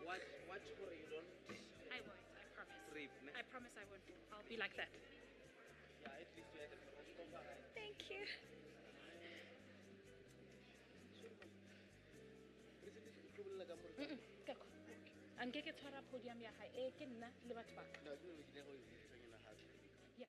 What for you don't I won't, I promise. trip, ne? I promise I won't. I'll be like that. Yeah, at least you had a Thank you. Kako. Angeke tshwara podium ya hae ke nna le batho ba ka. Yeah.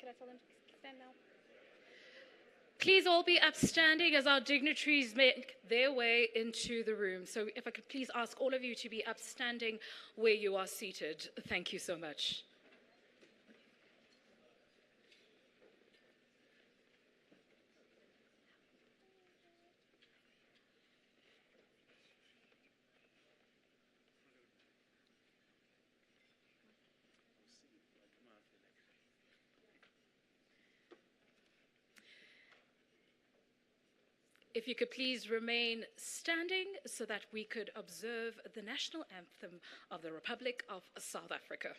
Can I tell them to stand now? Please all be upstanding as our dignitaries make their way into the room. So if I could please ask all of you to be upstanding where you are seated. Thank you so much. If you could please remain standing so that we could observe the national anthem of the Republic of South Africa.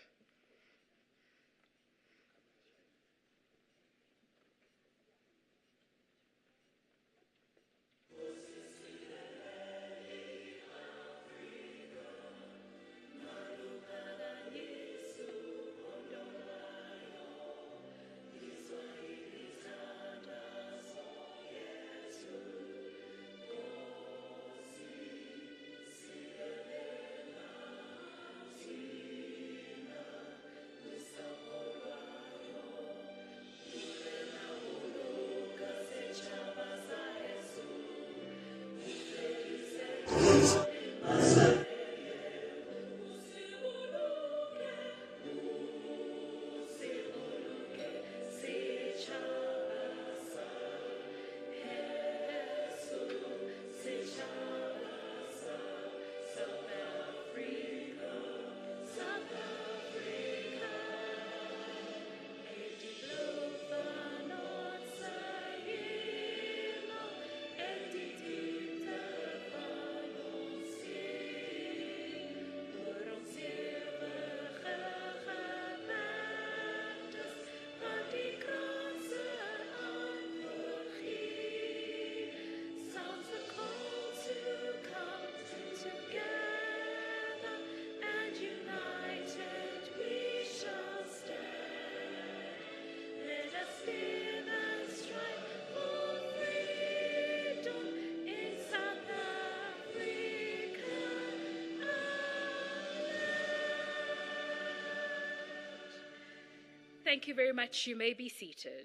Thank you very much. You may be seated.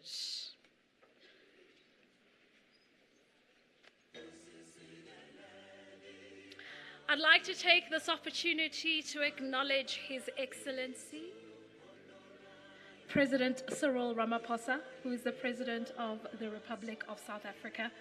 I'd like to take this opportunity to acknowledge His Excellency, President Cyril Ramaphosa, who is the President of the Republic of South Africa.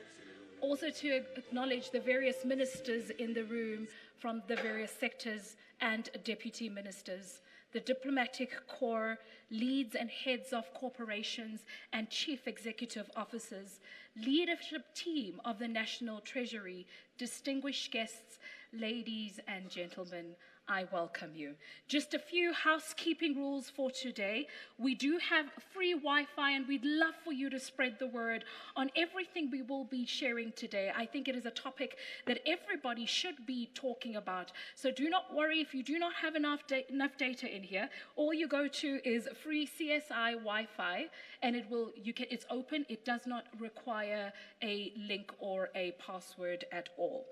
Also to acknowledge the various ministers in the room from the various sectors and deputy ministers, the diplomatic corps, leads and heads of corporations and chief executive officers, leadership team of the National Treasury, distinguished guests, ladies and gentlemen, I welcome you. Just a few housekeeping rules for today. We do have free Wi-Fi and we'd love for you to spread the word on everything we will be sharing today. I think it is a topic that everybody should be talking about. So do not worry if you do not have enough data in here. All you go to is free CSI Wi-Fi and it's open. It does not require a link or a password at all.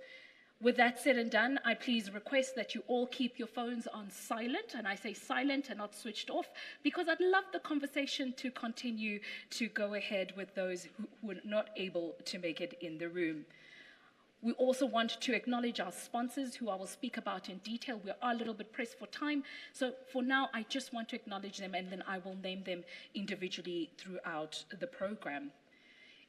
With that said and done, I please request that you all keep your phones on silent, and I say silent and not switched off, because I'd love the conversation to continue to go ahead with those who were not able to make it in the room. We also want to acknowledge our sponsors, who I will speak about in detail. We are a little bit pressed for time, so for now, I just want to acknowledge them, and then I will name them individually throughout the program.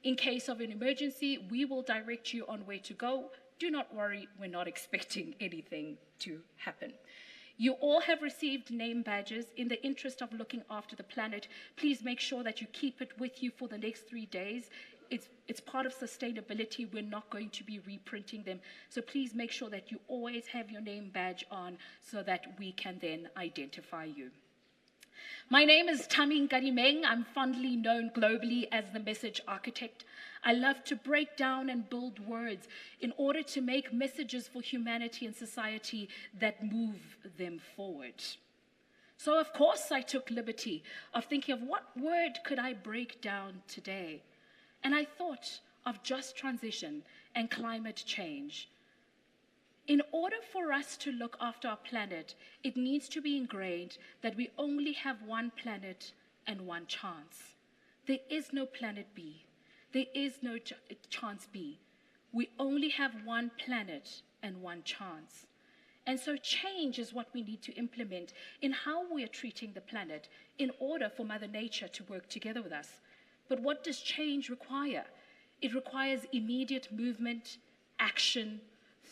In case of an emergency, we will direct you on where to go. Do not worry, we're not expecting anything to happen. You all have received name badges. In the interest of looking after the planet, please make sure that you keep it with you for the next 3 days. It's part of sustainability. We're not going to be reprinting them. So please make sure that you always have your name badge on so that we can then identify you. My name is Tami Nkadimeng. I'm fondly known globally as the message architect. I love to break down and build words in order to make messages for humanity and society that move them forward. So of course I took liberty of thinking of what word could I break down today? And I thought of just transition and climate change. In order for us to look after our planet, it needs to be ingrained that we only have one planet and one chance. There is no planet B. There is no chance B. We only have one planet and one chance. And so change is what we need to implement in how we are treating the planet in order for Mother Nature to work together with us. But what does change require? It requires immediate movement, action,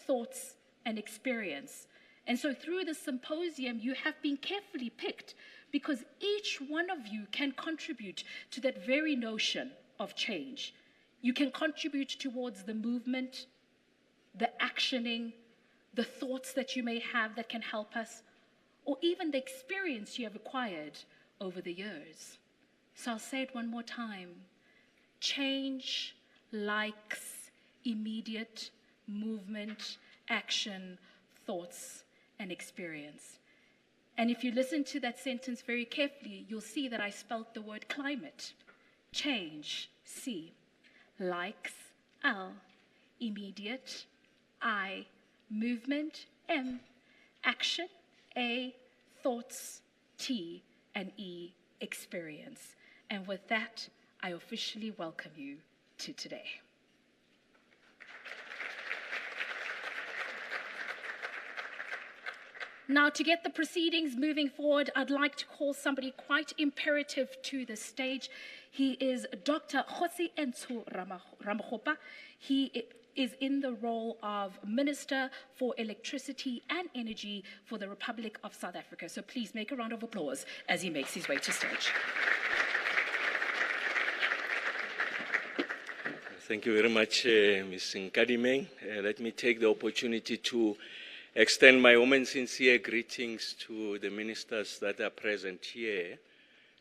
thoughts, and experience. And so through the symposium, you have been carefully picked because each one of you can contribute to that very notion of change. You can contribute towards the movement, the actioning, the thoughts that you may have that can help us, or even the experience you have acquired over the years. So I'll say it one more time. Change likes immediate movement, action, thoughts, and experience. And if you listen to that sentence very carefully, you'll see that I spelled the word climate. Change, C. Likes, L. Immediate, I. Movement, M. Action, A. Thoughts, T. And E. Experience. And with that, I officially welcome you to today. Now, to get the proceedings moving forward, I'd like to call somebody quite imperative to the stage. He is Dr. Kgosi Entsho Ramakgopa. He is in the role of Minister for Electricity and Energy for the Republic of South Africa. So please make a round of applause as he makes his way to stage. Thank you very much, Ms. Nkadimeng. Let me take the opportunity to extend my warm and sincere greetings to the ministers that are present here,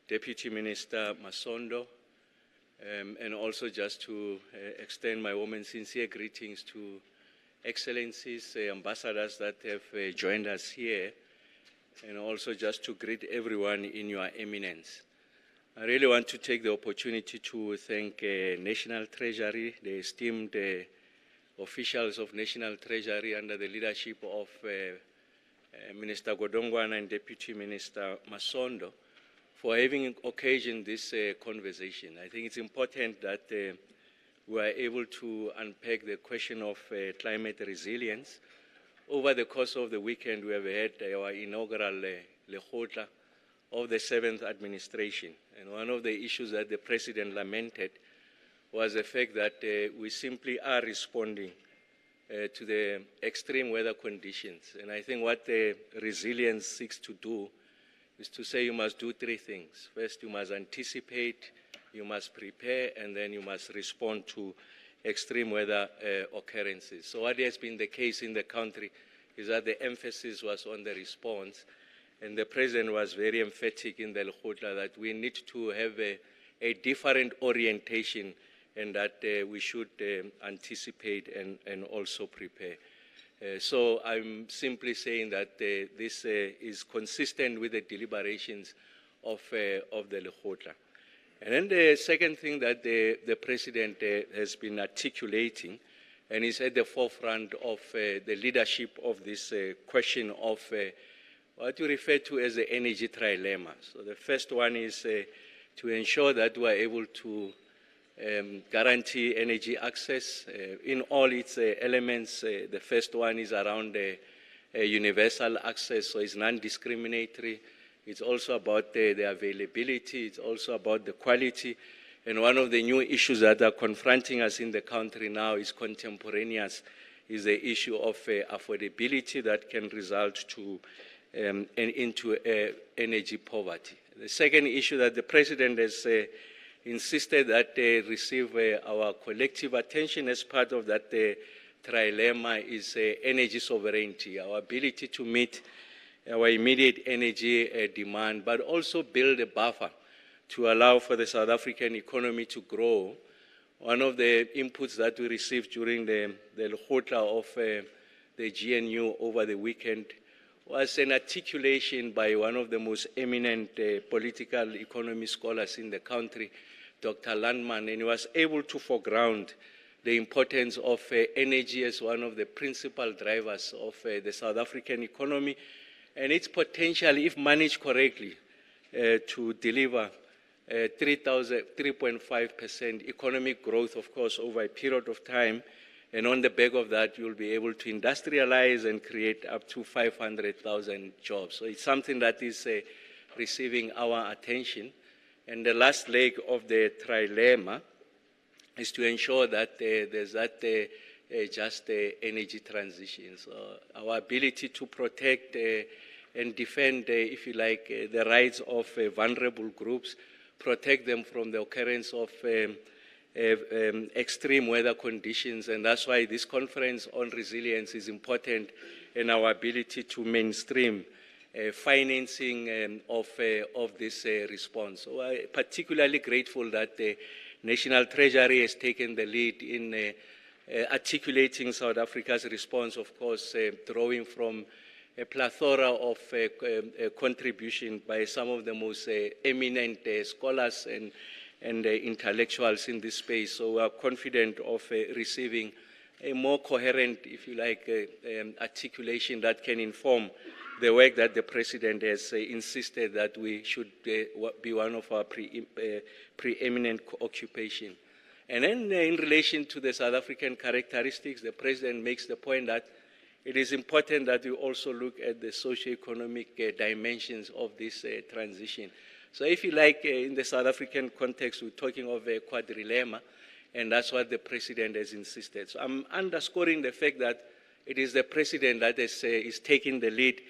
Deputy Minister Masondo, and also just to extend my warm and sincere greetings to Excellencies, ambassadors that have joined us here, and also just to greet everyone in your eminence. I really want to take the opportunity to thank National Treasury, the esteemed officials of National Treasury under the leadership of Minister Godongwana and Deputy Minister Masondo for having occasioned this conversation. I think it's important that we are able to unpack the question of climate resilience. Over the course of the weekend, we have had our inaugural Lekgotla of the 7th administration. And one of the issues that the President lamented was the fact that we simply are responding to the extreme weather conditions. And I think what the resilience seeks to do is to say you must do three things. First, you must anticipate, you must prepare, and then you must respond to extreme weather occurrences. So what has been the case in the country is that the emphasis was on the response, and the President was very emphatic in the Lekgotla that we need to have a different orientation, and that we should anticipate and also prepare. So I'm simply saying that this is consistent with the deliberations of the Lekgotla. And then the second thing that the President has been articulating and is at the forefront of the leadership of this question of what you refer to as the energy trilemma. So the first one is to ensure that we are able to guarantee energy access in all its elements. The first one is around universal access, so it's non-discriminatory. It's also about the availability. It's also about the quality. And one of the new issues that are confronting us in the country now is contemporaneous, is the issue of affordability that can result to into energy poverty. The second issue that the President has insisted that receive our collective attention as part of that trilemma is energy sovereignty, our ability to meet our immediate energy demand, but also build a buffer to allow for the South African economy to grow. One of the inputs that we received during the Lekgotla of the GNU over the weekend was an articulation by one of the most eminent political economy scholars in the country, Dr. Landman, and he was able to foreground the importance of energy as one of the principal drivers of the South African economy and its potential, if managed correctly, to deliver 3.5% economic growth, of course, over a period of time. And on the back of that, you'll be able to industrialize and create up to 500,000 jobs. So it's something that is receiving our attention. And the last leg of the trilemma is to ensure that there's that just energy transition. So our ability to protect and defend, if you like, the rights of vulnerable groups, protect them from the occurrence of extreme weather conditions. And that's why this conference on resilience is important in our ability to mainstream financing of this response. So I'm particularly grateful that the National Treasury has taken the lead in articulating South Africa's response, of course, drawing from a plethora of contribution by some of the most eminent scholars and intellectuals in this space. So we are confident of receiving a more coherent, if you like, articulation that can inform the work that the President has insisted that we should be one of our preeminent occupation. And then in relation to the South African characteristics, the President makes the point that it is important that we also look at the socio-economic dimensions of this transition. So if you like, in the South African context, we're talking of a quadrilemma, and that's what the President has insisted. So I'm underscoring the fact that it is the President that is taking the lead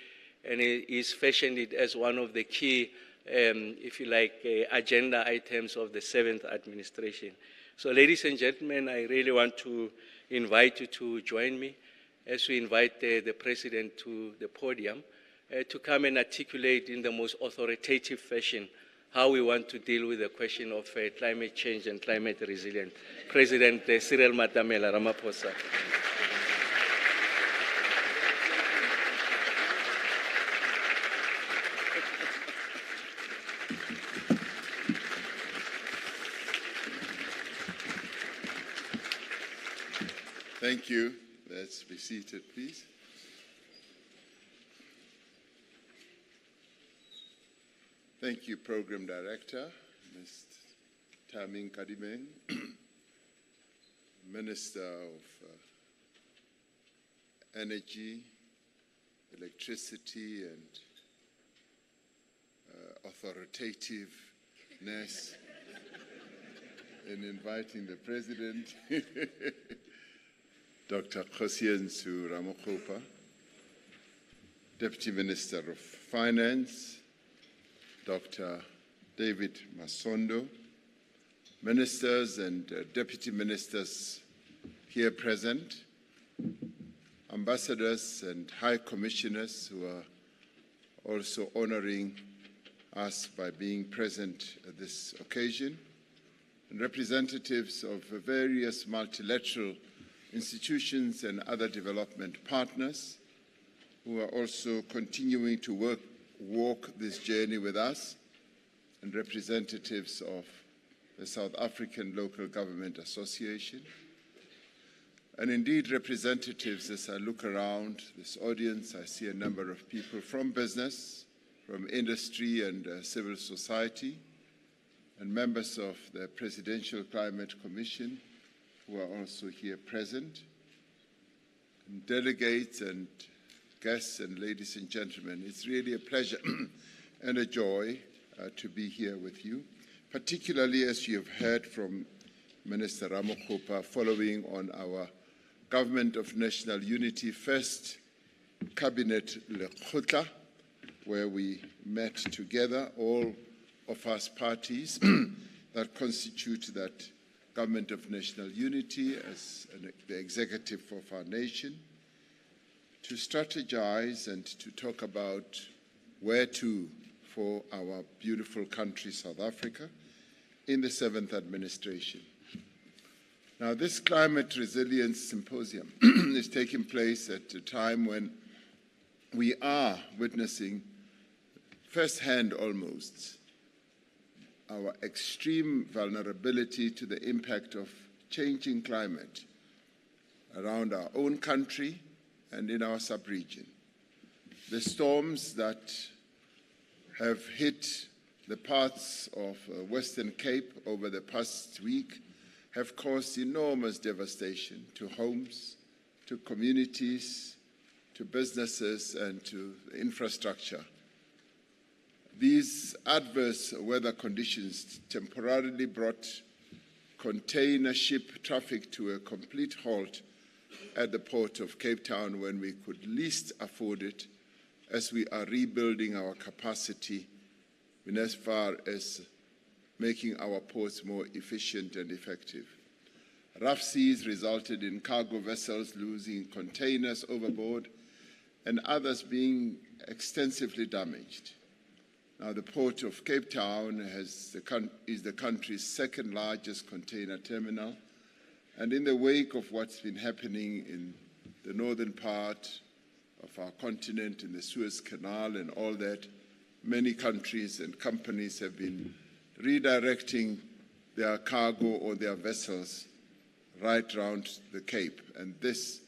and is fashioned it as one of the key, if you like, agenda items of the 7th administration. So ladies and gentlemen, I really want to invite you to join me as we invite the President to the podium to come and articulate in the most authoritative fashion how we want to deal with the question of climate change and climate resilience. President Cyril Matamela Ramaphosa. Thank you. Let's be seated, please. Thank Thank you, Program Director, Ms. Tamin Kadimeng, Minister of Energy, Electricity, and authoritativeness in inviting the President, Dr. Kgosientsho Ramokgopa, Deputy Minister of Finance, Dr. David Masondo, Ministers and Deputy Ministers here present, Ambassadors and High Commissioners who are also honoring us by being present at this occasion, and representatives of various multilateral institutions and other development partners who are also continuing to walk this journey with us, and representatives of the South African Local Government Association, and indeed representatives. As I look around this audience, I see a number of people from business, from industry and civil society, and members of the Presidential Climate Commission who are also here present, and delegates and guests and ladies and gentlemen. It's really a pleasure and a joy to be here with you, particularly as you have heard from Minister Ramokgopa following on our Government of National Unity first Cabinet Lekgotla, where we met together, all of us parties that constitute that Government of National Unity as the executive of our nation, to strategize and to talk about where to for our beautiful country, South Africa, in the 7th administration. Now, this Climate Resilience Symposium is taking place at a time when we are witnessing firsthand almost our extreme vulnerability to the impact of changing climate around our own country and in our sub-region. The storms that have hit the parts of Western Cape over the past week have caused enormous devastation to homes, to communities, to businesses, and to infrastructure. These adverse weather conditions temporarily brought container ship traffic to a complete halt at the port of Cape Town when we could least afford it, as we are rebuilding our capacity in as far as making our ports more efficient and effective. Rough seas resulted in cargo vessels losing containers overboard and others being extensively damaged. Now, the port of Cape Town is the country's second largest container terminal, and in the wake of what's been happening in the northern part of our continent, in the Suez Canal and all that, many countries and companies have been redirecting their cargo or their vessels right around the Cape, and this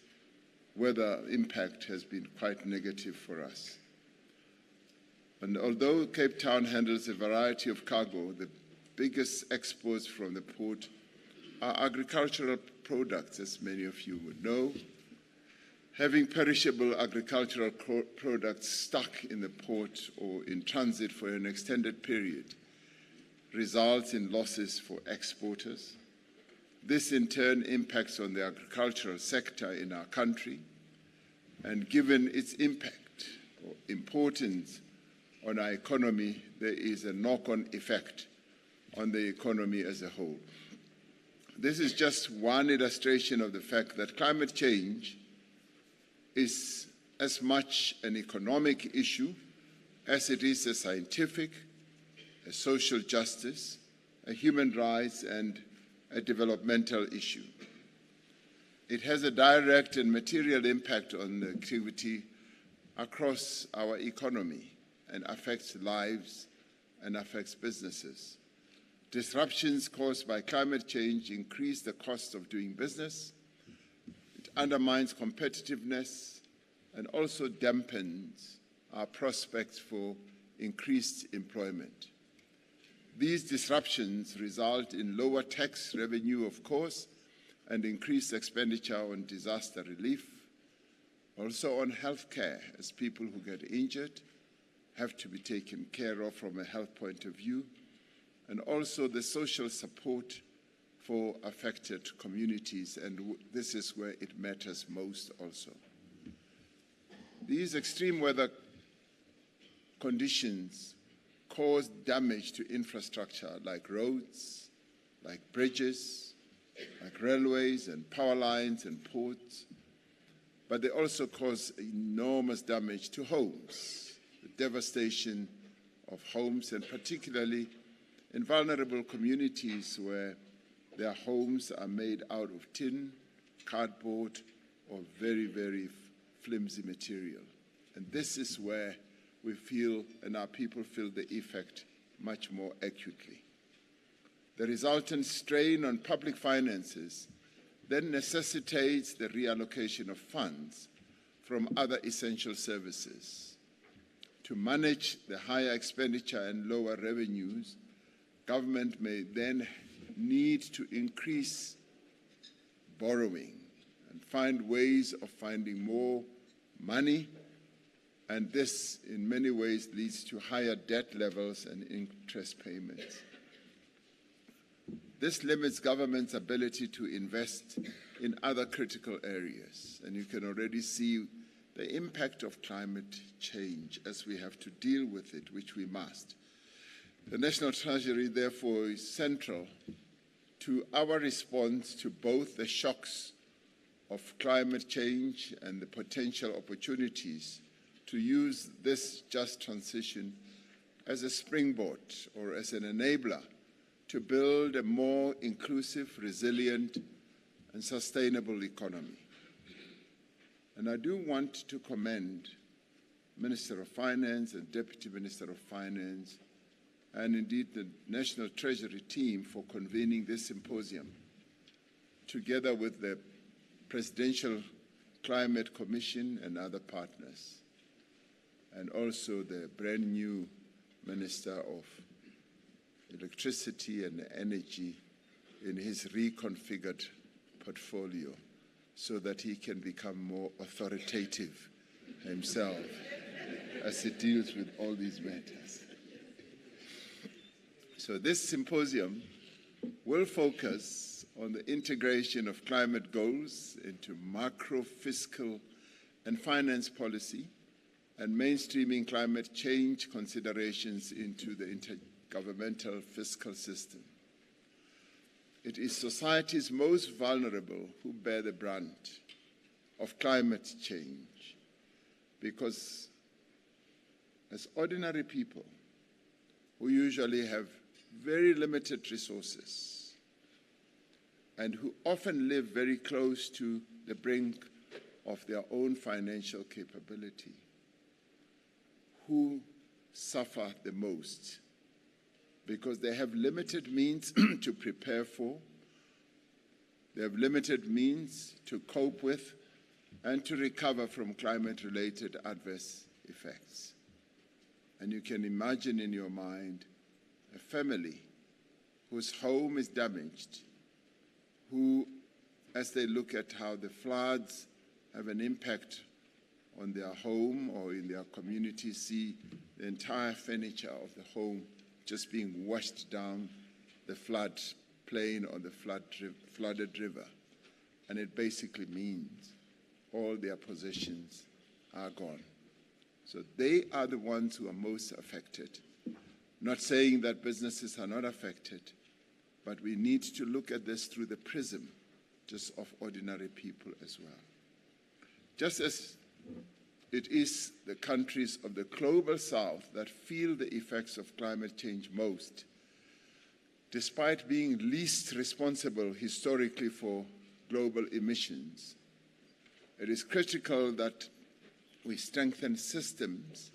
weather impact has been quite negative for us. And although Cape Town handles a variety of cargo, the biggest exports from the port are agricultural products, as many of you would know. Having perishable agricultural products stuck in the port or in transit for an extended period results in losses for exporters. This in turn impacts on the agricultural sector in our country, and given its impact or importance on our economy, there is a knock-on effect on the economy as a whole. This is just one illustration of the fact that climate change is as much an economic issue as it is a scientific, a social justice, a human rights, and a developmental issue. It has a direct and material impact on the activity across our economy and affects lives and affects businesses. Disruptions caused by climate change increase the cost of doing business. It undermines competitiveness and also dampens our prospects for increased employment. These disruptions result in lower tax revenue, of course, and increased expenditure on disaster relief, also on health care, as people who get injured have to be taken care of from a health point of view, and also the social support for affected communities, and this is where it matters most also. These extreme weather conditions cause damage to infrastructure like roads, like bridges, like railways and power lines and ports, but they also cause enormous damage to homes, the devastation of homes, and particularly in vulnerable communities where their homes are made out of tin, cardboard, or very, very flimsy material. And this is where we feel, and our people feel, the effect much more acutely. The resultant strain on public finances then necessitates the reallocation of funds from other essential services. To manage the higher expenditure and lower revenues, government may then need to increase borrowing and find ways of finding more money, and this in many ways leads to higher debt levels and interest payments. This limits government's ability to invest in other critical areas, and you can already see the impact of climate change as we have to deal with it, which we must. The National Treasury, therefore, is central to our response to both the shocks of climate change and the potential opportunities to use this just transition as a springboard or as an enabler to build a more inclusive, resilient, and sustainable economy. And I do want to commend Minister of Finance and Deputy Minister of Finance, and indeed the National Treasury team, for convening this symposium, together with the Presidential Climate Commission and other partners, and also the brand new Minister of Electricity and Energy in his reconfigured portfolio, so that he can become more authoritative himself as he deals with all these matters. So this symposium will focus on the integration of climate goals into macro, fiscal, and finance policy, and mainstreaming climate change considerations into the intergovernmental fiscal system. It is society's most vulnerable who bear the brunt of climate change, because as ordinary people who usually have very limited resources and who often live very close to the brink of their own financial capability, who suffer the most because they have limited means to prepare for, they have limited means to cope with, and to recover from climate-related adverse effects. And you can imagine in your mind a family whose home is damaged, who, as they look at how the floods have an impact on their home or in their community, see the entire furniture of the home just being washed down the flood plain or the flooded river. And it basically means all their possessions are gone. So they are the ones who are most affected. Not saying that businesses are not affected, but we need to look at this through the prism just of ordinary people as well. Just as it is the countries of the global south that feel the effects of climate change most, despite being least responsible historically for global emissions, it is critical that we strengthen systems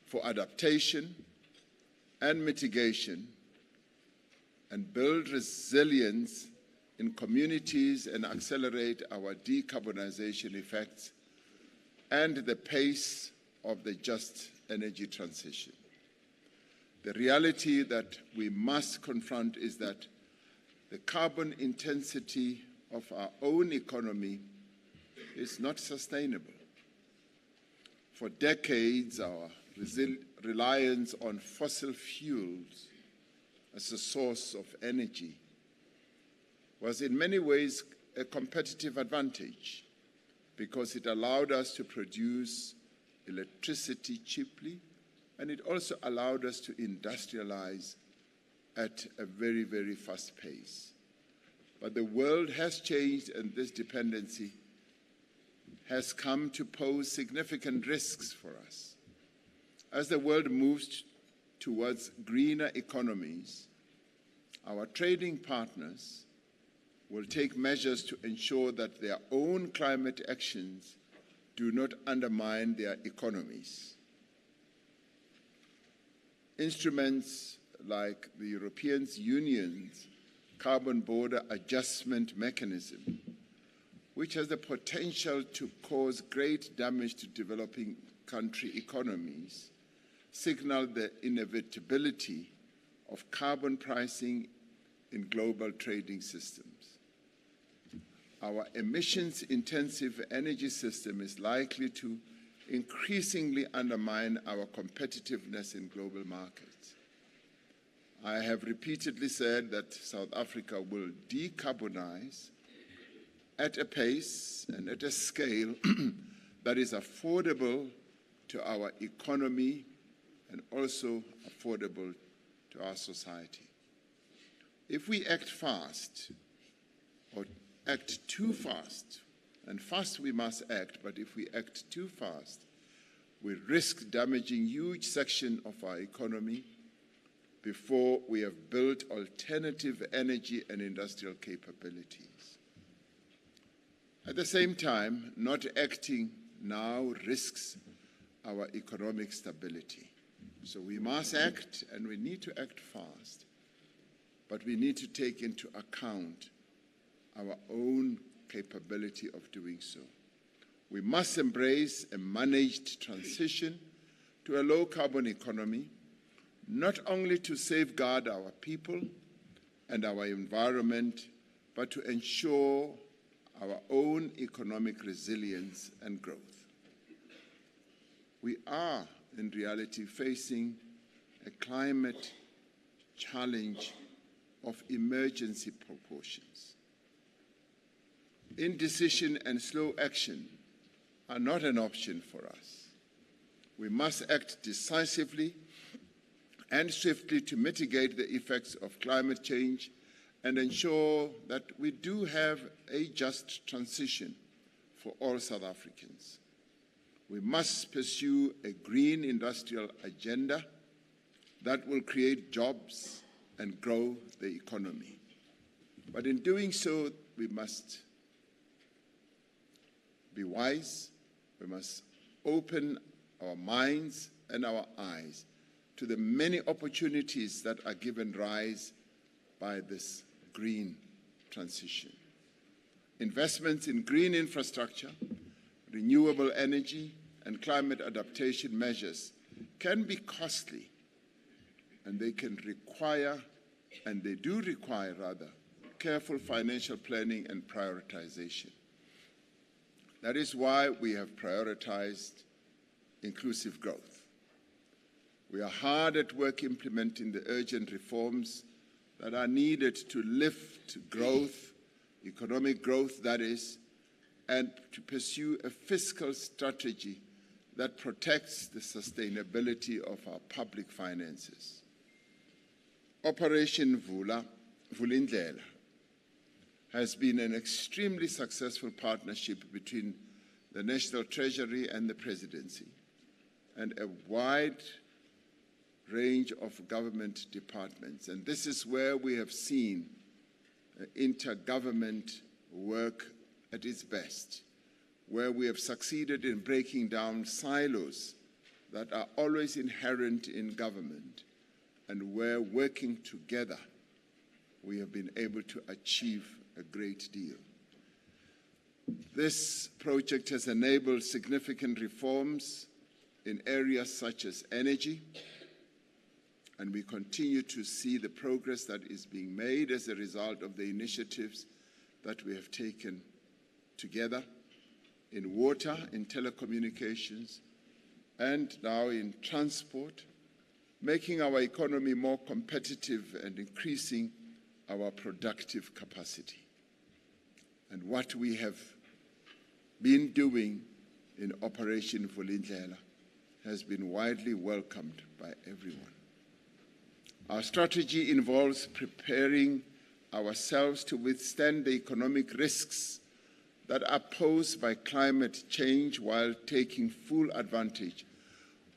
for adaptation and mitigation and build resilience in communities and accelerate our decarbonization effects and the pace of the just energy transition. The reality that we must confront is that the carbon intensity of our own economy is not sustainable. For decades, our reliance on fossil fuels as a source of energy was in many ways a competitive advantage because it allowed us to produce electricity cheaply, and it also allowed us to industrialize at a very, very fast pace. But the world has changed, and this dependency has come to pose significant risks for us. As the world moves towards greener economies, our trading partners will take measures to ensure that their own climate actions do not undermine their economies. Instruments like the European Union's Carbon Border Adjustment Mechanism, which has the potential to cause great damage to developing country economies, signal the inevitability of carbon pricing in global trading systems. Our emissions-intensive energy system is likely to increasingly undermine our competitiveness in global markets. I have repeatedly said that South Africa will decarbonize at a pace and at a scale that is affordable to our economy and also affordable to our society. If we act fast or act too fast, and fast we must act, but if we act too fast, we risk damaging huge sections of our economy before we have built alternative energy and industrial capabilities. At the same time, not acting now risks our economic stability. So we must act, and we need to act fast, but we need to take into account our own capability of doing so. We must embrace a managed transition to a low-carbon economy, not only to safeguard our people and our environment, but to ensure our own economic resilience and growth. We are, in reality, facing a climate challenge of emergency proportions. Indecision and slow action are not an option for us. We must act decisively and swiftly to mitigate the effects of climate change and ensure that we do have a just transition for all South Africans. We must pursue a green industrial agenda that will create jobs and grow the economy. But in doing so, we must be wise. We must open our minds and our eyes to the many opportunities that are given rise by this green transition. Investments in green infrastructure, renewable energy, and climate adaptation measures can be costly, and they can require, and they do require rather, careful financial planning and prioritization. That is why we have prioritized inclusive growth. We are hard at work implementing the urgent reforms that are needed to lift growth, economic growth that is, and to pursue a fiscal strategy that protects the sustainability of our public finances. Operation Vulindlela has been an extremely successful partnership between the National Treasury and the Presidency, and a wide range of government departments. And this is where we have seen intergovernment work at its best, where we have succeeded in breaking down silos that are always inherent in government, and where working together we have been able to achieve a great deal. This project has enabled significant reforms in areas such as energy, and we continue to see the progress that is being made as a result of the initiatives that we have taken together in water, in telecommunications, and now in transport, making our economy more competitive and increasing our productive capacity. And what we have been doing in Operation Vulindlela has been widely welcomed by everyone. Our strategy involves preparing ourselves to withstand the economic risks that are posed by climate change while taking full advantage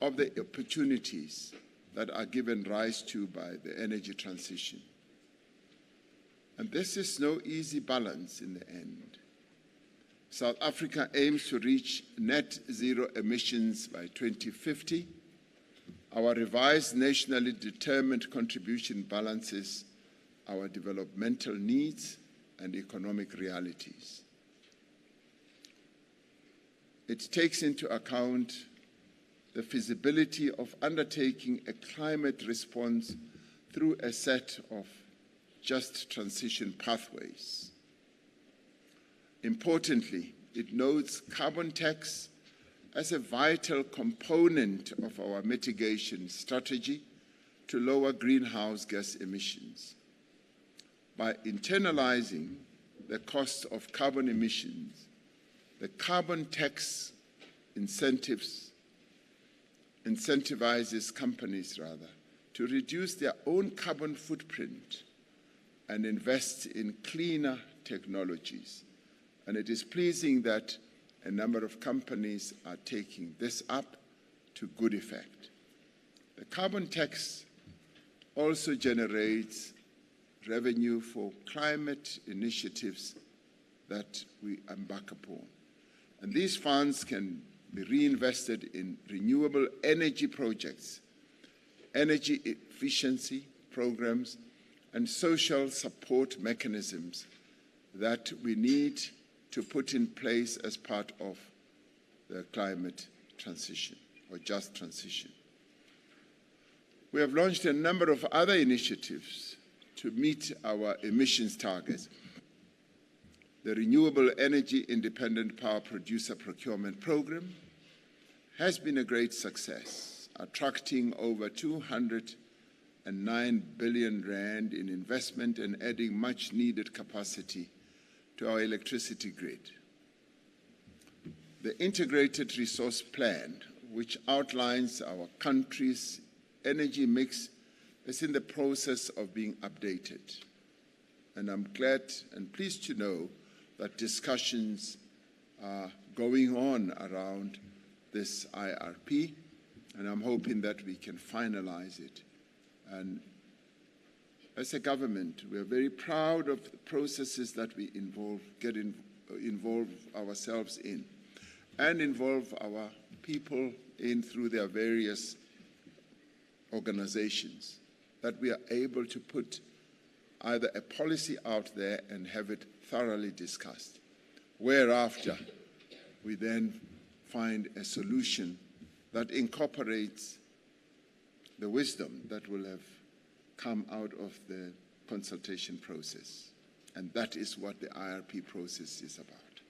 of the opportunities that are given rise to by the energy transition. And this is no easy balance in the end. South Africa aims to reach net zero emissions by 2050. Our revised nationally determined contribution balances our developmental needs and economic realities. It takes into account the feasibility of undertaking a climate response through a set of just transition pathways. Importantly, it notes carbon tax as a vital component of our mitigation strategy to lower greenhouse gas emissions. By internalizing the cost of carbon emissions, the carbon tax incentivizes companies to reduce their own carbon footprint and invest in cleaner technologies. And it is pleasing that a number of companies are taking this up to good effect. The carbon tax also generates revenue for climate initiatives that we embark upon. And these funds can be reinvested in renewable energy projects, energy efficiency programs, and social support mechanisms that we need to put in place as part of the climate transition or just transition. We have launched a number of other initiatives to meet our emissions targets. The Renewable Energy Independent Power Producer Procurement Program has been a great success, attracting over 209 billion rand in investment and adding much needed capacity to our electricity grid. The Integrated Resource Plan, which outlines our country's energy mix, is in the process of being updated. And I'm glad and pleased to know that discussions are going on around this IRP, and I'm hoping that we can finalize it. And as a government, we are very proud of the processes that we involve ourselves in and involve our people in through their various organizations, that we are able to put either a policy out there and have it thoroughly discussed, whereafter we then find a solution that incorporates the wisdom that will have come out of the consultation process. And that is what the IRP process is about.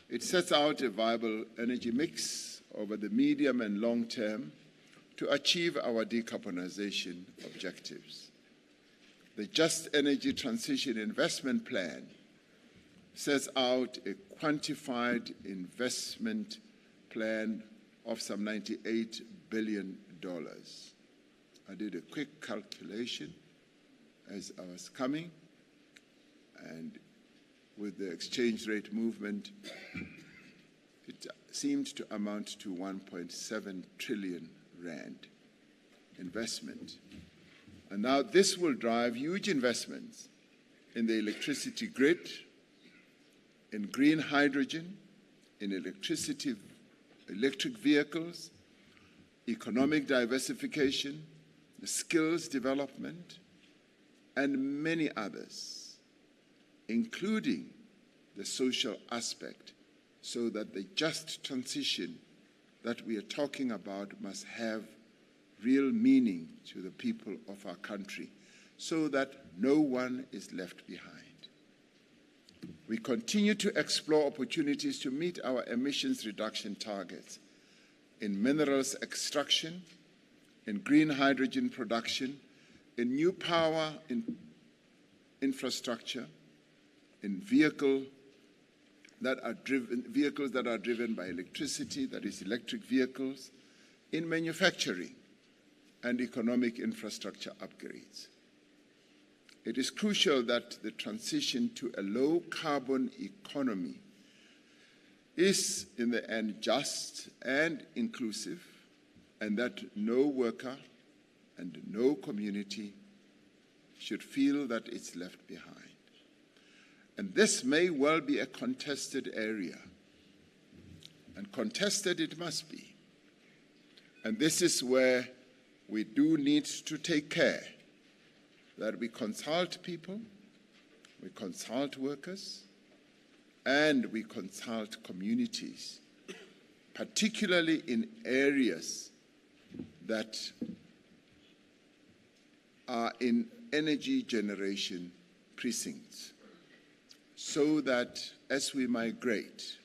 It sets out a viable energy mix over the medium and long term to achieve our decarbonization objectives. The Just Energy Transition Investment Plan sets out a quantified investment plan of some $98 billion. I did a quick calculation as I was coming, and with the exchange rate movement, it seemed to amount to 1.7 trillion rand investment. And now this will drive huge investments in the electricity grid, in green hydrogen, in electric vehicles, economic diversification, skills development, and many others, including the social aspect, so that the just transition that we are talking about must have real meaning to the people of our country so that no one is left behind. We continue to explore opportunities to meet our emissions reduction targets in minerals extraction, in green hydrogen production, in new power infrastructure, in vehicles that are driven by electricity, that is electric vehicles, in manufacturing and economic infrastructure upgrades. It is crucial that the transition to a low-carbon economy is, in the end, just and inclusive, and that no worker and no community should feel that it's left behind. And this may well be a contested area, and contested it must be. And this is where we do need to take care that we consult people, we consult workers, and we consult communities, particularly in areas that are in energy generation precincts, so that as we migrate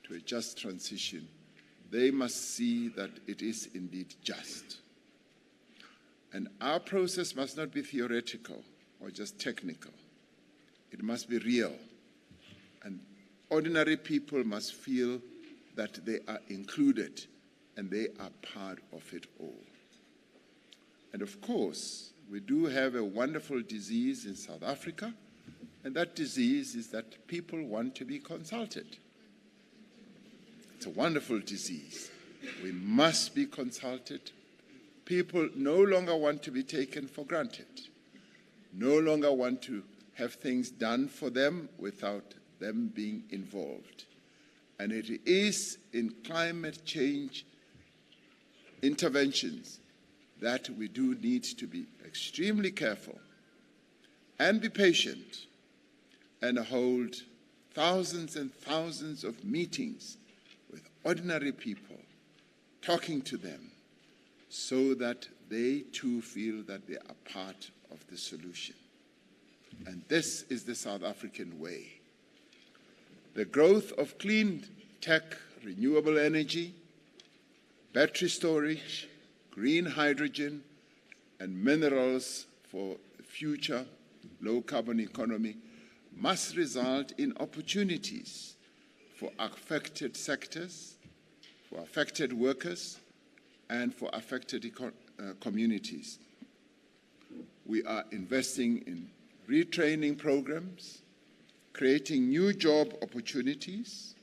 to a just transition, they must see that it is indeed just. And our process must not be theoretical or just technical. It must be real. And ordinary people must feel that they are included and they are part of it all. And of course, we do have a wonderful disease in South Africa, and that disease is that people want to be consulted. It's a wonderful disease. We must be consulted. People no longer want to be taken for granted, no longer want to have things done for them without them being involved. And it is in climate change interventions that we do need to be extremely careful and be patient and hold thousands and thousands of meetings with ordinary people, talking to them, so that they too feel that they are part of the solution. And this is the South African way. The growth of clean tech, renewable energy, battery storage, green hydrogen, and minerals for the future low-carbon economy must result in opportunities for affected sectors, for affected workers, and for affected communities. We are investing in retraining programs, creating new job opportunities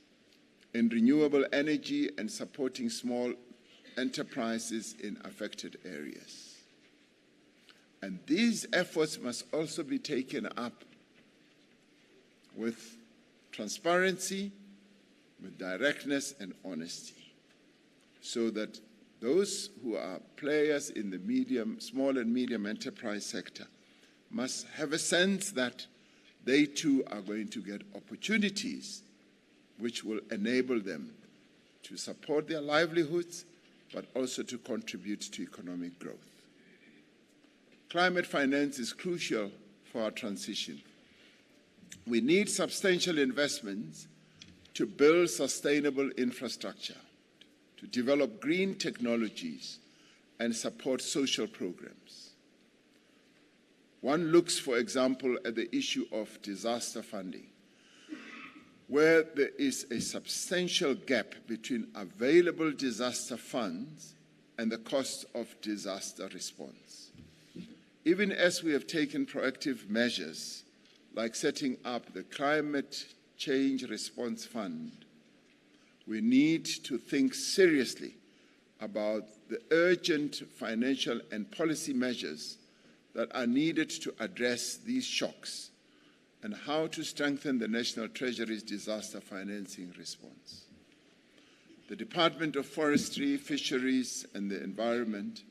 in renewable energy, and supporting small enterprises in affected areas. And these efforts must also be taken up with transparency, with directness and honesty, so that those who are players in the small and medium enterprise sector must have a sense that they too are going to get opportunities which will enable them to support their livelihoods, but also to contribute to economic growth. Climate finance is crucial for our transition. We need substantial investments to build sustainable infrastructure, to develop green technologies, and support social programs. One looks, for example, at the issue of disaster funding, where there is a substantial gap between available disaster funds and the cost of disaster response. Even as we have taken proactive measures, like setting up the Climate Change Response Fund, we need to think seriously about the urgent financial and policy measures that are needed to address these shocks and how to strengthen the National Treasury's disaster financing response. The Department of Forestry, Fisheries and the Environment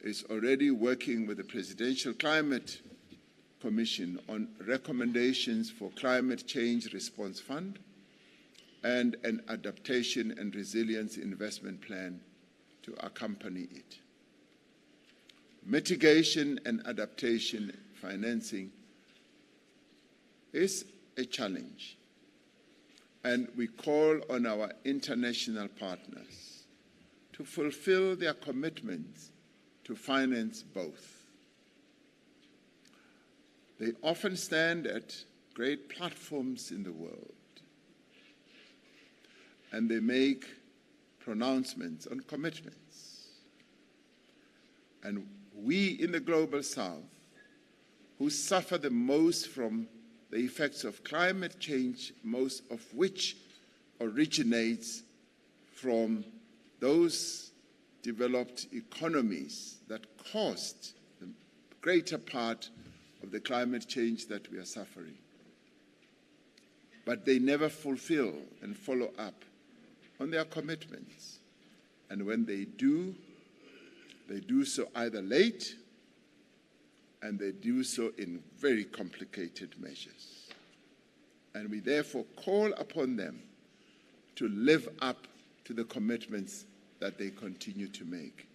is already working with the Presidential Climate Commission on recommendations for Climate Change Response Fund and an Adaptation and Resilience Investment Plan to accompany it. mitigation and adaptation financing is a challenge. And we call on our international partners to fulfill their commitments to finance both. They often stand at great platforms in the world, and they make pronouncements on commitments. And we in the Global South, who suffer the most from the effects of climate change, most of which originates from those developed economies that caused the greater part of the climate change that we are suffering. But they never fulfill and follow up on their commitments. And when they do so either late, and they do so in very complicated measures. And we therefore call upon them to live up to the commitments that they continue to make.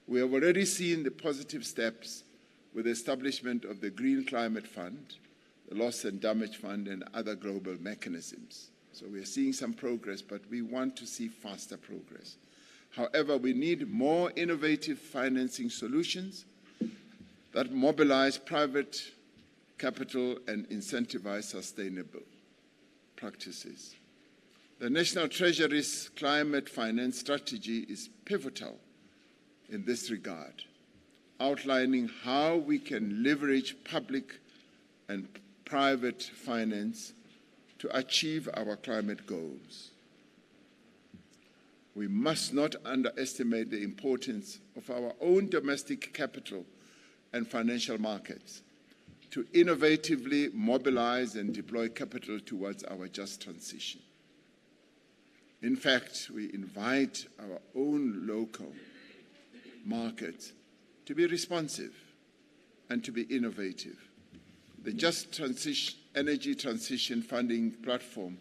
We have already seen the positive steps with the establishment of the Green Climate Fund, the Loss and Damage Fund, and other global mechanisms. So we are seeing some progress, but we want to see faster progress. However, we need more innovative financing solutions that mobilize private capital and incentivize sustainable practices. The National Treasury's climate finance strategy is pivotal in this regard, outlining how we can leverage public and private finance to achieve our climate goals. We must not underestimate the importance of our own domestic capital and financial markets to innovatively mobilize and deploy capital towards our just transition. In fact, we invite our own local markets to be responsive and to be innovative. The Just Energy Transition Funding Platform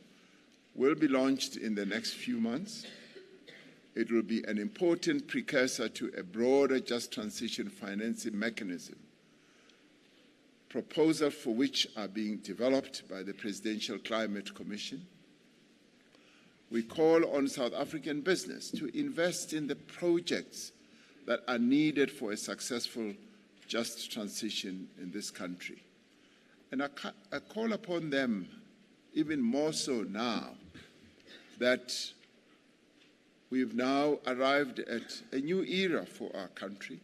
will be launched in the next few months. It will be an important precursor to a broader just transition financing mechanism, proposals for which are being developed by the Presidential Climate Commission. We call on South African business to invest in the projects that are needed for a successful just transition in this country. And I call upon them even more so now that we've now arrived at a new era for our country,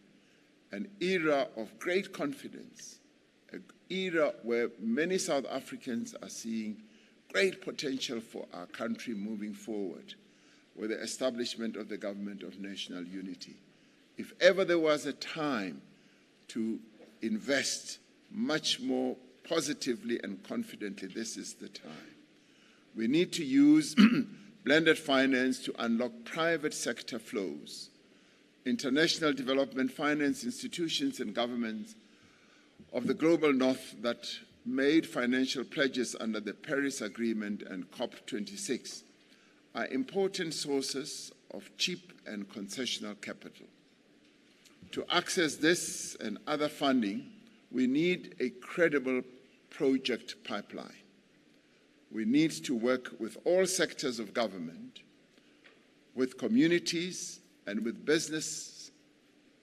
an era of great confidence, an era where many South Africans are seeing great potential for our country moving forward with the establishment of the Government of National Unity. If ever there was a time to invest much more positively and confidently, this is the time. We need to use blended finance to unlock private sector flows. International development finance institutions and governments of the global north that made financial pledges under the Paris Agreement and COP26 are important sources of cheap and concessional capital. To access this and other funding, we need a credible project pipeline. We need to work with all sectors of government, with communities, and with business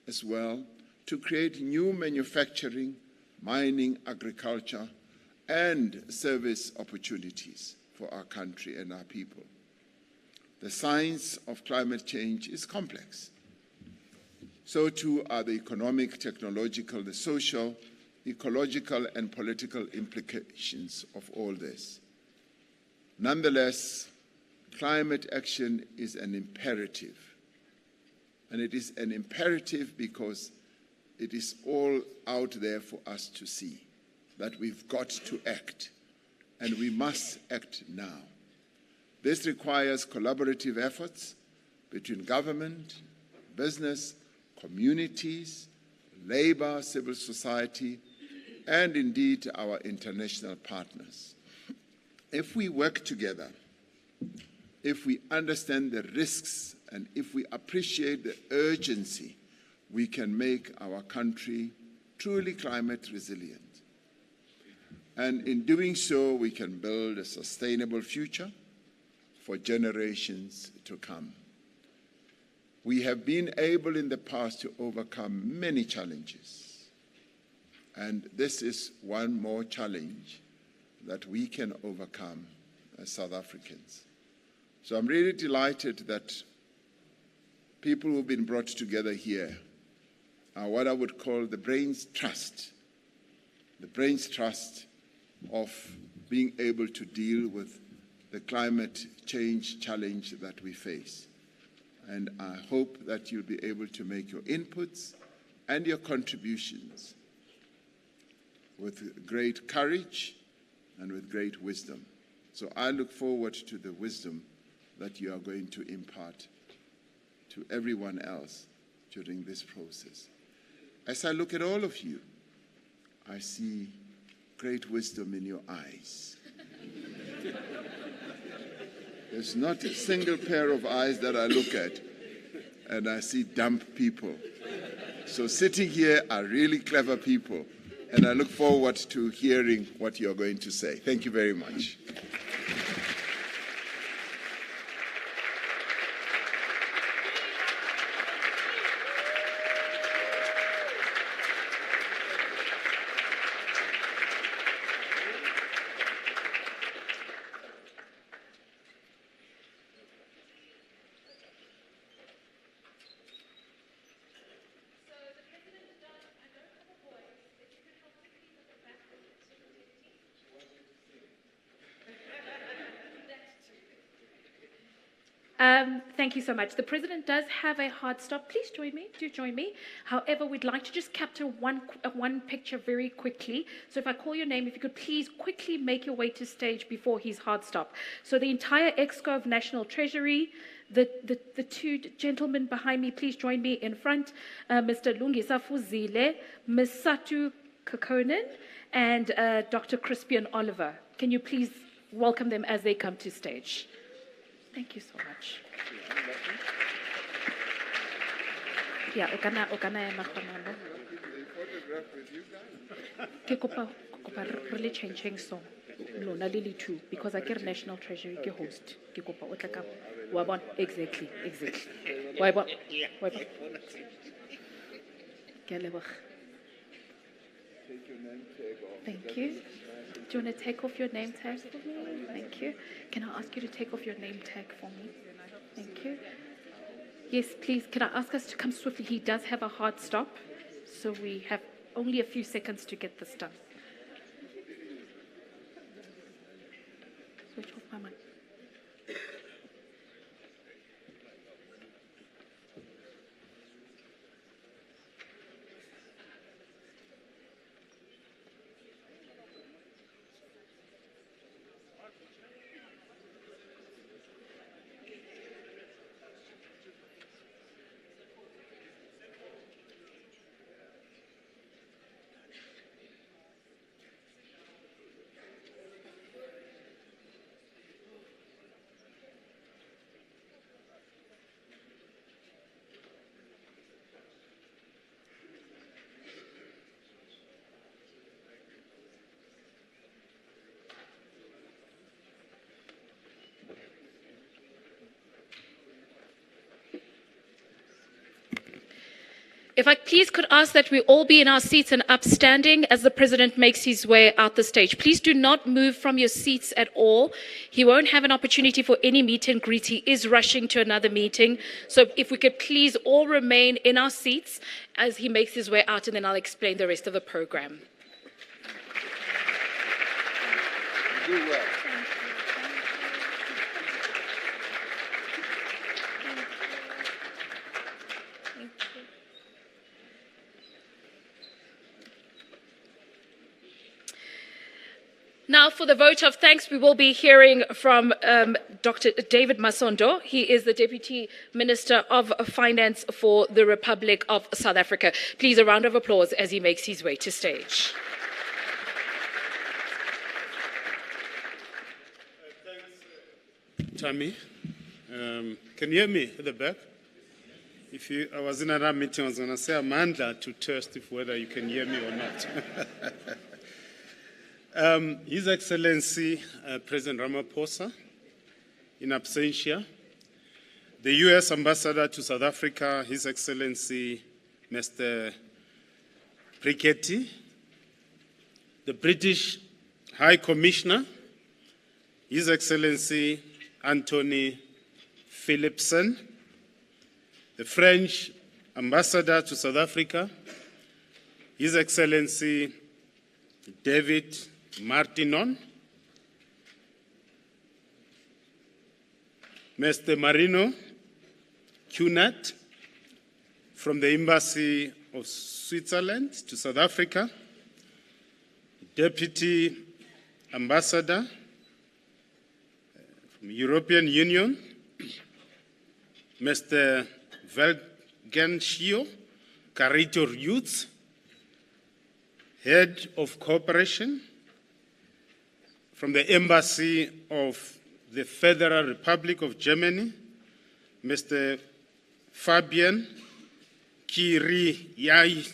as well, to create new manufacturing, mining, agriculture, and service opportunities for our country and our people. The science of climate change is complex. So too are the economic, technological, the social, ecological, and political implications of all this. Nonetheless, climate action is an imperative. And it is an imperative because it is all out there for us to see that we've got to act, and we must act now. This requires collaborative efforts between government, business, communities, labor, civil society, and indeed our international partners. If we work together, if we understand the risks, and if we appreciate the urgency we can make our country truly climate resilient. And in doing so, we can build a sustainable future for generations to come. We have been able in the past to overcome many challenges. And this is one more challenge that we can overcome as South Africans. So I'm really delighted that people who've been brought together here are what I would call the brains trust of being able to deal with the climate change challenge that we face. And I hope that you'll be able to make your inputs and your contributions with great courage and with great wisdom. So I look forward to the wisdom that you are going to impart to everyone else during this process. As I look at all of you, I see great wisdom in your eyes. There's not a single pair of eyes that I look at and I see dumb people. So sitting here are really clever people, and I look forward to hearing what you're going to say. Thank you very much. Thank you so much. The President does have a hard stop. Please join me. Do join me. However, we'd like to just capture one picture very quickly. So if I call your name, if you could please quickly make your way to stage before his hard stop. So the entire Exco of National Treasury, the two gentlemen behind me, please join me in front. Mr. Lungisa Fuzile, Ms. Satu Kokonen, and Dr. Crispian Oliver. Can you please welcome them as they come to stage? Thank you so much. Yeah, okana ema khona. Ke kopa really changing song. Lona lili too, because I get National Treasury ke host. Ke kopa o tla ka wa bona exactly. Wa bona. Ke a leboga. Take your name tag off. Thank you. Do you want to take off your name tag for me? Thank you. Can I ask you to take off your name tag for me? Thank you. Yes, please. Can I ask us to come swiftly? He does have a hard stop, so we have only a few seconds to get this done. Switch off my mic. If I please could ask that we all be in our seats and upstanding as the President makes his way out the stage. Please do not move from your seats at all. He won't have an opportunity for any meet and greet. He is rushing to another meeting. So if we could please all remain in our seats as he makes his way out, and then I'll explain the rest of the program. Do well. Now, for the vote of thanks, we will be hearing from Dr. David Masondo. He is the Deputy Minister of Finance for the Republic of South Africa. Please, a round of applause as he makes his way to stage. Thanks, Tammy. Can you hear me at the back? I was in another meeting, I was going to say Amandla to test if whether you can hear me or not. His Excellency President Ramaphosa, in absentia, the U.S. Ambassador to South Africa, His Excellency Mr. Priketi, the British High Commissioner, His Excellency Anthony Philipson, the French Ambassador to South Africa, His Excellency David Martinon, Mr. Marino Cunat from the Embassy of Switzerland to South Africa, Deputy Ambassador from European Union, Mr. Velgencio Carito Rutz, Head of Cooperation from the Embassy of the Federal Republic of Germany, Mr. Fabian Kiriai-Leis.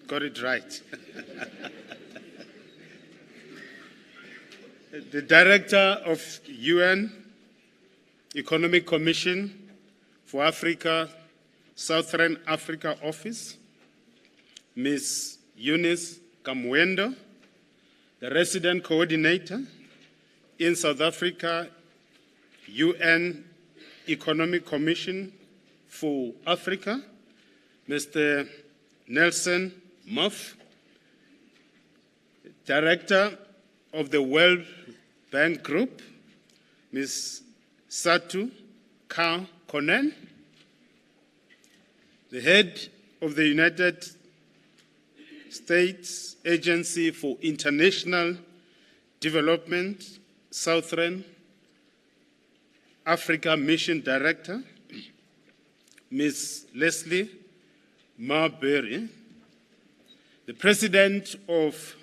Got it right. The Director of UN Economic Commission for Africa, Southern Africa Office, Ms. Eunice Kamwendo, the Resident Coordinator in South Africa, UN Economic Commission for Africa, Mr. Nelson Muff, Director of the World Bank Group, Ms. Satu Ka Konen, the Head of the United States Agency for International Development, Southern Africa Mission Director, Ms. Leslie Marbury, the President of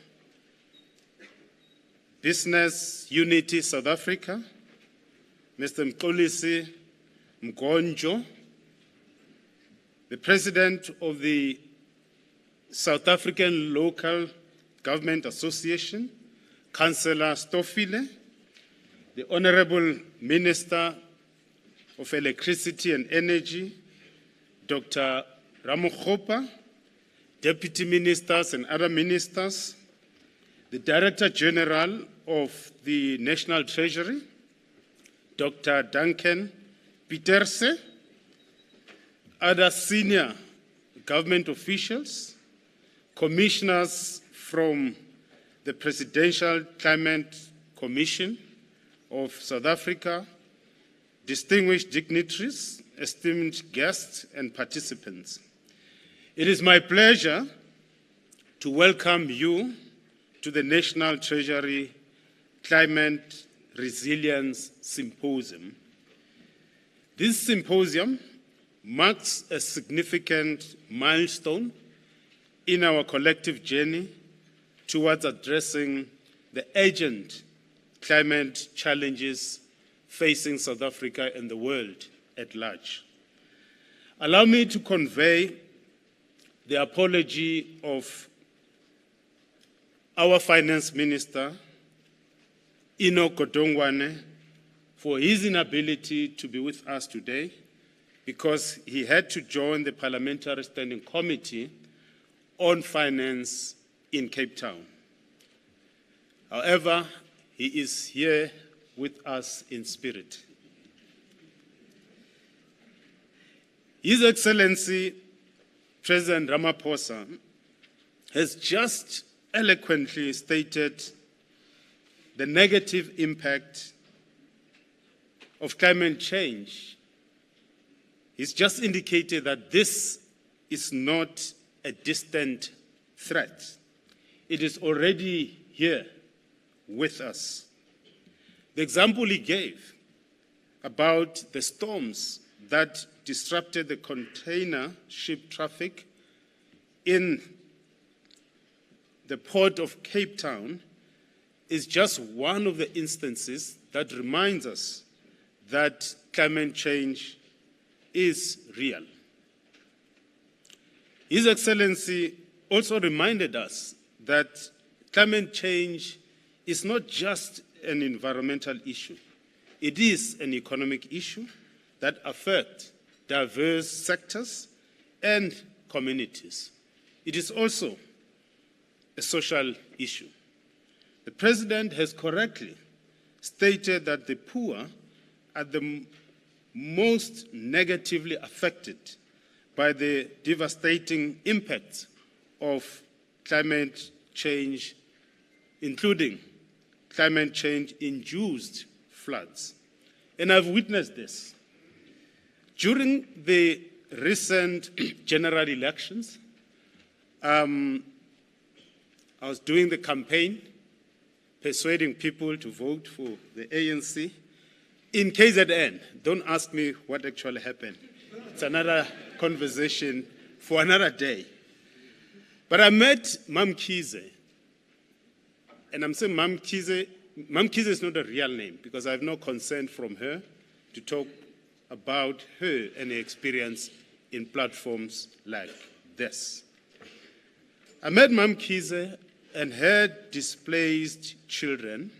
Business Unity South Africa, Mr. Mxolisi Mgonjo, the President of the South African Local Government Association, Councillor Stofile, the Honorable Minister of Electricity and Energy, Dr. Ramokgopa, Deputy Ministers and other ministers, the Director General of the National Treasury, Dr. Duncan Pieterse, other senior government officials, commissioners from the Presidential Climate Commission of South Africa, distinguished dignitaries, esteemed guests, and participants. It is my pleasure to welcome you to the National Treasury Climate Resilience Symposium. This symposium marks a significant milestone in our collective journey towards addressing the urgent climate challenges facing South Africa and the world at large. Allow me to convey the apology of our Finance Minister, Enoch Godongwane, for his inability to be with us today because he had to join the Parliamentary Standing Committee on Finance in Cape Town. However, he is here with us in spirit. His Excellency President Ramaphosa has just eloquently stated the negative impact of climate change. He's just indicated that this is not a distant threat. It is already here with us. The example he gave about the storms that disrupted the container ship traffic in the port of Cape Town is just one of the instances that reminds us that climate change is real. His Excellency also reminded us that climate change is not just an environmental issue. It is an economic issue that affects diverse sectors and communities. It is also a social issue. The President has correctly stated that the poor are the most negatively affected by the devastating impacts of climate change, including climate change-induced floods. And I've witnessed this. During the recent general elections, I was doing the campaign, persuading people to vote for the ANC. In KZN, don't ask me what actually happened. It's another conversation for another day. But I met Mam Kize, and I'm saying Mam Kize is not a real name because I have no consent from her to talk about her and her experience in platforms like this. I met Mam Kize and her displaced children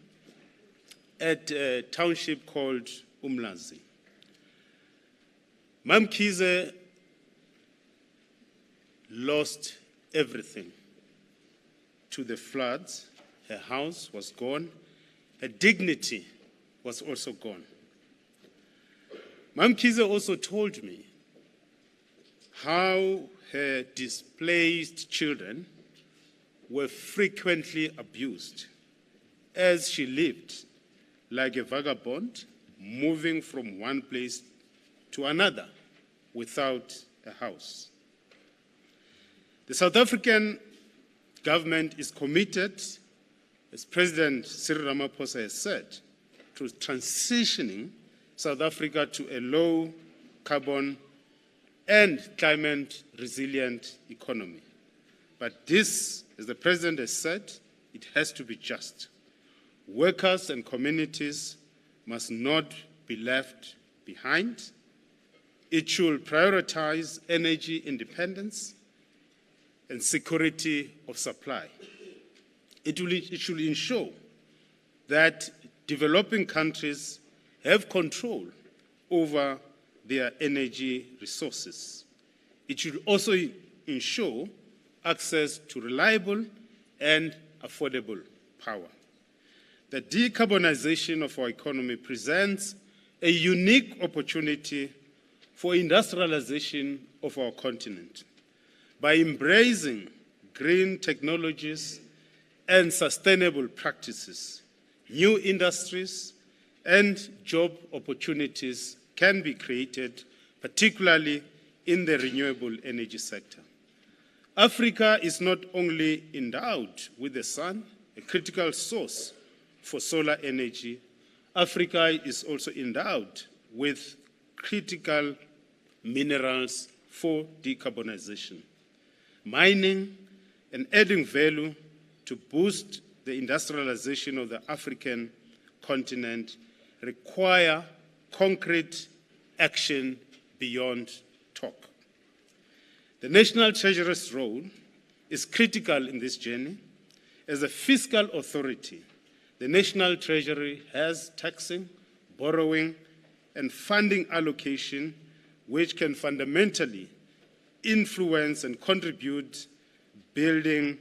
at a township called Umlazi. Mam Kize lost everything to the floods. Her house was gone. Her dignity was also gone. Mam Kize also told me how her displaced children were frequently abused as she lived like a vagabond, moving from one place to another without a house. The South African government is committed, as President Cyril Ramaphosa has said, to transitioning South Africa to a low-carbon and climate-resilient economy. But this, as the President has said, it has to be just. Workers and communities must not be left behind. It should prioritize energy independence and security of supply. It should ensure that developing countries have control over their energy resources. It should also ensure access to reliable and affordable power. The decarbonization of our economy presents a unique opportunity for industrialization of our continent. By embracing green technologies and sustainable practices, new industries and job opportunities can be created, particularly in the renewable energy sector. Africa is not only endowed with the sun, a critical source for solar energy. Africa is also endowed with critical minerals for decarbonization. Mining and adding value to boost the industrialization of the African continent require concrete action beyond talk. The National Treasury's role is critical in this journey. As a fiscal authority, the National Treasury has taxing, borrowing, and funding allocation which can fundamentally influence and contribute building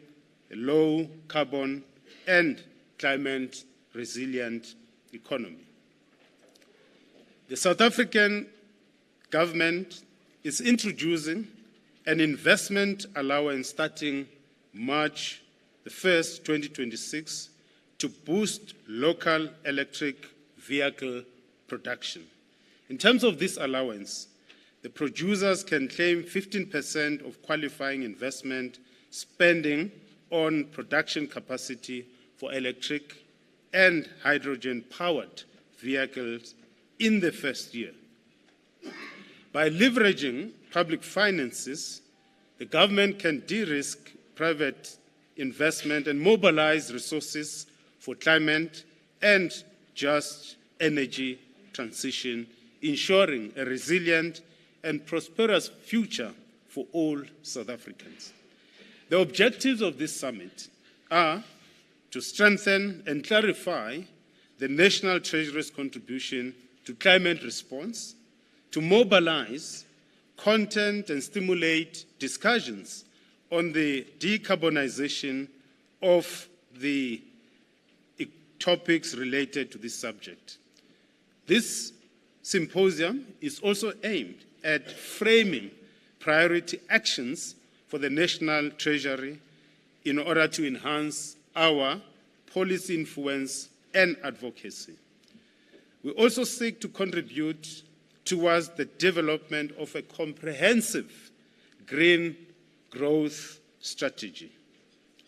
a low-carbon and climate-resilient economy. The South African government is introducing an investment allowance starting March the 1st, 2026, to boost local electric vehicle production. In terms of this allowance, the producers can claim 15% of qualifying investment spending on production capacity for electric and hydrogen-powered vehicles in the first year. By leveraging public finances, the government can de-risk private investment and mobilize resources for climate and just energy transition, ensuring a resilient and prosperous future for all South Africans. The objectives of this summit are to strengthen and clarify the National Treasury's contribution to climate response, to mobilize content and stimulate discussions on the decarbonization of the topics related to this subject. This symposium is also aimed at framing priority actions for the National Treasury in order to enhance our policy influence and advocacy. We also seek to contribute towards the development of a comprehensive green growth strategy.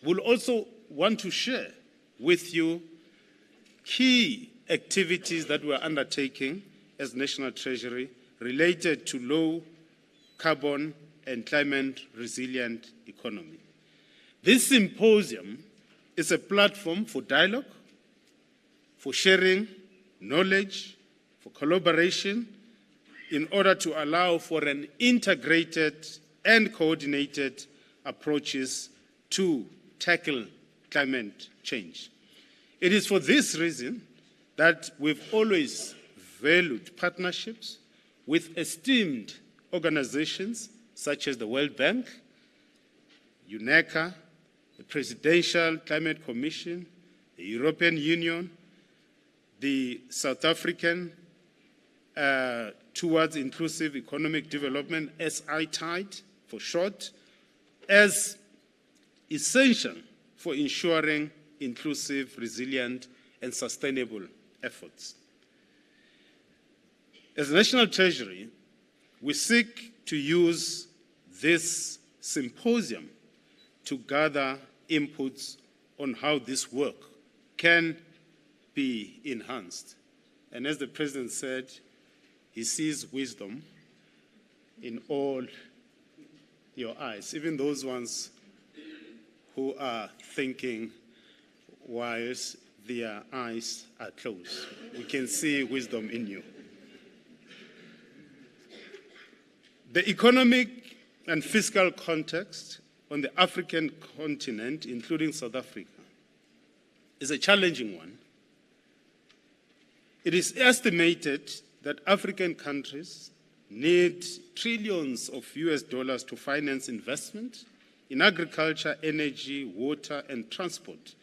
We'll also want to share with you key activities that we're undertaking as National Treasury related to low carbon and climate resilient economy. This symposium is a platform for dialogue, for sharing knowledge, for collaboration, in order to allow for an integrated and coordinated approaches to tackle climate change. It is for this reason that we've always valued partnerships with esteemed organizations such as the World Bank, UNECA, the Presidential Climate Commission, the European Union, the South African Towards Inclusive Economic Development, SI-TIDE for short, as essential for ensuring inclusive, resilient, and sustainable efforts. As National Treasury, we seek to use this symposium to gather inputs on how this work can be enhanced. And as the President said, he sees wisdom in all your eyes, even those ones who are thinking whilst their eyes are closed. We can see wisdom in you. The economic and fiscal context on the African continent, including South Africa, is a challenging one. It is estimated that African countries need trillions of US dollars to finance investment in agriculture, energy, water, and transport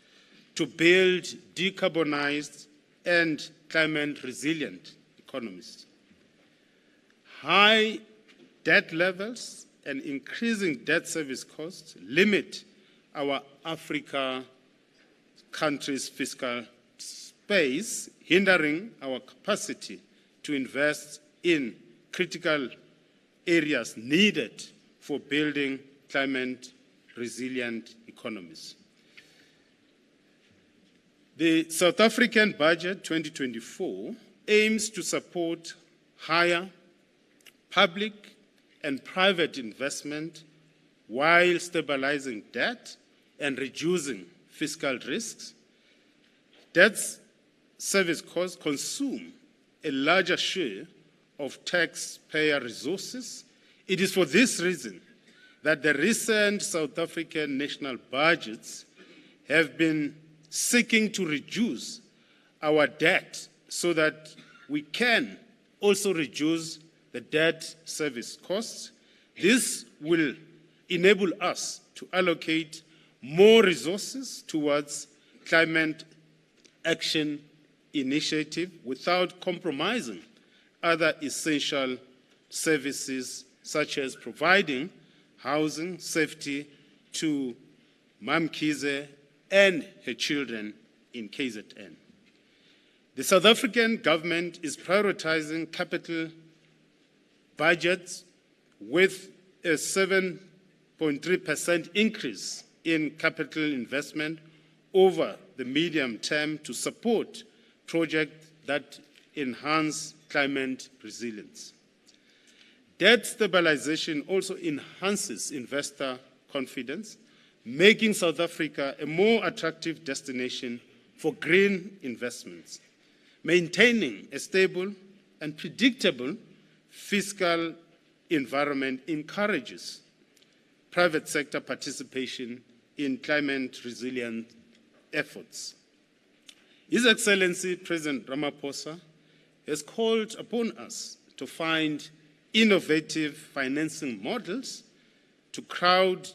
to build decarbonized and climate-resilient economies. High debt levels and increasing debt service costs limit our Africa countries' fiscal space, hindering our capacity to invest in critical areas needed for building climate-resilient economies. The South African budget 2024 aims to support higher public and private investment while stabilizing debt and reducing fiscal risks. Debt service costs consume a larger share of taxpayer resources. It is for this reason that the recent South African national budgets have been seeking to reduce our debt so that we can also reduce the debt service costs. This will enable us to allocate more resources towards climate action initiative without compromising other essential services such as providing housing safety to Mam Kize and her children in KZN. The South African government is prioritizing capital budgets with a 7.3% increase in capital investment over the medium term to support projects that enhance climate resilience. Debt stabilization also enhances investor confidence, making South Africa a more attractive destination for green investments. Maintaining a stable and predictable fiscal environment encourages private sector participation in climate resilient efforts. His Excellency President Ramaphosa has called upon us to find innovative financing models to crowd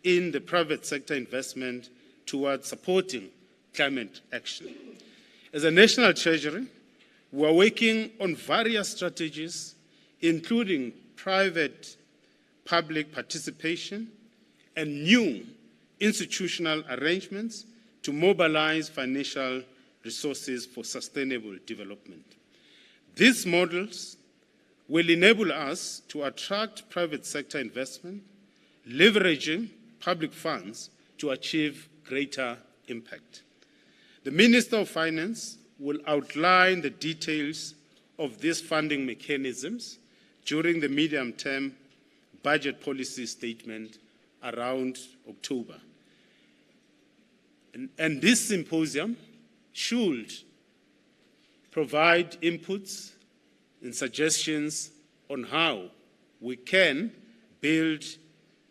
in the private sector investment towards supporting climate action. As a national treasury, we are working on various strategies, including private-public participation and new institutional arrangements to mobilize financial resources for sustainable development. These models will enable us to attract private sector investment, leveraging public funds to achieve greater impact. The Minister of Finance will outline the details of these funding mechanisms during the medium-term budget policy statement around October. And this symposium should provide inputs and suggestions on how we can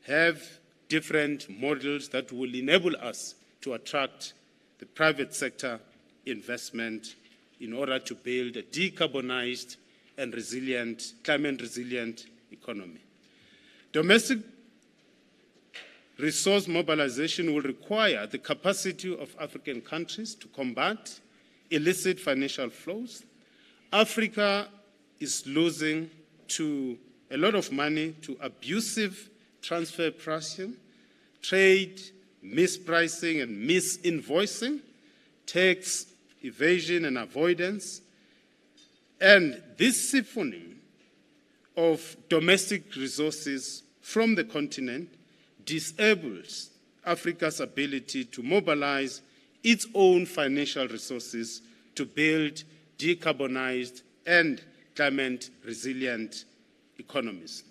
have different models that will enable us to attract the private sector investment in order to build a decarbonized and resilient, climate-resilient economy. Domestic resource mobilization will require the capacity of African countries to combat illicit financial flows. Africa is losing a lot of money to abusive transfer pricing, trade mispricing and misinvoicing, tax evasion and avoidance, and this siphoning of domestic resources from the continent disables Africa's ability to mobilize its own financial resources to build decarbonized and climate-resilient economies.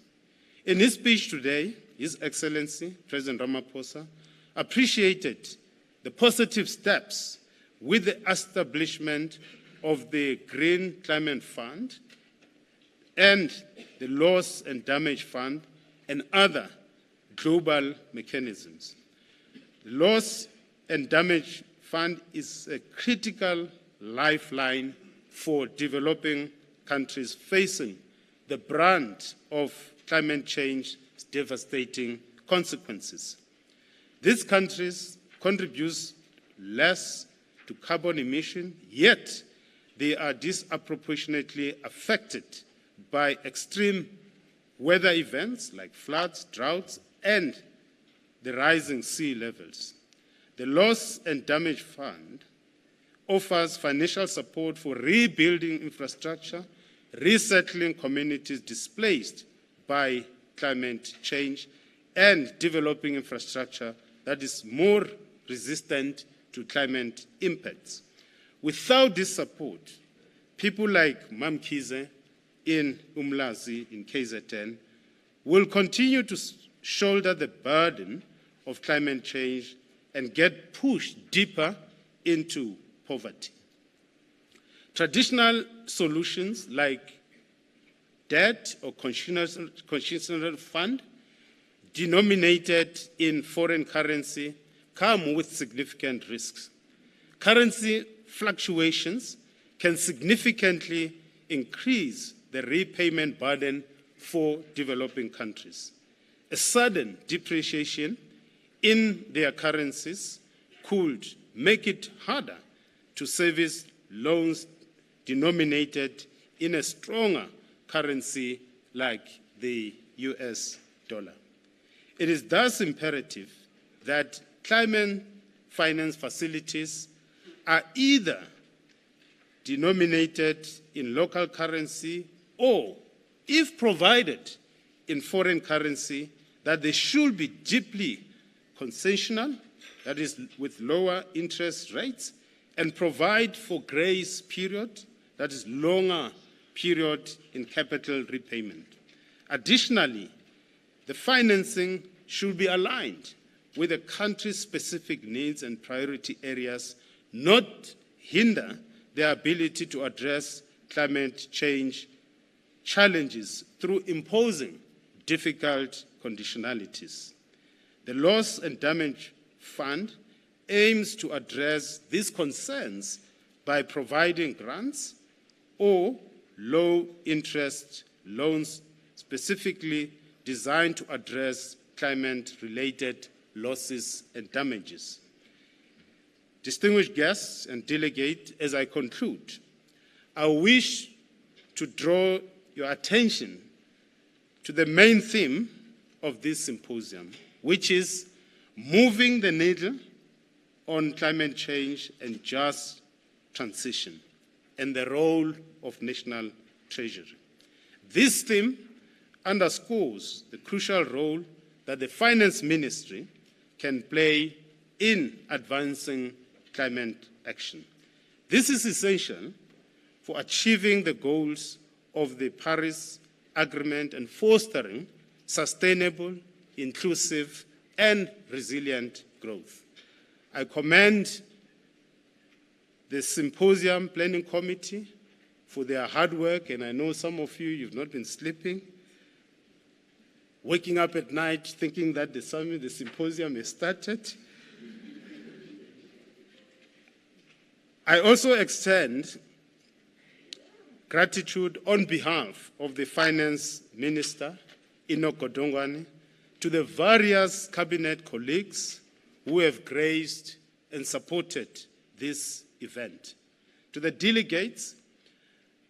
In his speech today, His Excellency President Ramaphosa appreciated the positive steps with the establishment of the Green Climate Fund and the Loss and Damage Fund and other global mechanisms. The Loss and Damage Fund is a critical lifeline for developing countries facing the brunt of climate change's devastating consequences. These countries contribute less to carbon emission, yet they are disproportionately affected by extreme weather events like floods, droughts, and the rising sea levels. The Loss and Damage Fund offers financial support for rebuilding infrastructure, resettling communities displaced by climate change, and developing infrastructure that is more resistant to climate impacts. Without this support, people like Mamkhize in Umlazi in KZN will continue to shoulder the burden of climate change and get pushed deeper into poverty. Traditional solutions like debt or constitutional fund denominated in foreign currency come with significant risks. Currency fluctuations can significantly increase the repayment burden for developing countries. A sudden depreciation in their currencies could make it harder to service loans denominated in a stronger currency like the US dollar. It is thus imperative that climate finance facilities are either denominated in local currency or, if provided in foreign currency, that they should be deeply concessional, that is, with lower interest rates, and provide for grace period, that is, longer period in capital repayment. Additionally, the financing should be aligned with the country's specific needs and priority areas, not hinder their ability to address climate change challenges through imposing difficult conditionalities. The Loss and Damage Fund aims to address these concerns by providing grants or low-interest loans specifically designed to address climate-related losses and damages. Distinguished guests and delegates, as I conclude, I wish to draw your attention to the main theme of this symposium, which is moving the needle on climate change and just transition and the role of National Treasury. This theme underscores the crucial role that the Finance Ministry can play in advancing climate action. This is essential for achieving the goals of the Paris Agreement and fostering sustainable, inclusive, and resilient growth. I commend the Symposium Planning Committee for their hard work, and I know some of you've not been sleeping, waking up at night thinking that the symposium has started. I also extend gratitude on behalf of the Finance Minister, Enoch Godongwana, to the various cabinet colleagues who have graced and supported this event. To the delegates,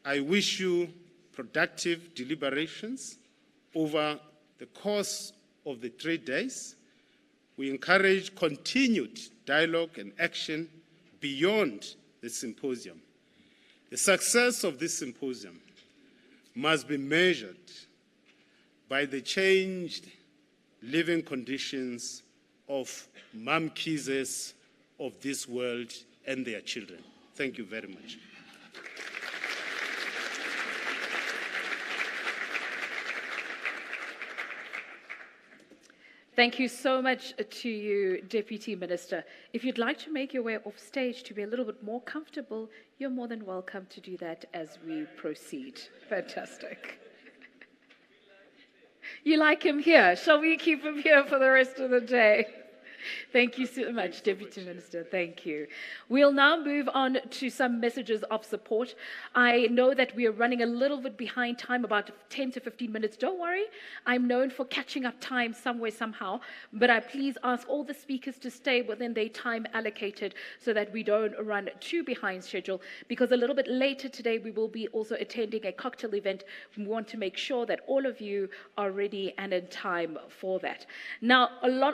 I wish you productive deliberations over the course of the 3 days. We encourage continued dialogue and action beyond the symposium. The success of this symposium must be measured by the changed living conditions of Mamkizes of this world and their children. Thank you very much. Thank you so much to you, Deputy Minister. If you'd like to make your way off stage to be a little bit more comfortable, you're more than welcome to do that as we proceed. Fantastic. You like him here? Shall we keep him here for the rest of the day? Thank you so much, Deputy Minister. Thank you. We'll now move on to some messages of support. I know that we are running a little bit behind time, about 10 to 15 minutes. Don't worry. I'm known for catching up time somewhere, somehow. But I please ask all the speakers to stay within their time allocated so that we don't run too behind schedule. Because a little bit later today, we will be also attending a cocktail event. We want to make sure that all of you are ready and in time for that. Now,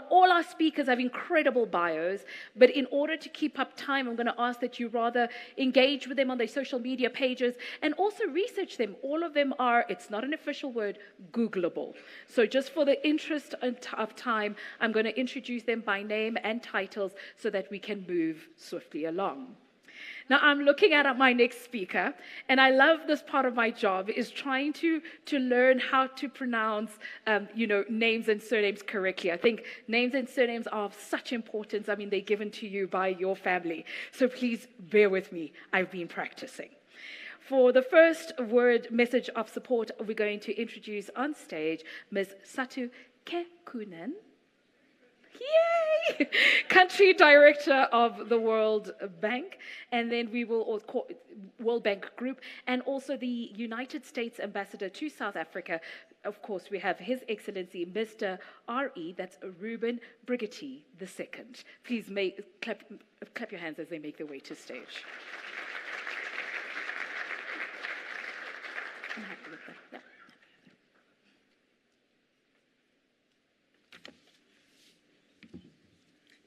all our speakers have incredible bios, but in order to keep up time, I'm going to ask that you rather engage with them on their social media pages and also research them. All of them are, it's not an official word, Googleable. So just for the interest of time, I'm going to introduce them by name and titles so that we can move swiftly along. Now, I'm looking at my next speaker, and I love this part of my job, is trying to learn how to pronounce, names and surnames correctly. I think names and surnames are of such importance. I mean, they're given to you by your family. So please bear with me. I've been practicing. For the first word message of support, we're going to introduce on stage Ms. Satu Kekunen. Yay! Country Director of the World Bank, and then we will World Bank Group, and also the United States Ambassador to South Africa. Of course, we have His Excellency Mr. R.E., that's Reuben Brigety II. Please clap your hands as they make their way to stage. I'm happy with that. Yeah.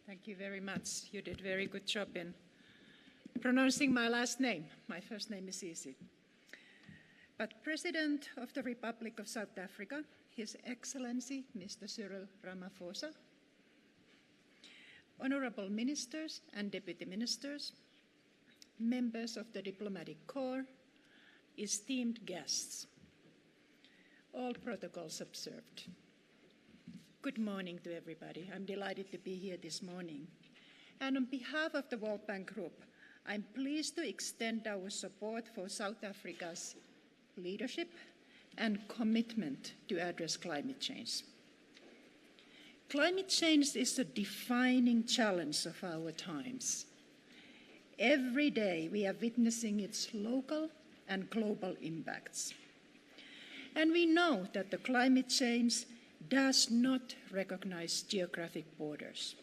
Thank you very much. You did a very good job in pronouncing my last name. My first name is easy. But President of the Republic of South Africa, His Excellency Mr. Cyril Ramaphosa, honorable ministers and deputy ministers, members of the diplomatic corps, esteemed guests, all protocols observed. Good morning to everybody. I'm delighted to be here this morning. And on behalf of the World Bank Group, I'm pleased to extend our support for South Africa's leadership and commitment to address climate change. Climate change is a defining challenge of our times. Every day we are witnessing its local and global impacts. And we know that the climate change does not recognize geographic borders.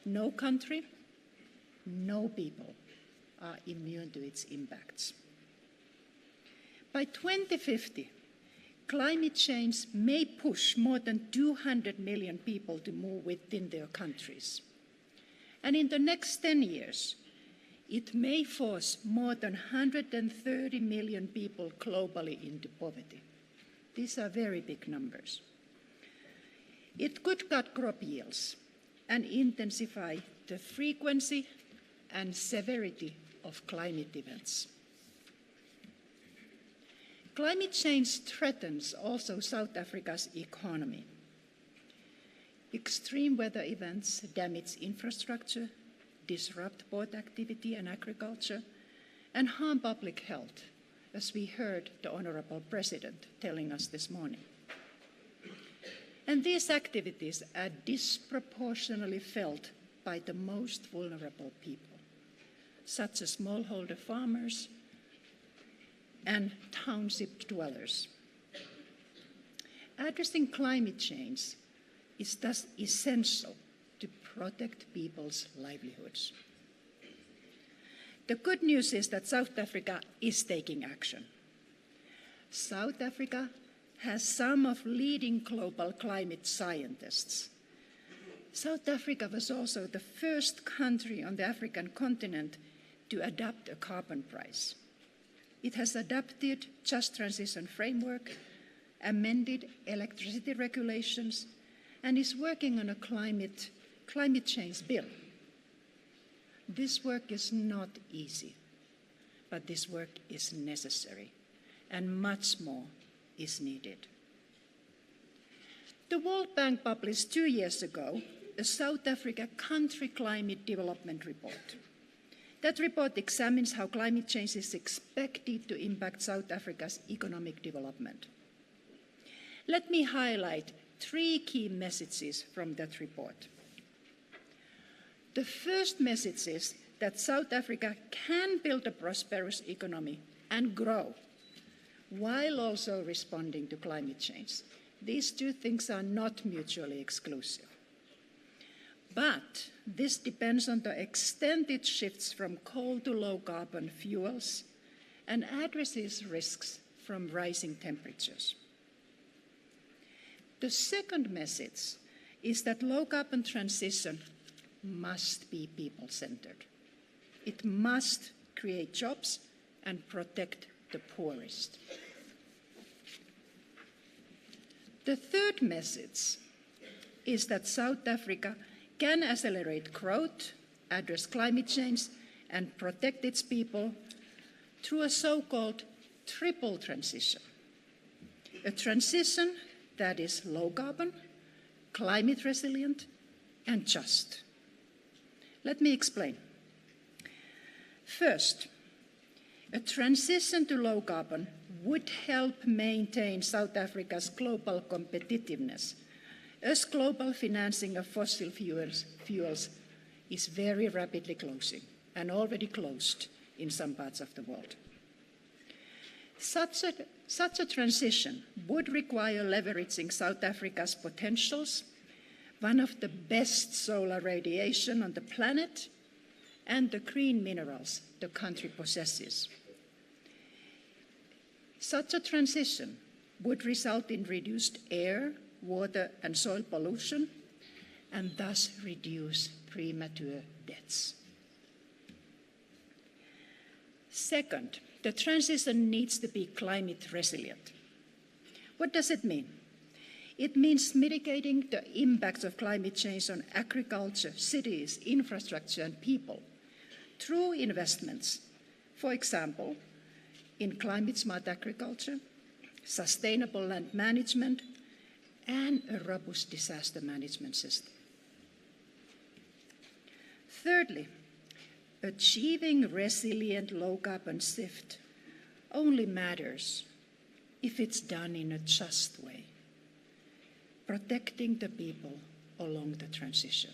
No country, no people are immune to its impacts. By 2050, climate change may push more than 200 million people to move within their countries. And in the next 10 years, it may force more than 130 million people globally into poverty. These are very big numbers. It could cut crop yields and intensify the frequency and severity of climate events. Climate change threatens also South Africa's economy. Extreme weather events damage infrastructure, disrupt port activity and agriculture, and harm public health, as we heard the Honourable President telling us this morning. And these activities are disproportionately felt by the most vulnerable people, such as smallholder farmers and township dwellers. Addressing climate change is thus essential to protect people's livelihoods. The good news is that South Africa is taking action. South Africa has some of leading global climate scientists. South Africa was also the first country on the African continent to adopt a carbon price. It has adopted just transition framework, amended electricity regulations, and is working on a climate change bill. This work is not easy, but this work is necessary, and much more is needed. The World Bank published 2 years ago a South Africa Country Climate Development Report. That report examines how climate change is expected to impact South Africa's economic development. Let me highlight 3 key messages from that report. The first message is that South Africa can build a prosperous economy and grow, while also responding to climate change. These 2 things are not mutually exclusive. But this depends on the extended shifts from coal to low-carbon fuels and addresses risks from rising temperatures. The second message is that low-carbon transition must be people-centered. It must create jobs and protect the poorest. The third message is that South Africa can accelerate growth, address climate change, and protect its people through a so-called triple transition. A transition that is low carbon, climate resilient, and just. Let me explain. First, a transition to low carbon would help maintain South Africa's global competitiveness, as global financing of fossil fuels is very rapidly closing and already closed in some parts of the world. Such a transition would require leveraging South Africa's potentials, one of the best solar radiation on the planet, and the green minerals the country possesses. Such a transition would result in reduced air, water, and soil pollution, and thus reduce premature deaths. Second, the transition needs to be climate resilient. What does it mean? It means mitigating the impacts of climate change on agriculture, cities, infrastructure, and people through investments, for example, in climate-smart agriculture, sustainable land management, and a robust disaster management system. Thirdly, achieving resilient low-carbon shift only matters if it's done in a just way, protecting the people along the transition.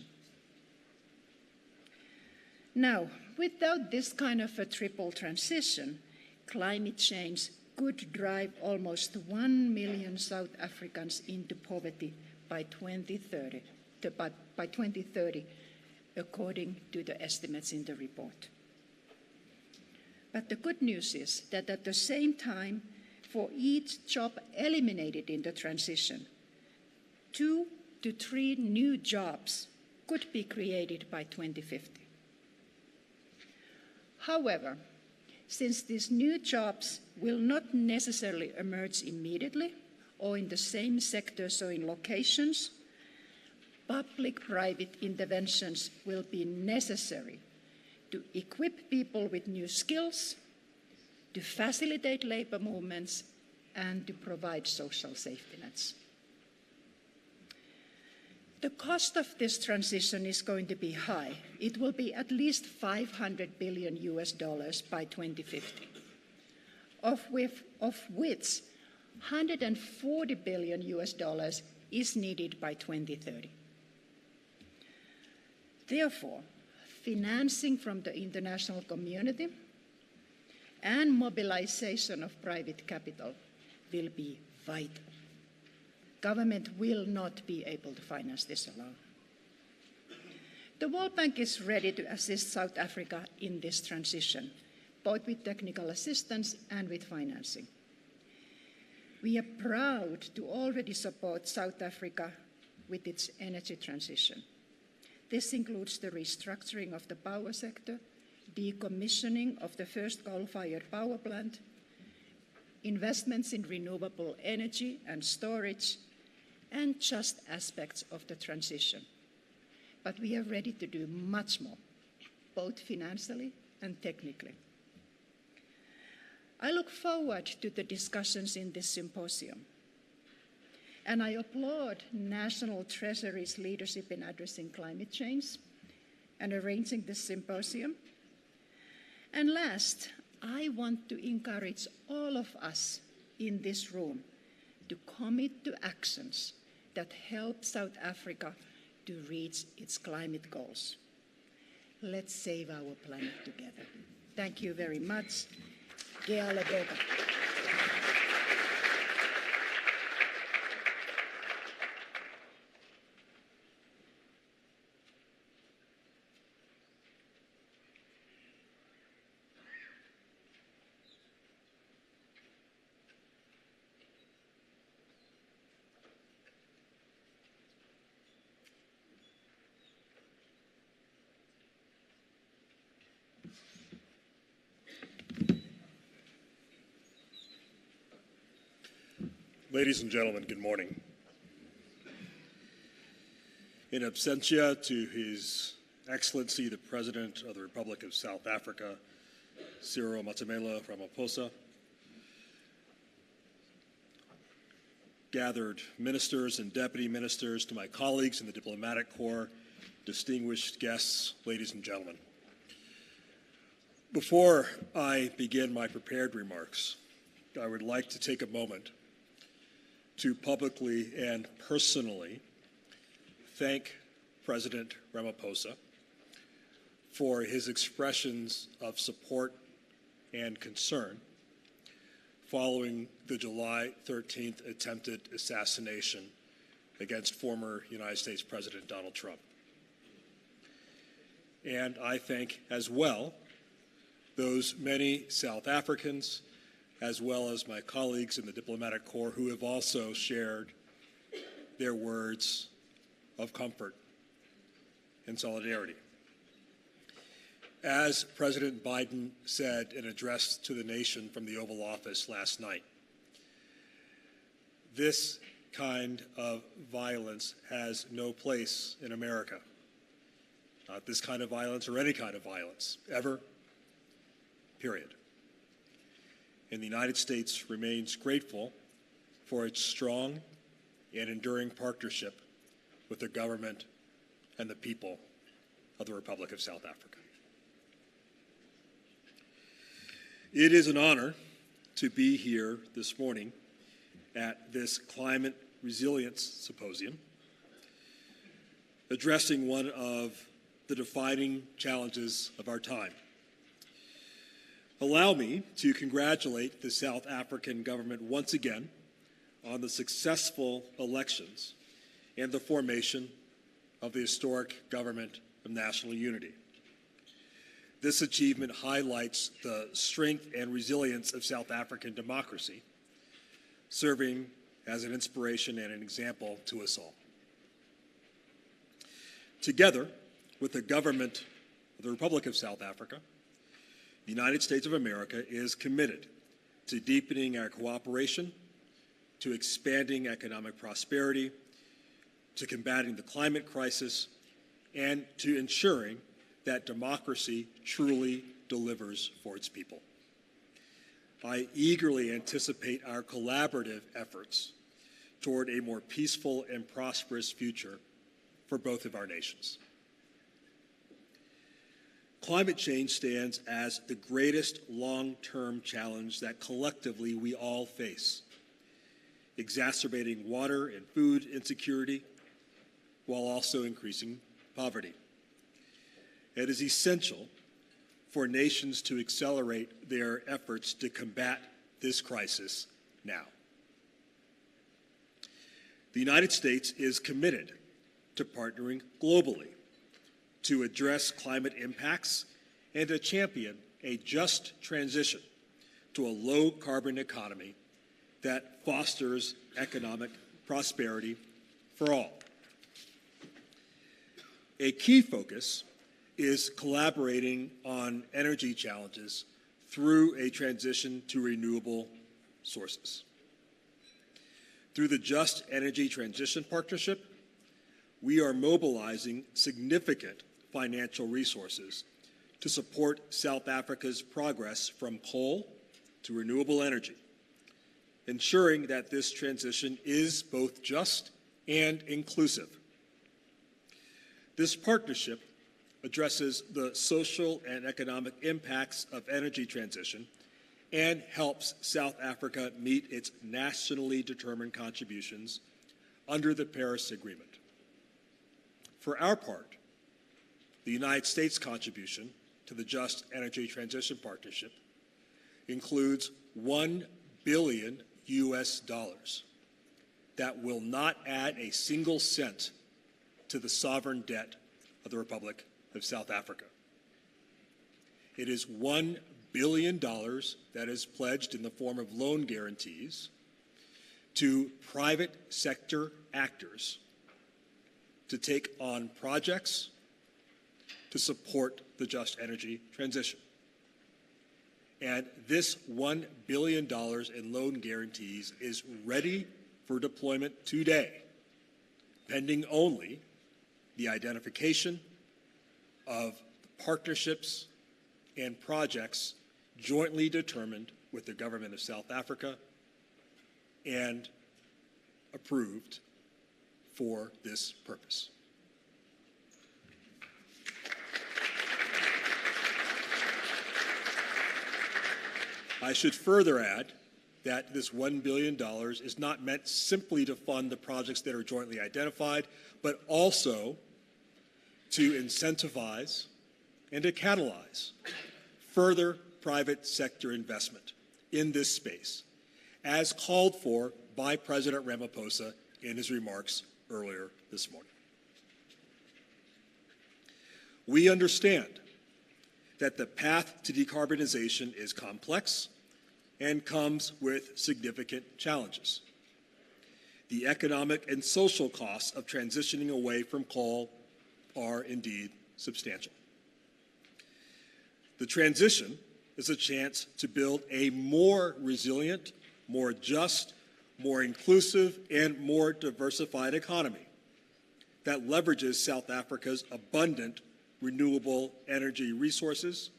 Now, without this kind of a triple transition, climate change could drive almost 1 million South Africans into poverty by 2030, according to the estimates in the report. But the good news is that at the same time, for each job eliminated in the transition, 2 to 3 new jobs could be created by 2050. However, since these new jobs will not necessarily emerge immediately or in the same sectors or in locations, public-private interventions will be necessary to equip people with new skills, to facilitate labor movements, and to provide social safety nets. The cost of this transition is going to be high. It will be at least $500 billion by 2050, of which $140 billion is needed by 2030. Therefore, financing from the international community and mobilization of private capital will be vital. Government will not be able to finance this alone. The World Bank is ready to assist South Africa in this transition, both with technical assistance and with financing. We are proud to already support South Africa with its energy transition. This includes the restructuring of the power sector, decommissioning of the first coal-fired power plant, investments in renewable energy and storage, and just aspects of the transition. But we are ready to do much more, both financially and technically. I look forward to the discussions in this symposium, and I applaud National Treasury's leadership in addressing climate change and arranging this symposium. And last, I want to encourage all of us in this room to commit to actions that help South Africa to reach its climate goals. Let's save our planet together. Thank you very much. Ke a leboga. Ladies and gentlemen, good morning. In absentia to His Excellency, the President of the Republic of South Africa, Cyril Ramaphosa, gathered ministers and deputy ministers, to my colleagues in the diplomatic corps, distinguished guests, ladies and gentlemen. Before I begin my prepared remarks, I would like to take a moment to publicly and personally thank President Ramaphosa for his expressions of support and concern following the July 13th attempted assassination against former United States President Donald Trump. And I thank as well those many South Africans, as well as my colleagues in the diplomatic corps who have also shared their words of comfort and solidarity. As President Biden said in an address to the nation from the Oval Office last night, this kind of violence has no place in America. Not this kind of violence or any kind of violence, ever, period. And the United States remains grateful for its strong and enduring partnership with the government and the people of the Republic of South Africa. It is an honor to be here this morning at this Climate Resilience Symposium, addressing one of the defining challenges of our time. Allow me to congratulate the South African government once again on the successful elections and the formation of the historic Government of National Unity. This achievement highlights the strength and resilience of South African democracy, serving as an inspiration and an example to us all. Together with the government of the Republic of South Africa, the United States of America is committed to deepening our cooperation, to expanding economic prosperity, to combating the climate crisis, and to ensuring that democracy truly delivers for its people. I eagerly anticipate our collaborative efforts toward a more peaceful and prosperous future for both of our nations. Climate change stands as the greatest long-term challenge that collectively we all face, exacerbating water and food insecurity while also increasing poverty. It is essential for nations to accelerate their efforts to combat this crisis now. The United States is committed to partnering globally to address climate impacts and to champion a just transition to a low-carbon economy that fosters economic prosperity for all. A key focus is collaborating on energy challenges through a transition to renewable sources. Through the Just Energy Transition Partnership, we are mobilizing significant financial resources to support South Africa's progress from coal to renewable energy, ensuring that this transition is both just and inclusive. This partnership addresses the social and economic impacts of energy transition and helps South Africa meet its nationally determined contributions under the Paris Agreement. For our part, the United States contribution to the Just Energy Transition Partnership includes $1 billion that will not add a single cent to the sovereign debt of the Republic of South Africa. It is $1 billion that is pledged in the form of loan guarantees to private sector actors to take on projects to support the just energy transition. And this $1 billion in loan guarantees is ready for deployment today, pending only the identification of partnerships and projects jointly determined with the government of South Africa and approved for this purpose. I should further add that this $1 billion is not meant simply to fund the projects that are jointly identified, but also to incentivize and to catalyze further private sector investment in this space, as called for by President Ramaphosa in his remarks earlier this morning. We understand that the path to decarbonization is complex and comes with significant challenges. The economic and social costs of transitioning away from coal are indeed substantial. The transition is a chance to build a more resilient, more just, more inclusive, and more diversified economy that leverages South Africa's abundant renewable energy resources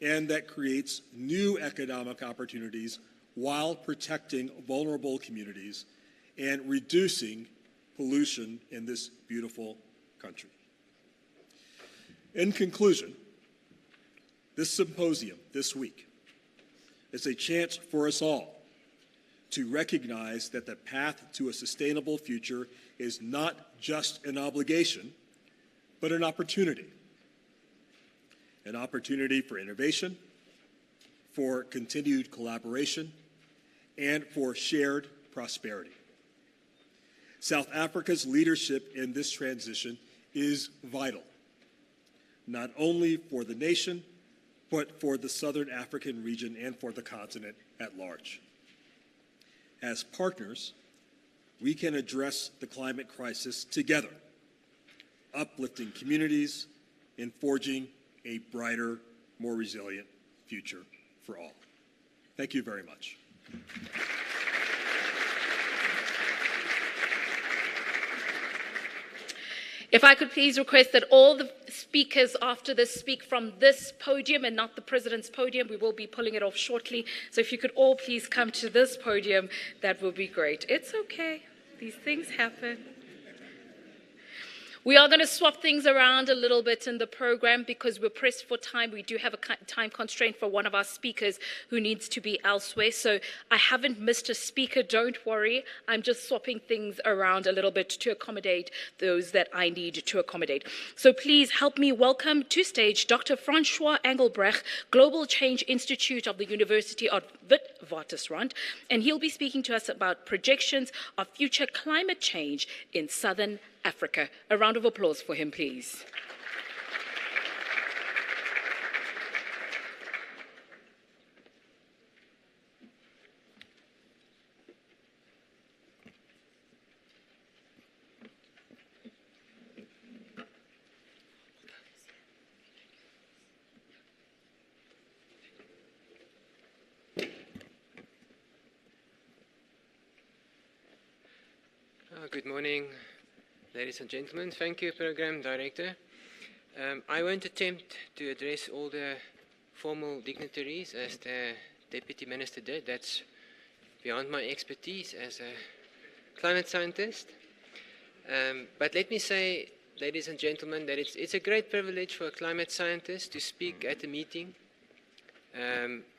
and that creates new economic opportunities while protecting vulnerable communities and reducing pollution in this beautiful country. In conclusion, this symposium this week is a chance for us all to recognize that the path to a sustainable future is not just an obligation, but an opportunity. An opportunity for innovation, for continued collaboration, and for shared prosperity. South Africa's leadership in this transition is vital, not only for the nation, but for the Southern African region and for the continent at large. As partners, we can address the climate crisis together, uplifting communities and forging a brighter, more resilient future for all. Thank you very much. If I could please request that all the speakers after this speak from this podium and not the President's podium. We will be pulling it off shortly. So if you could all please come to this podium, that would be great. It's okay. These things happen. We are going to swap things around a little bit in the program because we're pressed for time. We do have a time constraint for one of our speakers who needs to be elsewhere. So I haven't missed a speaker, don't worry. I'm just swapping things around a little bit to accommodate those that I need to accommodate. So please help me welcome to stage Dr. Francois Engelbrecht, Global Change Institute of the University of Witwatersrand, and he'll be speaking to us about projections of future climate change in Southern Africa. A round of applause for him, please. Good morning, ladies and gentlemen. Thank you, Program Director. I won't attempt to address all the formal dignitaries as the Deputy Minister did. That's beyond my expertise as a climate scientist. But let me say, ladies and gentlemen, that it's a great privilege for a climate scientist to speak at a meeting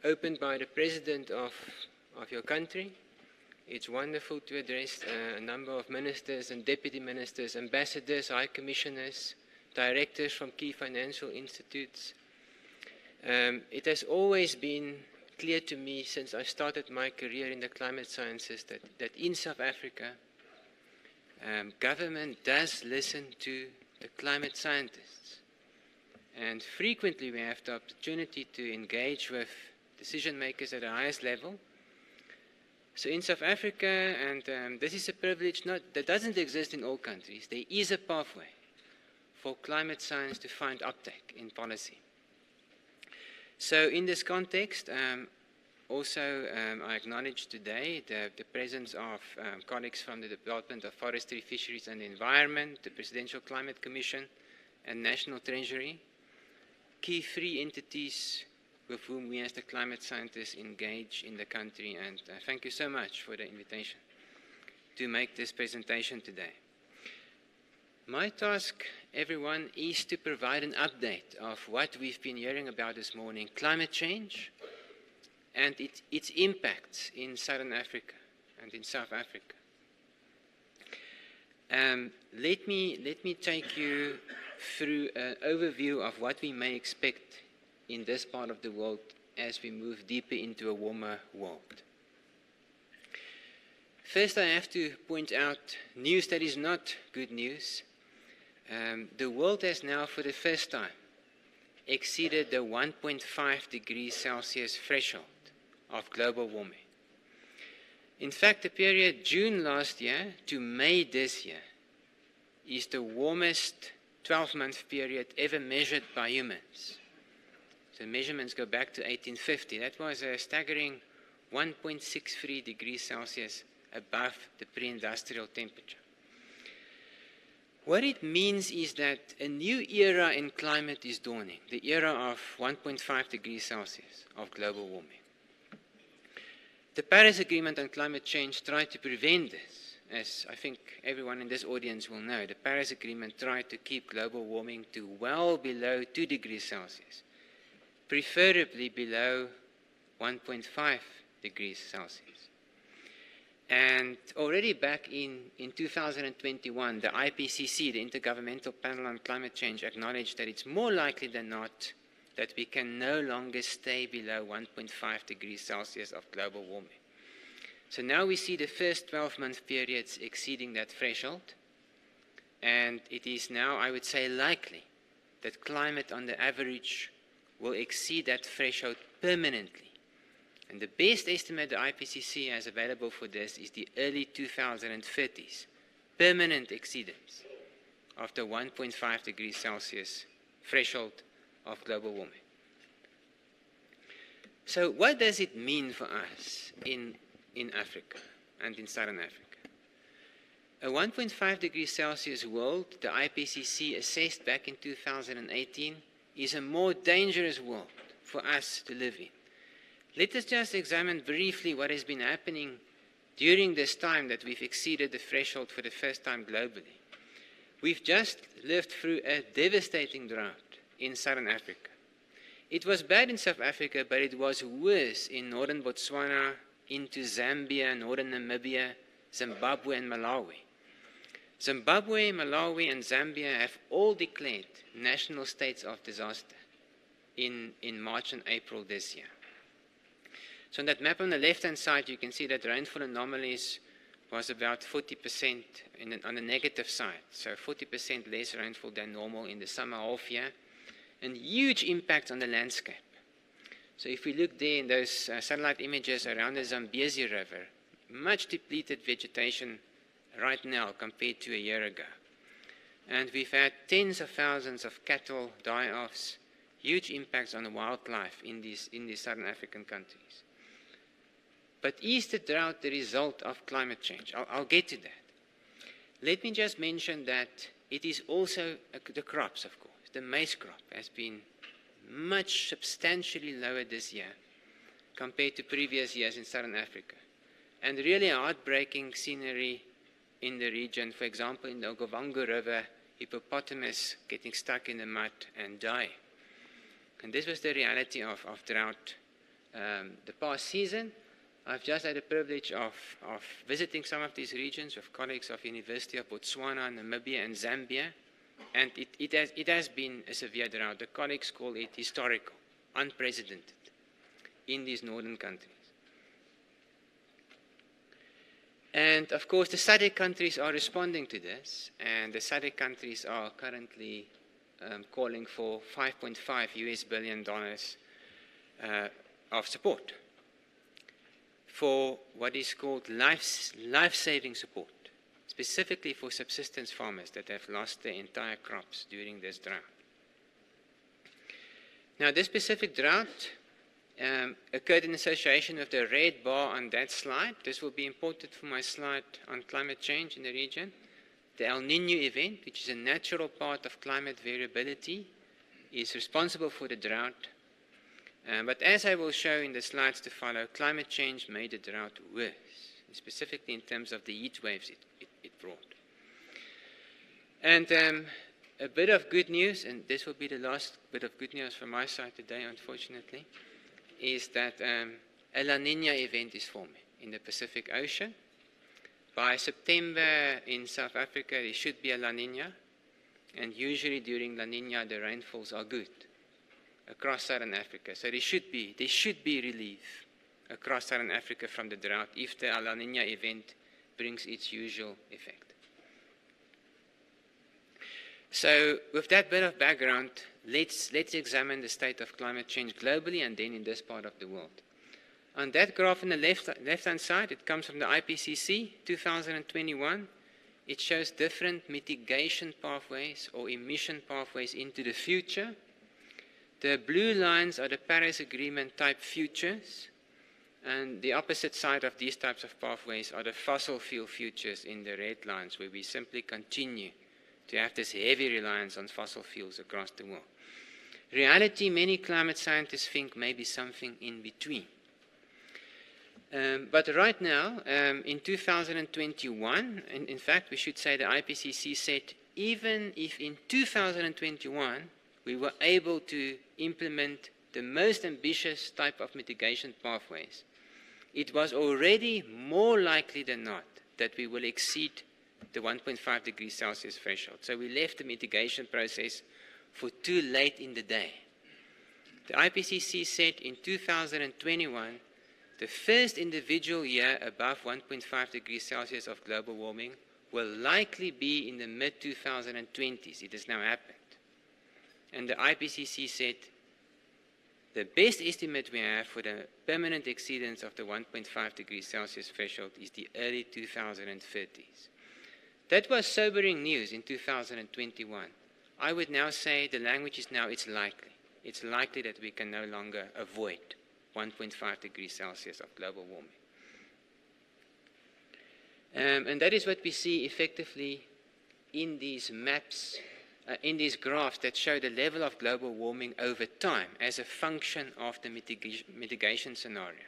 opened by the President of your country. It's wonderful to address a number of ministers and deputy ministers, ambassadors, high commissioners, directors from key financial institutes. It has always been clear to me since I started my career in the climate sciences that in South Africa, government does listen to the climate scientists. And frequently we have the opportunity to engage with decision makers at the highest level. So in South Africa, and this is a privilege that doesn't exist in all countries, there is a pathway for climate science to find uptake in policy. So in this context, also I acknowledge today the presence of colleagues from the Department of Forestry, Fisheries and Environment, the Presidential Climate Commission and National Treasury, key three entities with whom we as the climate scientists engage in the country, and thank you so much for the invitation to make this presentation today. My task, everyone, is to provide an update of what we've been hearing about this morning, climate change and its impacts in Southern Africa and in South Africa. Let me take you through an overview of what we may expect in this part of the world as we move deeper into a warmer world. First, I have to point out news that is not good news. The world has now, for the first time, exceeded the 1.5 degrees Celsius threshold of global warming. In fact, the period June last year to May this year is the warmest 12-month period ever measured by humans. So measurements go back to 1850. That was a staggering 1.63 degrees Celsius above the pre-industrial temperature. What it means is that a new era in climate is dawning, the era of 1.5 degrees Celsius of global warming. The Paris Agreement on climate change tried to prevent this. As I think everyone in this audience will know, the Paris Agreement tried to keep global warming to well below 2 degrees Celsius. Preferably below 1.5 degrees Celsius. And already back in 2021, the IPCC, the Intergovernmental Panel on Climate Change, acknowledged that it's more likely than not that we can no longer stay below 1.5 degrees Celsius of global warming. So now we see the first 12-month periods exceeding that threshold, and it is now, I would say, likely that climate on the average will exceed that threshold permanently. And the best estimate the IPCC has available for this is the early 2030s, permanent exceedance of the 1.5 degrees Celsius threshold of global warming. So what does it mean for us in Africa and in Southern Africa? A 1.5 degrees Celsius world, the IPCC assessed back in 2018, is a more dangerous world for us to live in. Let us just examine briefly what has been happening during this time that we've exceeded the threshold for the first time globally. We've just lived through a devastating drought in Southern Africa. It was bad in South Africa, but it was worse in northern Botswana, into Zambia, northern Namibia, Zimbabwe, and Malawi. Zimbabwe, Malawi, and Zambia have all declared national states of disaster in March and April this year. So on that map on the left-hand side, you can see that rainfall anomalies was about 40% on the negative side, so 40% less rainfall than normal in the summer half year, and huge impact on the landscape. So if we look there in those satellite images around the Zambezi River, much depleted vegetation right now compared to a year ago. And we've had tens of thousands of cattle die-offs, huge impacts on the wildlife in these southern African countries. But is the drought the result of climate change? I'll get to that. Let me just mention that it is also the crops, of course. The maize crop has been much substantially lower this year compared to previous years in Southern Africa. And really heartbreaking scenery in the region. For example, in the Okavango River, hippopotamus getting stuck in the mud and die. And this was the reality of drought the past season. I've just had the privilege of visiting some of these regions with colleagues of University of Botswana, Namibia, and Zambia, and it has been a severe drought. The colleagues call it historical, unprecedented in these northern countries. And of course, the SADC countries are responding to this, and the SADC countries are currently calling for $5.5 billion of support for what is called life-saving support, specifically for subsistence farmers that have lost their entire crops during this drought. Now, this specific drought occurred in association with the red bar on that slide. This will be important for my slide on climate change in the region. The El Niño event, which is a natural part of climate variability, is responsible for the drought. But as I will show in the slides to follow, climate change made the drought worse, specifically in terms of the heat waves it brought. And a bit of good news, and this will be the last bit of good news from my side today, unfortunately, is that a La Niña event is forming in the Pacific Ocean. By September in South Africa, there should be a La Niña, and usually during La Niña, the rainfalls are good across Southern Africa. So there should be relief across Southern Africa from the drought if the La Niña event brings its usual effect. So with that bit of background, let's examine the state of climate change globally and then in this part of the world. On that graph on the left-hand side, it comes from the IPCC, 2021. It shows different mitigation pathways or emission pathways into the future. The blue lines are the Paris Agreement type futures, and the opposite side of these types of pathways are the fossil fuel futures in the red lines, where we simply continue to have this heavy reliance on fossil fuels across the world. Reality, many climate scientists think maybe something in between. But right now, in 2021, and in fact, we should say the IPCC said even if in 2021 we were able to implement the most ambitious type of mitigation pathways, it was already more likely than not that we will exceed the 1.5 degrees Celsius threshold. So we left the mitigation process for too late in the day. The IPCC said in 2021, the first individual year above 1.5 degrees Celsius of global warming will likely be in the mid-2020s. It has now happened. And the IPCC said the best estimate we have for the permanent exceedance of the 1.5 degrees Celsius threshold is the early 2030s. That was sobering news in 2021. I would now say the language is now it's likely. It's likely that we can no longer avoid 1.5 degrees Celsius of global warming. And that is what we see effectively in these maps, in these graphs that show the level of global warming over time as a function of the mitigation scenario.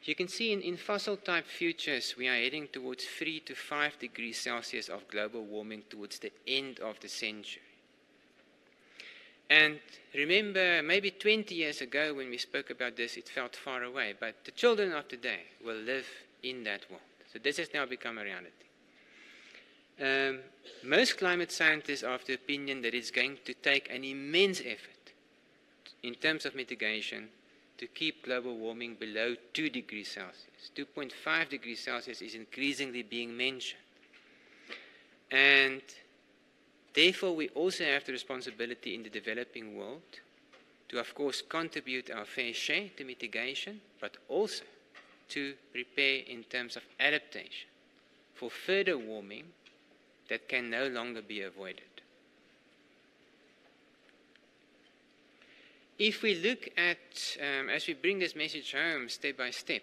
You can see in fossil type futures, we are heading towards 3 to 5 degrees Celsius of global warming towards the end of the century. And remember, maybe 20 years ago when we spoke about this, it felt far away, but the children of today will live in that world. So this has now become a reality. Most climate scientists are of the opinion that it's going to take an immense effort in terms of mitigation to keep global warming below 2 degrees Celsius. 2.5 degrees Celsius is increasingly being mentioned. And therefore, we also have the responsibility in the developing world to, of course, contribute our fair share to mitigation, but also to prepare in terms of adaptation for further warming that can no longer be avoided. If we look at, as we bring this message home step by step,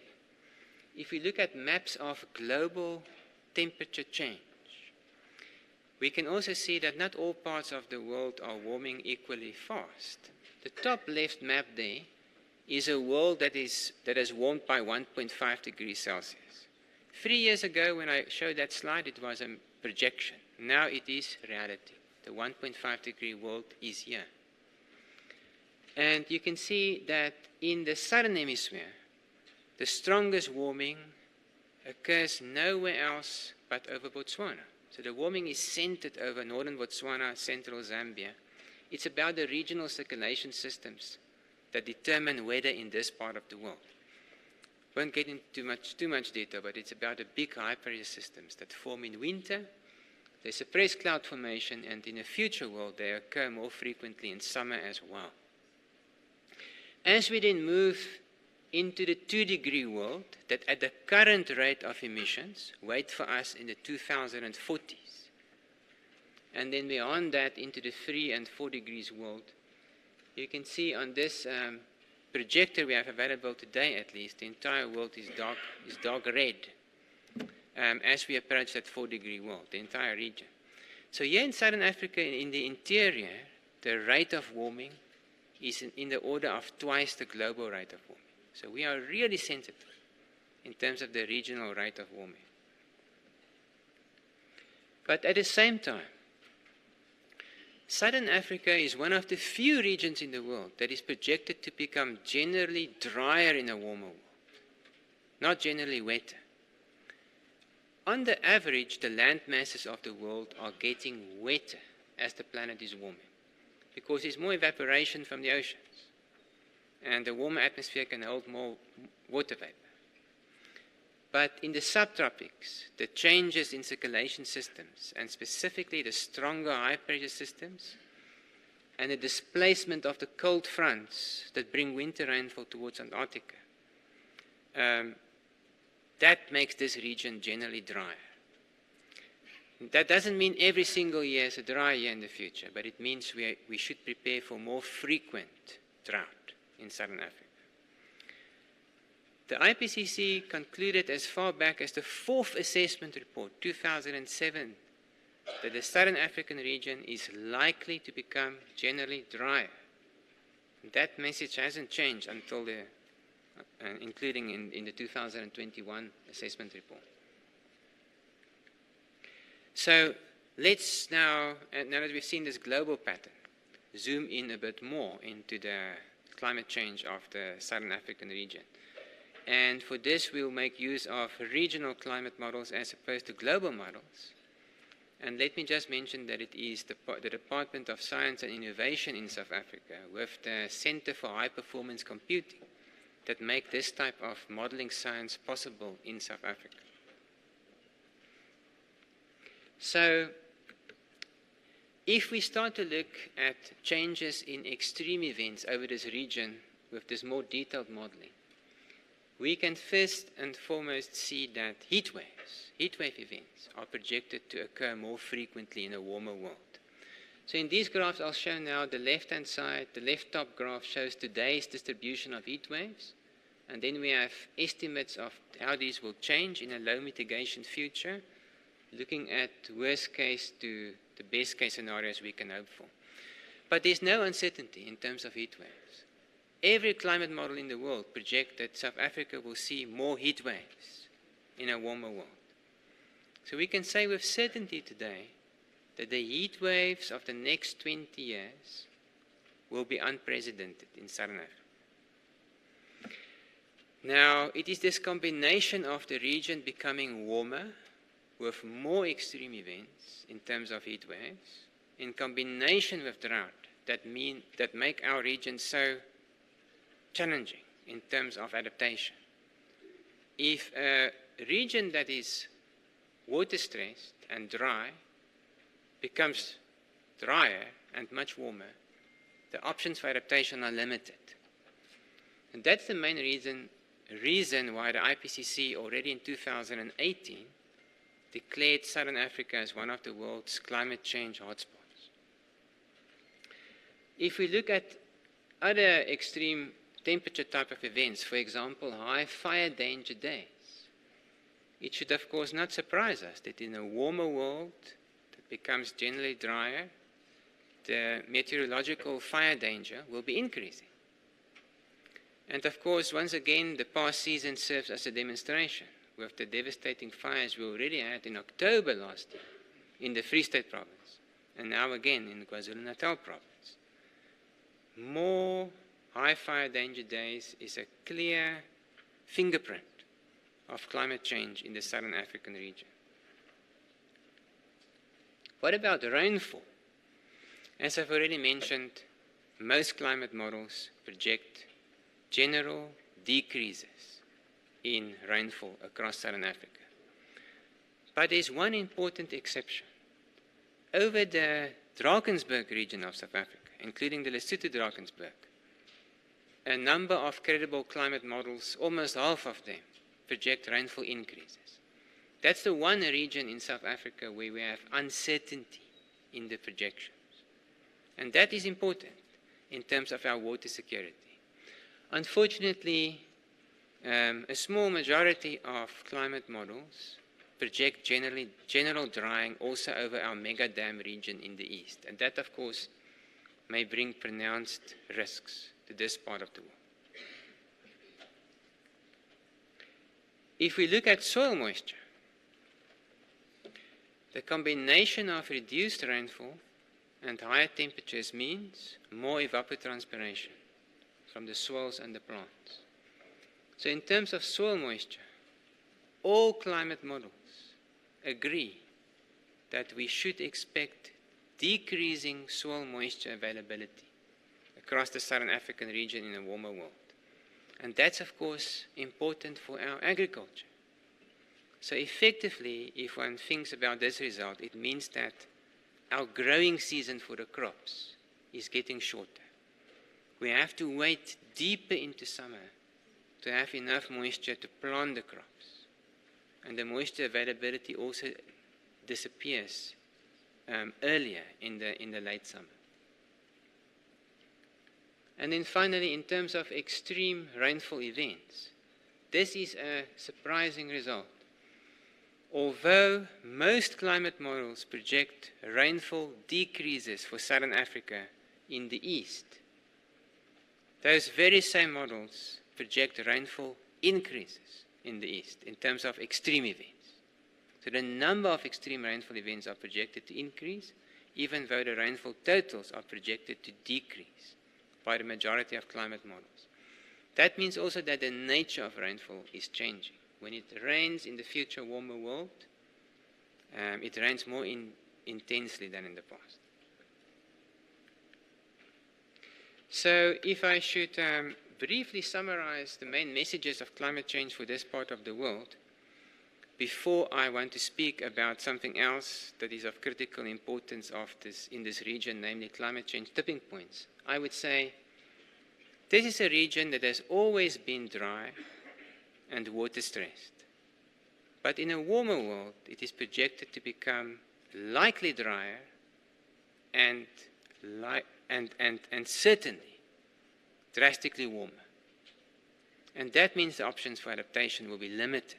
if we look at maps of global temperature change, we can also see that not all parts of the world are warming equally fast. The top left map there is a world that has warmed by 1.5 degrees Celsius. 3 years ago when I showed that slide, it was a projection. Now it is reality. The 1.5 degree world is here. And you can see that in the southern hemisphere, the strongest warming occurs nowhere else but over Botswana. So the warming is centered over northern Botswana, central Zambia. It's about the regional circulation systems that determine weather in this part of the world. Won't get into too much detail, but it's about the big high pressure systems that form in winter. They suppress cloud formation, and in a future world, they occur more frequently in summer as well. As we then move into the 2 degree world, that at the current rate of emissions, wait for us in the 2040s. And then beyond that, into the 3 and 4 degrees world, you can see on this projector we have available today at least, the entire world is dark red as we approach that 4 degree world, the entire region. So here in Southern Africa, in the interior, the rate of warming is in the order of twice the global rate of warming. So we are really sensitive in terms of the regional rate of warming. But at the same time, Southern Africa is one of the few regions in the world that is projected to become generally drier in a warmer world, not generally wetter. On the average, the land masses of the world are getting wetter as the planet is warming because there's more evaporation from the oceans and the warmer atmosphere can hold more water vapor. But in the subtropics, the changes in circulation systems, and specifically the stronger high-pressure systems, and the displacement of the cold fronts that bring winter rainfall towards Antarctica, that makes this region generally drier. That doesn't mean every single year is a dry year in the future, but it means we should prepare for more frequent drought in Southern Africa. The IPCC concluded as far back as the 4th assessment report, 2007, that the Southern African region is likely to become generally drier. That message hasn't changed until including in the 2021 assessment report. So let's now that we've seen this global pattern, zoom in a bit more into the climate change of the Southern African region. And for this, we'll make use of regional climate models as opposed to global models. And let me just mention that it is the Department of Science and Innovation in South Africa with the Center for High Performance Computing that make this type of modeling science possible in South Africa. So, if we start to look at changes in extreme events over this region with this more detailed modeling, we can first and foremost see that heat wave events are projected to occur more frequently in a warmer world. So in these graphs I'll show now the left-hand side, the left top graph shows today's distribution of heat waves, and then we have estimates of how these will change in a low mitigation future, looking at worst case to the best case scenarios we can hope for. But there's no uncertainty in terms of heat waves. Every climate model in the world projects that South Africa will see more heat waves in a warmer world. So we can say with certainty today that the heat waves of the next 20 years will be unprecedented in Southern Africa. Now, it is this combination of the region becoming warmer with more extreme events in terms of heat waves, in combination with drought, that make our region so challenging in terms of adaptation. If a region that is water stressed and dry becomes drier and much warmer, the options for adaptation are limited. And that's the main reason why the IPCC already in 2018 declared Southern Africa as one of the world's climate change hotspots. If we look at other extreme temperature type of events, for example, high fire danger days, it should of course not surprise us that in a warmer world that becomes generally drier, the meteorological fire danger will be increasing. And of course, once again, the past season serves as a demonstration with the devastating fires we already had in October last year in the Free State province, and now again in the KwaZulu-Natal province. More high fire danger days is a clear fingerprint of climate change in the Southern African region. What about rainfall? As I've already mentioned, most climate models project general decreases in rainfall across Southern Africa. But there's one important exception. Over the Drakensberg region of South Africa, including the Lesotho Drakensberg, a number of credible climate models, almost half of them, project rainfall increases. That's the one region in South Africa where we have uncertainty in the projections. And that is important in terms of our water security. Unfortunately, a small majority of climate models project general drying also over our mega dam region in the east. And that, of course, may bring pronounced risks to this part of the world. If we look at soil moisture, the combination of reduced rainfall and higher temperatures means more evapotranspiration from the soils and the plants. So in terms of soil moisture, all climate models agree that we should expect decreasing soil moisture availability across the Southern African region in a warmer world. And that's, of course, important for our agriculture. So effectively, if one thinks about this result, it means that our growing season for the crops is getting shorter. We have to wait deeper into summer to have enough moisture to plant the crops. And the moisture availability also disappears earlier in the late summer. And then finally, in terms of extreme rainfall events, this is a surprising result. Although most climate models project rainfall decreases for Southern Africa in the east, those very same models project rainfall increases in the east in terms of extreme events. So the number of extreme rainfall events are projected to increase, even though the rainfall totals are projected to decrease by the majority of climate models. That means also that the nature of rainfall is changing. When it rains in the future warmer world, it rains more intensely than in the past. So if I should briefly summarize the main messages of climate change for this part of the world, before I want to speak about something else that is of critical importance in this region, namely climate change tipping points, I would say this is a region that has always been dry and water stressed. But in a warmer world, it is projected to become likely drier and certainly drastically warmer. And that means the options for adaptation will be limited.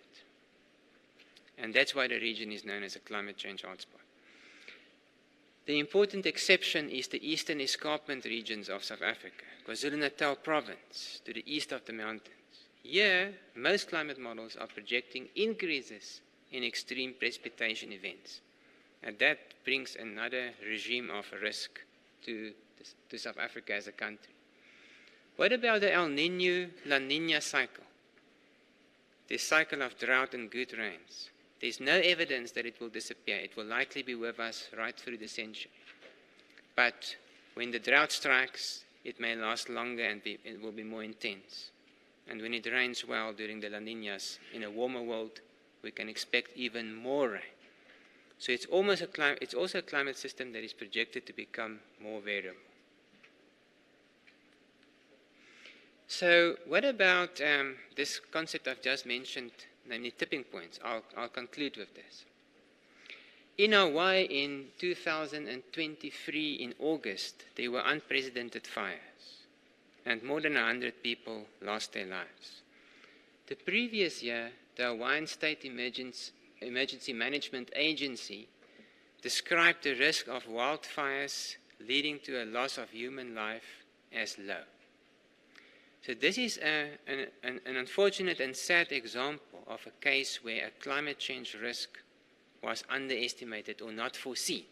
And that's why the region is known as a climate change hotspot. The important exception is the eastern escarpment regions of South Africa, KwaZulu-Natal province, to the east of the mountains. Here, most climate models are projecting increases in extreme precipitation events. And that brings another regime of risk to South Africa as a country. What about the El Niño-La Niña cycle? This cycle of drought and good rains. There's no evidence that it will disappear. It will likely be with us right through the century. But when the drought strikes, it may last longer and it will be more intense. And when it rains well during the La Niñas in a warmer world, we can expect even more rain. So it's also a climate system that is projected to become more variable. So what about this concept I've just mentioned, namely tipping points? I'll conclude with this. In Hawaii in 2023, in August, there were unprecedented fires, and more than 100 people lost their lives. The previous year, the Hawaiian State Emergency Management Agency described the risk of wildfires leading to a loss of human life as low. So this is an unfortunate and sad example of a case where a climate change risk was underestimated or not foreseen.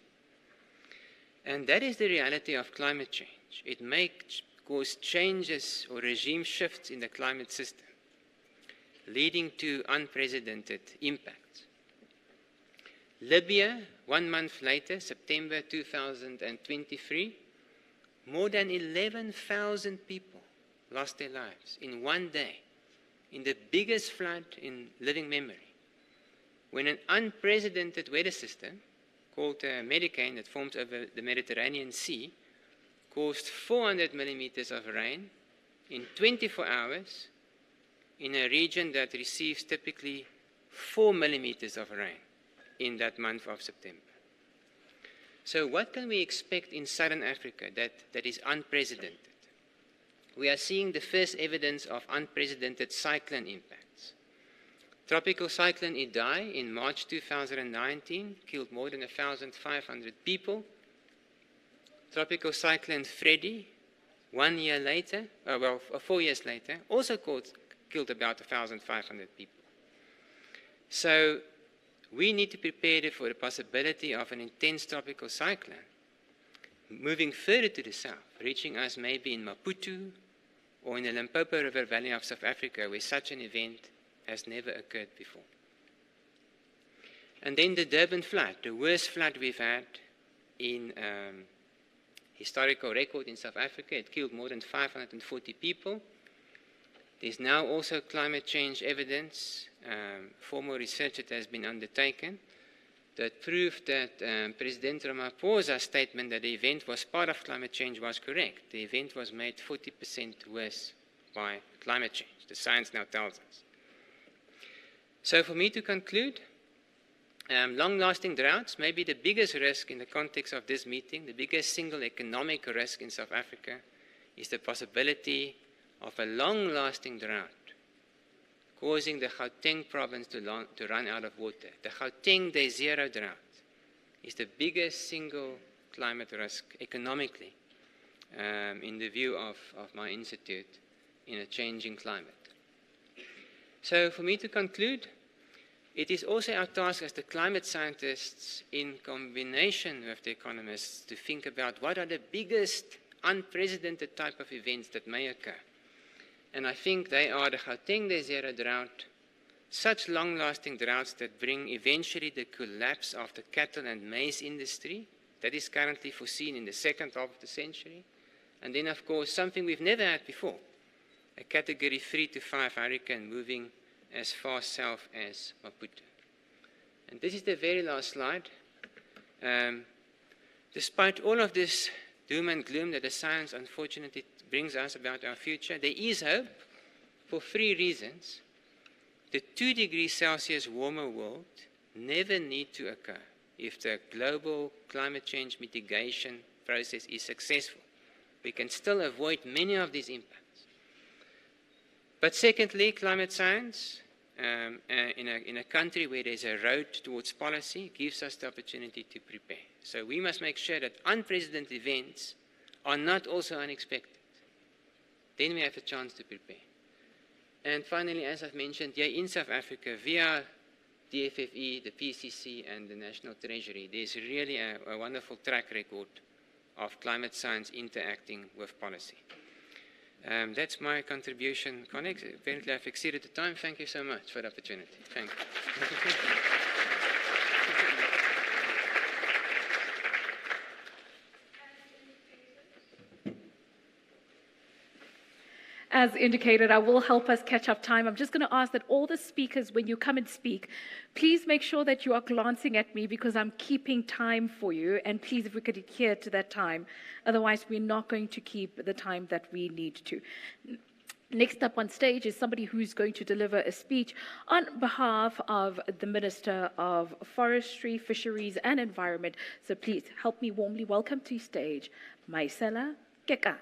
And that is the reality of climate change. It may cause changes or regime shifts in the climate system, leading to unprecedented impacts. Libya, 1 month later, September 2023, more than 11,000 people lost their lives in one day, in the biggest flood in living memory, when an unprecedented weather system called a Medicane that forms over the Mediterranean Sea caused 400 millimeters of rain in 24 hours in a region that receives typically 4 millimeters of rain in that month of September. So what can we expect in Southern Africa that is unprecedented? We are seeing the first evidence of unprecedented cyclone impacts. Tropical cyclone Idai in March 2019 killed more than 1,500 people. Tropical cyclone Freddy, 1 year later, 4 years later, also killed about 1,500 people. So we need to prepare for the possibility of an intense tropical cyclone moving further to the south, reaching us maybe in Maputo or in the Limpopo River Valley of South Africa, where such an event has never occurred before. And then the Durban flood, the worst flood we've had in historical record in South Africa. It killed more than 540 people. There's now also climate change evidence, formal research that has been undertaken, that proved that President Ramaphosa's statement that the event was part of climate change was correct. The event was made 40% worse by climate change. The science now tells us. So for me to conclude, long-lasting droughts may be the biggest risk in the context of this meeting. The biggest single economic risk in South Africa is the possibility of a long-lasting drought causing the Gauteng province to run out of water. The Gauteng Day Zero drought is the biggest single climate risk economically in the view of my institute in a changing climate. So for me to conclude, it is also our task as the climate scientists, in combination with the economists, to think about what are the biggest unprecedented type of events that may occur. and I think they are the Gauteng Day Zero drought, such long-lasting droughts that bring eventually the collapse of the cattle and maize industry that is currently foreseen in the second half of the century. And then, of course, something we've never had before, a category 3 to 5 hurricane moving as far south as Maputo. And this is the very last slide. Despite all of this doom and gloom that the science unfortunately brings us about our future, there is hope for 3 reasons. The 2 degrees Celsius warmer world never need to occur if the global climate change mitigation process is successful. We can still avoid many of these impacts. But secondly, climate science in a country where there's a road towards policy gives us the opportunity to prepare. So we must make sure that unprecedented events are not also unexpected. Then we have a chance to prepare. And finally, as I've mentioned, here in South Africa, via the FFE, the PCC, and the National Treasury, there's really a wonderful track record of climate science interacting with policy. That's my contribution, colleagues. Apparently I've exceeded the time. Thank you so much for the opportunity. Thank you. As indicated, I will help us catch up time. I'm just going to ask that all the speakers, when you come and speak, please make sure that you are glancing at me because I'm keeping time for you. And please, if we could adhere to that time. Otherwise, we're not going to keep the time that we need to. Next up on stage is somebody who's going to deliver a speech on behalf of the Minister of Forestry, Fisheries and Environment. So please help me warmly welcome to stage Maisela Kekana.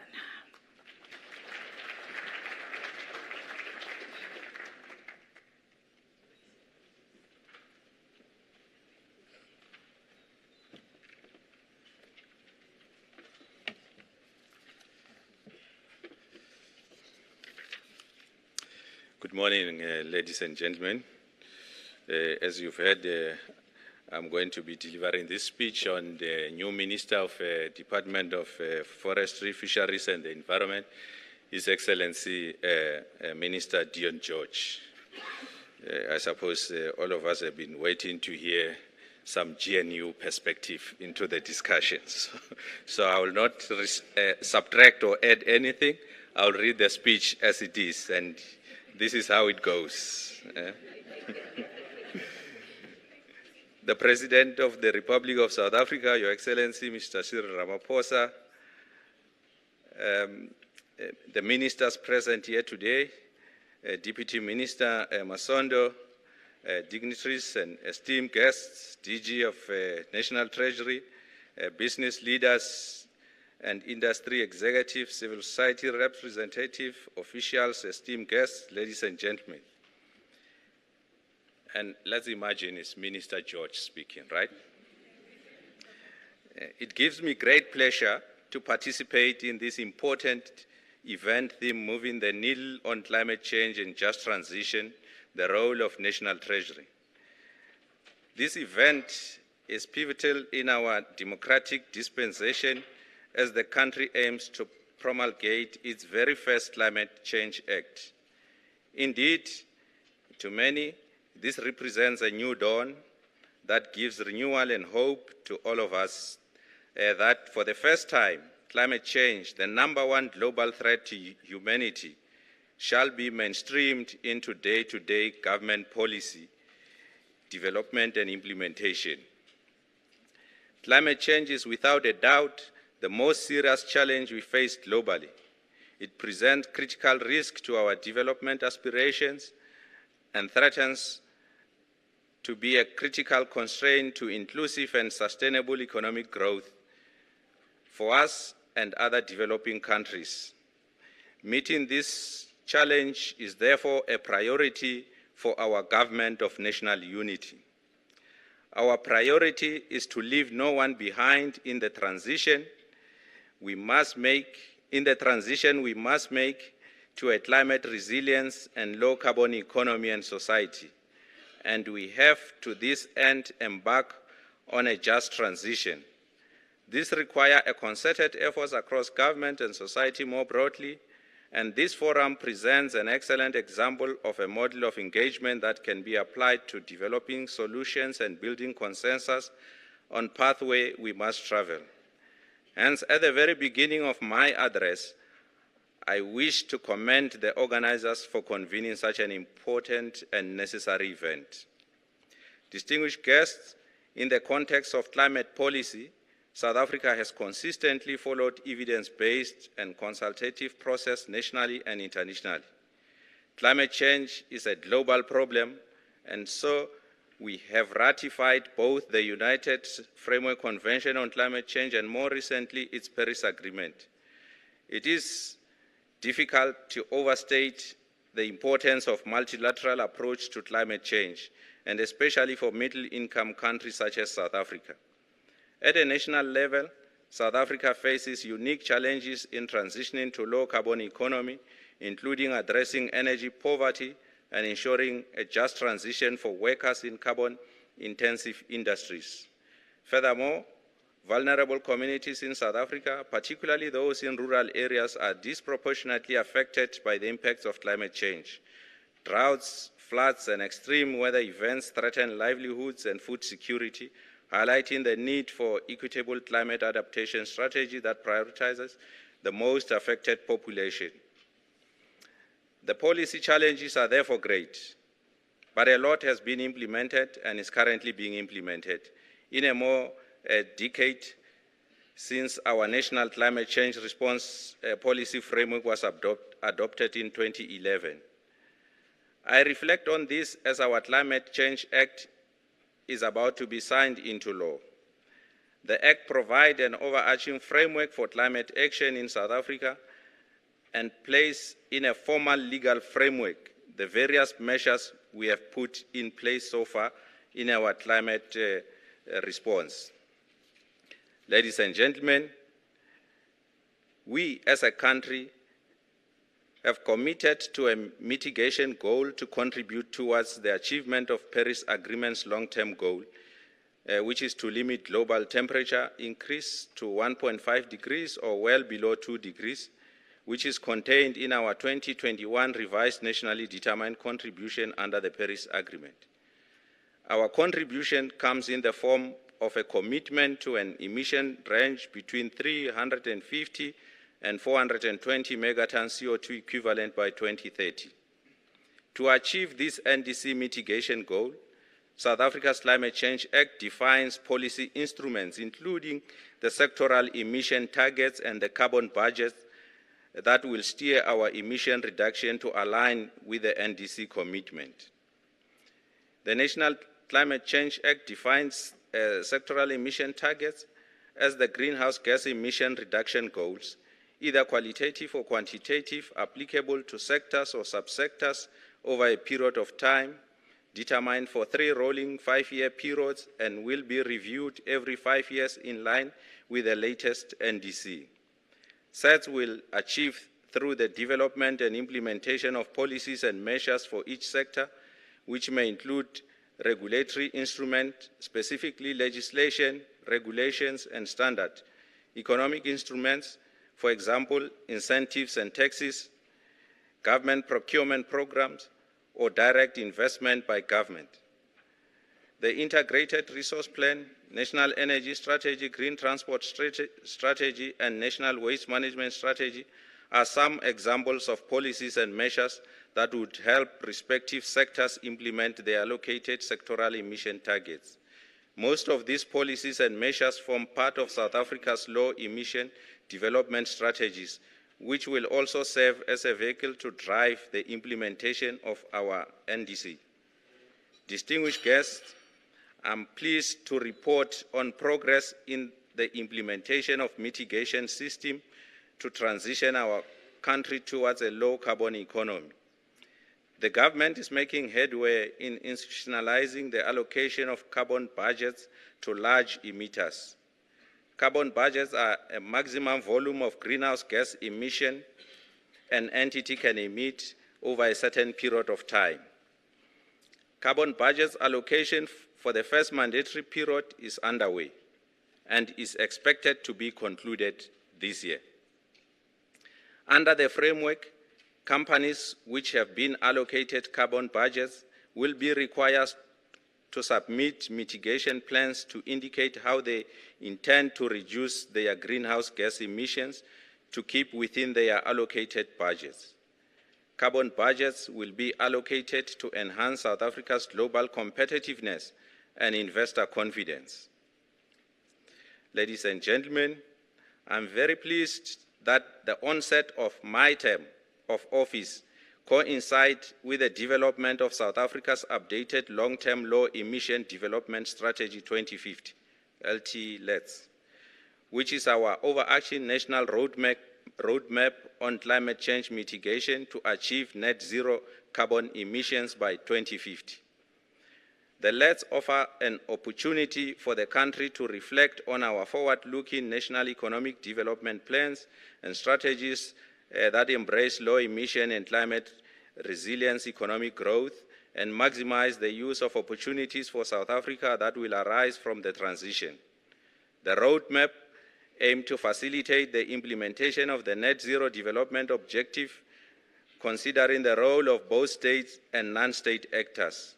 Good morning, ladies and gentlemen. As you've heard, I'm going to be delivering this speech on the new Minister of Department of Forestry, Fisheries and the Environment, His Excellency Minister Dion George. I suppose all of us have been waiting to hear some GNU perspective into the discussions. So I will not subtract or add anything. I'll read the speech as it is, and this is how it goes. The President of the Republic of South Africa, Your Excellency, Mr. Cyril Ramaphosa, the ministers present here today, Deputy Minister Masondo, dignitaries and esteemed guests, DG of National Treasury, business leaders and industry executives, civil society representatives, officials, esteemed guests, ladies and gentlemen. And let's imagine it's Minister George speaking, right? It gives me great pleasure to participate in this important event theme, moving the needle on climate change and just transition, the role of National Treasury. This event is pivotal in our democratic dispensation as the country aims to promulgate its very first Climate Change Act. Indeed, to many, this represents a new dawn that gives renewal and hope to all of us that for the first time, climate change, the #1 global threat to humanity, shall be mainstreamed into day-to-day government policy, development and implementation. Climate change is without a doubt the most serious challenge we face globally. It presents critical risk to our development aspirations and threatens to be a critical constraint to inclusive and sustainable economic growth for us and other developing countries. Meeting this challenge is therefore a priority for our government of national unity. Our priority is to leave no one behind in the transition we must make to a climate resilience and low carbon economy and society. And we have to this end embark on a just transition. This requires a concerted effort across government and society more broadly, And this forum presents an excellent example of a model of engagement that can be applied to developing solutions and building consensus on pathway we must travel. Hence, at the very beginning of my address, I wish to commend the organizers for convening such an important and necessary event. Distinguished guests, in the context of climate policy, South Africa has consistently followed evidence-based and consultative process nationally and internationally. Climate change is a global problem, and so we have ratified both the United Framework Convention on Climate Change and more recently its Paris Agreement. It is difficult to overstate the importance of multilateral approach to climate change, and especially for middle-income countries such as South Africa. At a national level, South Africa faces unique challenges in transitioning to low-carbon economy, including addressing energy poverty and ensuring a just transition for workers in carbon-intensive industries. Furthermore, vulnerable communities in South Africa, particularly those in rural areas, are disproportionately affected by the impacts of climate change. Droughts, floods, and extreme weather events threaten livelihoods and food security, highlighting the need for equitable climate adaptation strategy that prioritizes the most affected population. The policy challenges are therefore great, but a lot has been implemented and is currently being implemented. In a decade since our national climate change response policy framework was adopted in 2011. I reflect on this as our Climate Change Act is about to be signed into law. The Act provides an overarching framework for climate action in South Africa and place in a formal legal framework the various measures we have put in place so far in our climate response. Ladies and gentlemen, we as a country have committed to a mitigation goal to contribute towards the achievement of Paris Agreement's long-term goal, which is to limit global temperature increase to 1.5 degrees or well below 2 degrees, which is contained in our 2021 revised nationally determined contribution under the Paris Agreement. Our contribution comes in the form of a commitment to an emission range between 350 and 420 megatons CO2 equivalent by 2030. To achieve this NDC mitigation goal, South Africa's Climate Change Act defines policy instruments, including the sectoral emission targets and the carbon budgets that will steer our emission reduction to align with the NDC commitment. The National Climate Change Act defines sectoral emission targets as the greenhouse gas emission reduction goals, either qualitative or quantitative, applicable to sectors or subsectors over a period of time, determined for 3 rolling 5-year periods and will be reviewed every 5 years in line with the latest NDC. SETs will achieve through the development and implementation of policies and measures for each sector, which may include regulatory instruments, specifically legislation, regulations, and standards, economic instruments, for example, incentives and taxes, government procurement programs, or direct investment by government. The Integrated Resource Plan, National Energy Strategy, Green Transport Strategy, and National Waste Management Strategy are some examples of policies and measures that would help respective sectors implement their allocated sectoral emission targets. Most of these policies and measures form part of South Africa's low emission development strategies, which will also serve as a vehicle to drive the implementation of our NDC. Distinguished guests, I'm pleased to report on progress in the implementation of mitigation system to transition our country towards a low-carbon economy. The government is making headway in institutionalizing the allocation of carbon budgets to large emitters. Carbon budgets are a maximum volume of greenhouse gas emission an entity can emit over a certain period of time. Carbon budgets allocation for the first mandatory period is underway and is expected to be concluded this year. Under the framework, companies which have been allocated carbon budgets will be required to submit mitigation plans to indicate how they intend to reduce their greenhouse gas emissions to keep within their allocated budgets. Carbon budgets will be allocated to enhance South Africa's global competitiveness and investor confidence. Ladies and gentlemen, I'm very pleased that the onset of my term of office coincide with the development of South Africa's updated long-term low emission development strategy 2050, LT-LETS, which is our overarching national roadmap on climate change mitigation to achieve net zero carbon emissions by 2050. The LETS offer an opportunity for the country to reflect on our forward-looking national economic development plans and strategies that embrace low emission and climate resilience economic growth and maximize the use of opportunities for South Africa that will arise from the transition. The roadmap aims to facilitate the implementation of the net zero development objective, considering the role of both states and non-state actors.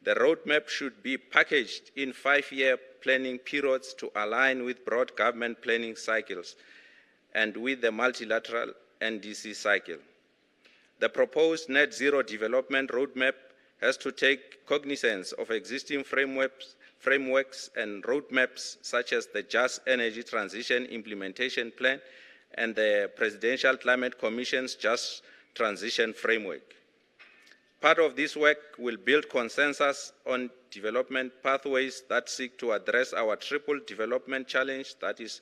The roadmap should be packaged in 5-year planning periods to align with broad government planning cycles and with the multilateral NDC cycle. The proposed net zero development roadmap has to take cognizance of existing frameworks and roadmaps such as the Just Energy Transition Implementation Plan and the Presidential Climate Commission's Just Transition Framework. Part of this work will build consensus on development pathways that seek to address our triple development challenge, that is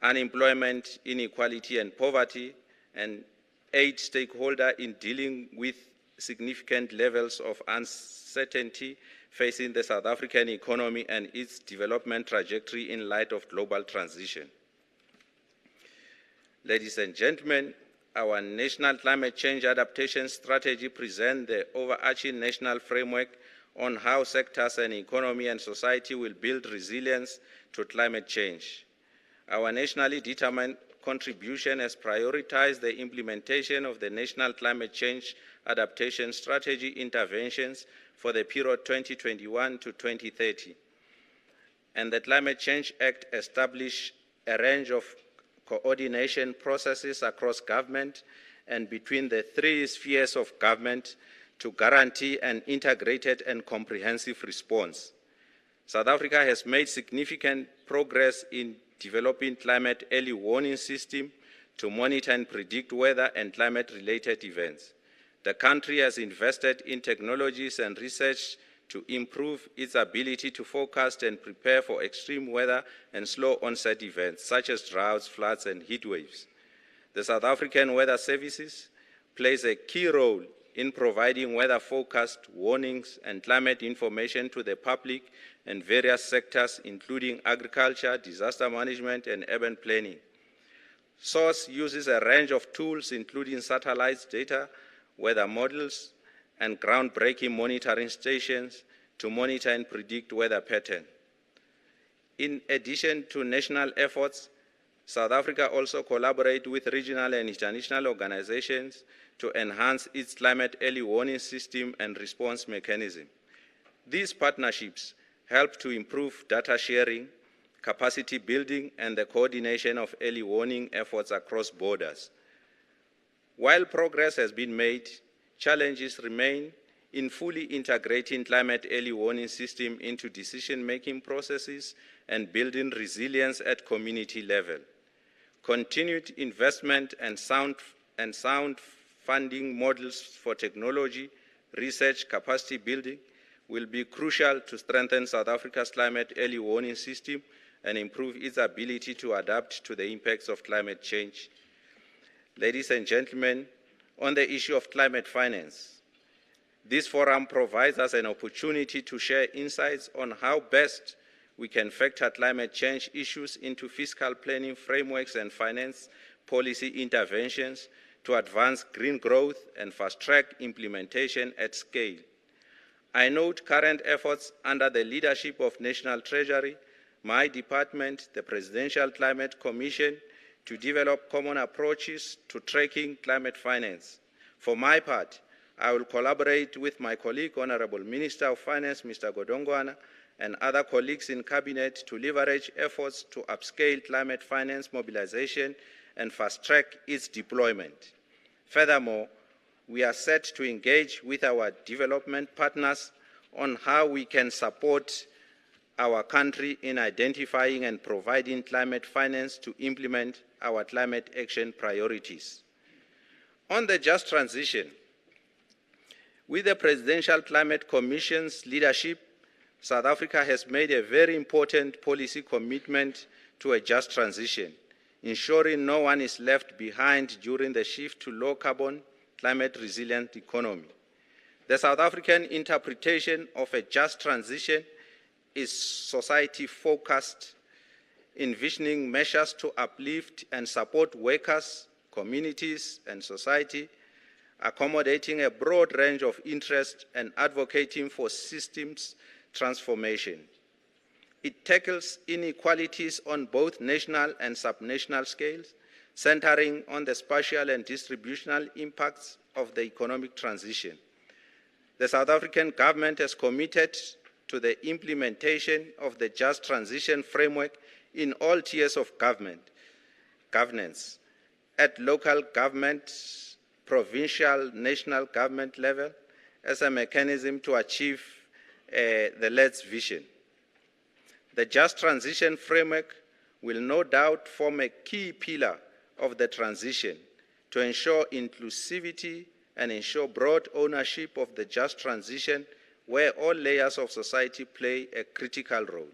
unemployment, inequality, and poverty, and aid stakeholders in dealing with significant levels of uncertainty facing the South African economy and its development trajectory in light of global transition. Ladies and gentlemen, our National Climate Change Adaptation Strategy presents the overarching national framework on how sectors and economy and society will build resilience to climate change. Our nationally determined contribution has prioritized the implementation of the National Climate Change Adaptation Strategy interventions for the period 2021 to 2030. And the Climate Change Act established a range of coordination processes across government and between the 3 spheres of government to guarantee an integrated and comprehensive response. South Africa has made significant progress in developing climate early warning system to monitor and predict weather and climate-related events. The country has invested in technologies and research to improve its ability to forecast and prepare for extreme weather and slow onset events such as droughts, floods, and heat waves. The South African Weather Services plays a key role in providing weather forecast, warnings, and climate information to the public and various sectors, including agriculture, disaster management, and urban planning. SOURCE uses a range of tools, including satellite data, weather models, and groundbreaking monitoring stations to monitor and predict weather patterns. In addition to national efforts, South Africa also collaborates with regional and international organizations to enhance its climate early warning system and response mechanism. These partnerships help to improve data sharing, capacity building, and the coordination of early warning efforts across borders. While progress has been made, challenges remain in fully integrating climate early warning system into decision-making processes and building resilience at community level. Continued investment and sound funding models for technology, research, capacity building will be crucial to strengthen South Africa's climate early warning system and improve its ability to adapt to the impacts of climate change. Ladies and gentlemen, on the issue of climate finance, this forum provides us an opportunity to share insights on how best we can factor climate change issues into fiscal planning frameworks and finance policy interventions to advance green growth and fast-track implementation at scale. I note current efforts under the leadership of National Treasury, my department, the Presidential Climate Commission, to develop common approaches to tracking climate finance. For my part, I will collaborate with my colleague, Honorable Minister of Finance, Mr. Godongwana, and other colleagues in Cabinet to leverage efforts to upscale climate finance mobilization and fast-track its deployment. Furthermore, we are set to engage with our development partners on how we can support our country in identifying and providing climate finance to implement our climate action priorities. On the just transition, with the Presidential Climate Commission's leadership, South Africa has made a very important policy commitment to a just transition, ensuring no one is left behind during the shift to low-carbon, climate-resilient economy. The South African interpretation of a just transition is society-focused, envisioning measures to uplift and support workers, communities, and society, accommodating a broad range of interests and advocating for systems transformation. It tackles inequalities on both national and subnational scales, centering on the spatial and distributional impacts of the economic transition. The South African government has committed to the implementation of the Just Transition Framework in all tiers of governance, at local government, provincial, national government level, as a mechanism to achieve the LED's vision. The Just Transition Framework will no doubt form a key pillar of the transition to ensure inclusivity and ensure broad ownership of the just transition, where all layers of society play a critical role.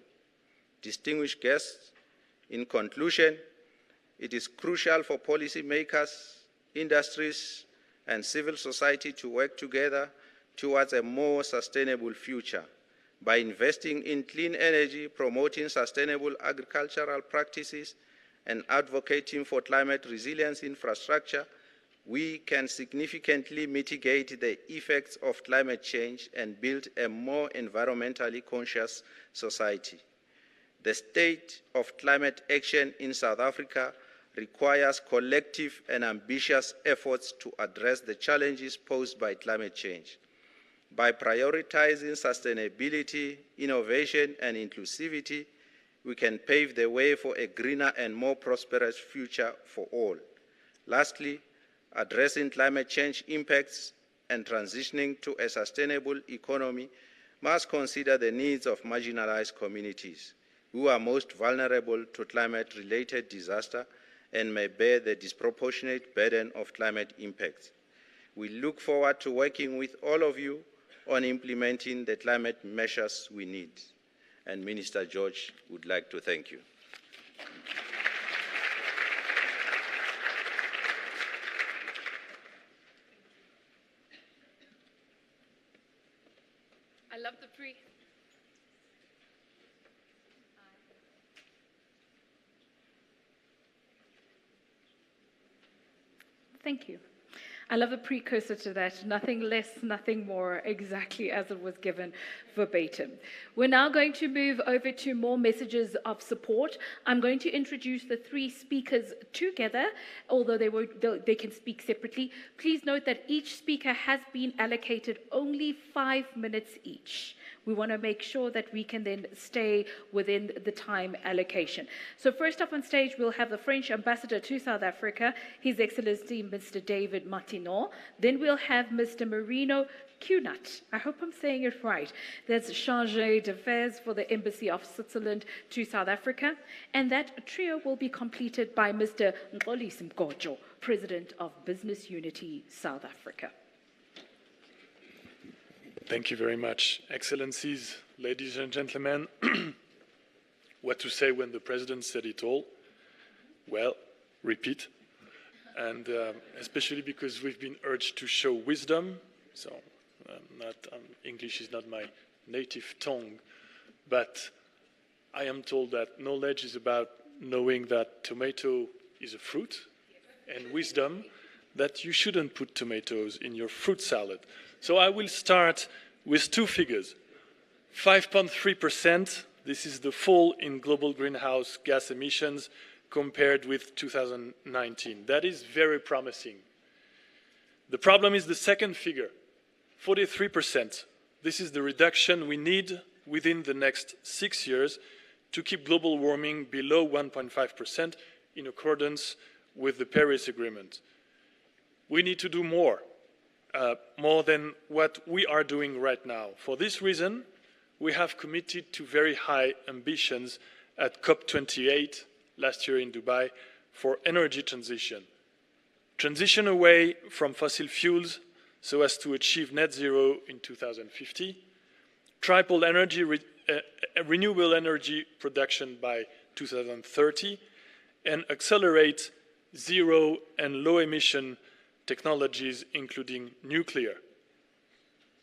Distinguished guests, in conclusion, it is crucial for policymakers, industries, and civil society to work together towards a more sustainable future. By investing in clean energy, promoting sustainable agricultural practices, and advocating for climate resilience infrastructure, we can significantly mitigate the effects of climate change and build a more environmentally conscious society. The state of climate action in South Africa requires collective and ambitious efforts to address the challenges posed by climate change. By prioritizing sustainability, innovation, and inclusivity, we can pave the way for a greener and more prosperous future for all. Lastly, addressing climate change impacts and transitioning to a sustainable economy must consider the needs of marginalized communities who are most vulnerable to climate-related disaster and may bear the disproportionate burden of climate impacts. We look forward to working with all of you on implementing the climate measures we need. And Minister George would like to thank you. I love the pre. Thank you. I love a precursor to that, nothing less, nothing more, exactly as it was given verbatim. We're now going to move over to more messages of support. I'm going to introduce the three speakers together, although they can speak separately. Please note that each speaker has been allocated only 5 minutes each. We want to make sure that we can then stay within the time allocation. So first up on stage, we'll have the French ambassador to South Africa, His Excellency Mr. David Martineau. Then we'll have Mr. Marino Cunat. I hope I'm saying it right. That's Chargé d'Affaires for the Embassy of Switzerland to South Africa. And that trio will be completed by Mr. Nxolisi Mgojo, President of Business Unity South Africa. Thank you very much, Excellencies, ladies and gentlemen. What to say when the President said it all? Well, repeat. And especially because we've been urged to show wisdom. So English is not my native tongue, but I am told that knowledge is about knowing that tomato is a fruit, and wisdom that you shouldn't put tomatoes in your fruit salad. So I will start with two figures. 5.3%, this is the fall in global greenhouse gas emissions compared with 2019. That is very promising. The problem is the second figure, 43%. This is the reduction we need within the next 6 years to keep global warming below 1.5% in accordance with the Paris Agreement. We need to do more than what we are doing right now. For this reason, we have committed to very high ambitions at COP28 last year in Dubai for energy transition. Transition away from fossil fuels so as to achieve net zero in 2050, triple renewable energy production by 2030, and accelerate zero and low emission technologies, including nuclear.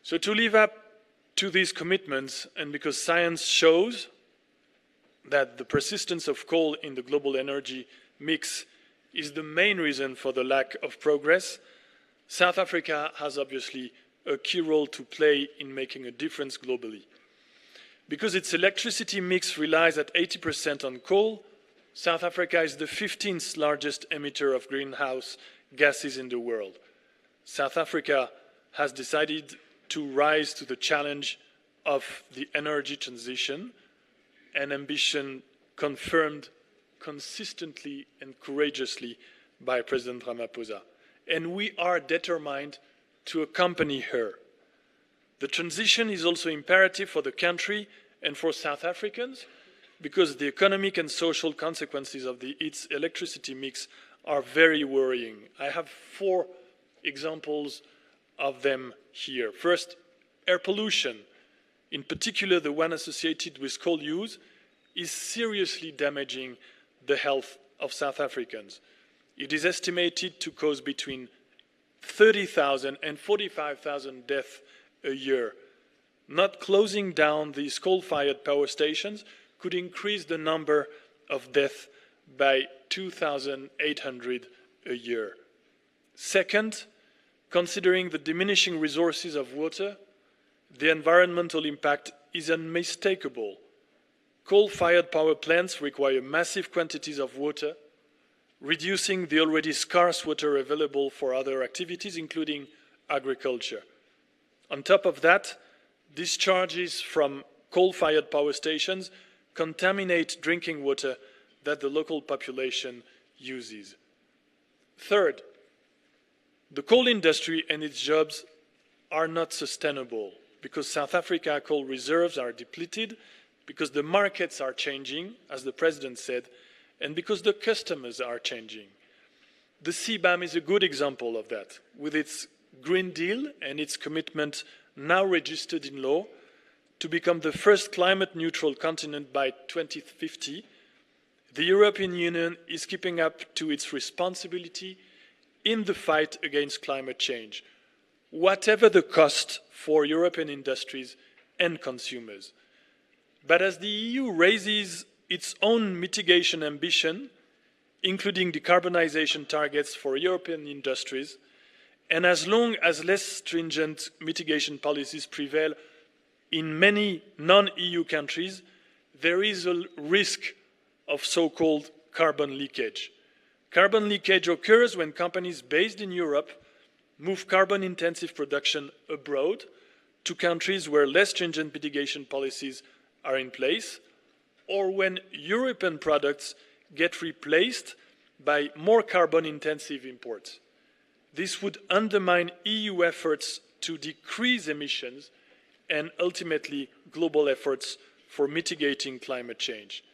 So to live up to these commitments, and because science shows that the persistence of coal in the global energy mix is the main reason for the lack of progress, South Africa has obviously a key role to play in making a difference globally. Because its electricity mix relies at 80% on coal, South Africa is the 15th largest emitter of greenhouse gases in the world. South Africa has decided to rise to the challenge of the energy transition, an ambition confirmed consistently and courageously by President Ramaphosa. And we are determined to accompany her. The transition is also imperative for the country and for South Africans because the economic and social consequences of its electricity mix are very worrying. I have 4 examples of them here. First, air pollution, in particular the one associated with coal use, is seriously damaging the health of South Africans. It is estimated to cause between 30,000 and 45,000 deaths a year. Not closing down these coal-fired power stations could increase the number of deaths by 2,800 a year. Second, considering the diminishing resources of water, the environmental impact is unmistakable. Coal-fired power plants require massive quantities of water, reducing the already scarce water available for other activities, including agriculture. On top of that, discharges from coal-fired power stations contaminate drinking water that the local population uses. Third, the coal industry and its jobs are not sustainable because South Africa coal reserves are depleted, because the markets are changing, as the President said, and because the customers are changing. The CBAM is a good example of that. With its Green Deal and its commitment now registered in law to become the first climate-neutral continent by 2050, the European Union is keeping up to its responsibility in the fight against climate change, whatever the cost for European industries and consumers. But as the EU raises its own mitigation ambition, including decarbonization targets for European industries, and as long as less stringent mitigation policies prevail in many non-EU countries, there is a risk of so-called carbon leakage. Carbon leakage occurs when companies based in Europe move carbon-intensive production abroad to countries where less stringent mitigation policies are in place, or when European products get replaced by more carbon-intensive imports. This would undermine EU efforts to decrease emissions and ultimately global efforts for mitigating climate change.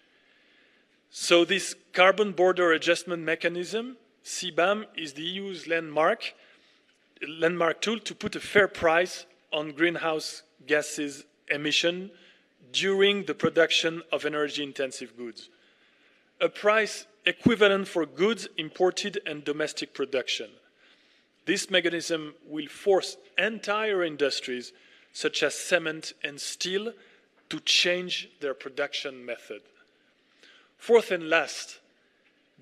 So this carbon border adjustment mechanism, CBAM, is the EU's landmark tool to put a fair price on greenhouse gases emission during the production of energy-intensive goods. A price equivalent for goods imported and domestic production. This mechanism will force entire industries, such as cement and steel, to change their production method. Fourth and last,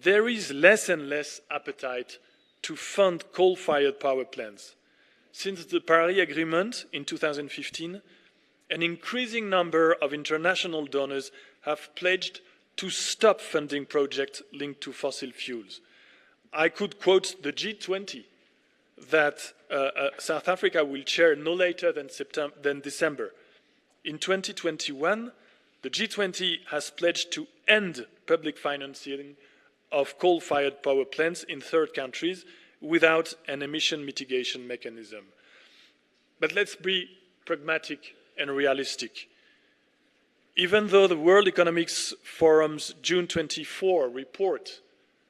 there is less and less appetite to fund coal-fired power plants. Since the Paris Agreement in 2015, an increasing number of international donors have pledged to stop funding projects linked to fossil fuels. I could quote the G20. that South Africa will chair no later than December. In 2021, the G20 has pledged to end public financing of coal-fired power plants in third countries without an emission mitigation mechanism. But let's be pragmatic and realistic. Even though the World Economic Forum's June 24 report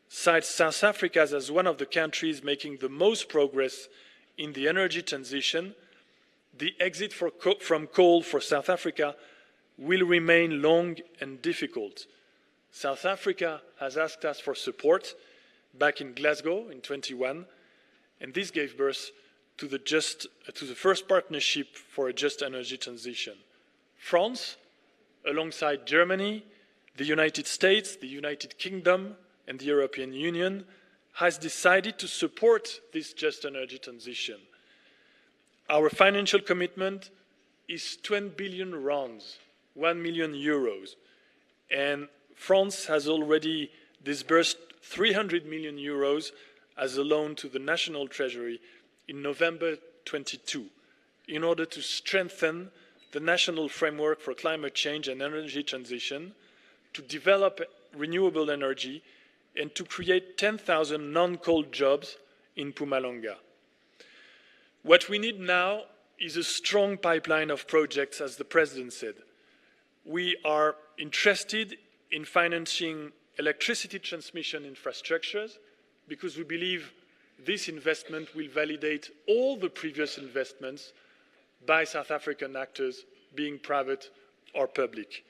cites South Africa as one of the countries making the most progress in the energy transition, the exit from coal for South Africa will remain long and difficult. South Africa has asked us for support back in Glasgow in 2021, and this gave birth to the first partnership for a just energy transition. France, alongside Germany, the United States, the United Kingdom, and the European Union, has decided to support this just energy transition. Our financial commitment is 20 billion rands, 1 million euros, and France has already disbursed 300 million euros as a loan to the National Treasury in November 22 in order to strengthen the national framework for climate change and energy transition, to develop renewable energy, and to create 10,000 non-coal jobs in Mpumalanga. What we need now is a strong pipeline of projects, as the President said. We are interested in financing electricity transmission infrastructures because we believe this investment will validate all the previous investments by South African actors, being private or public.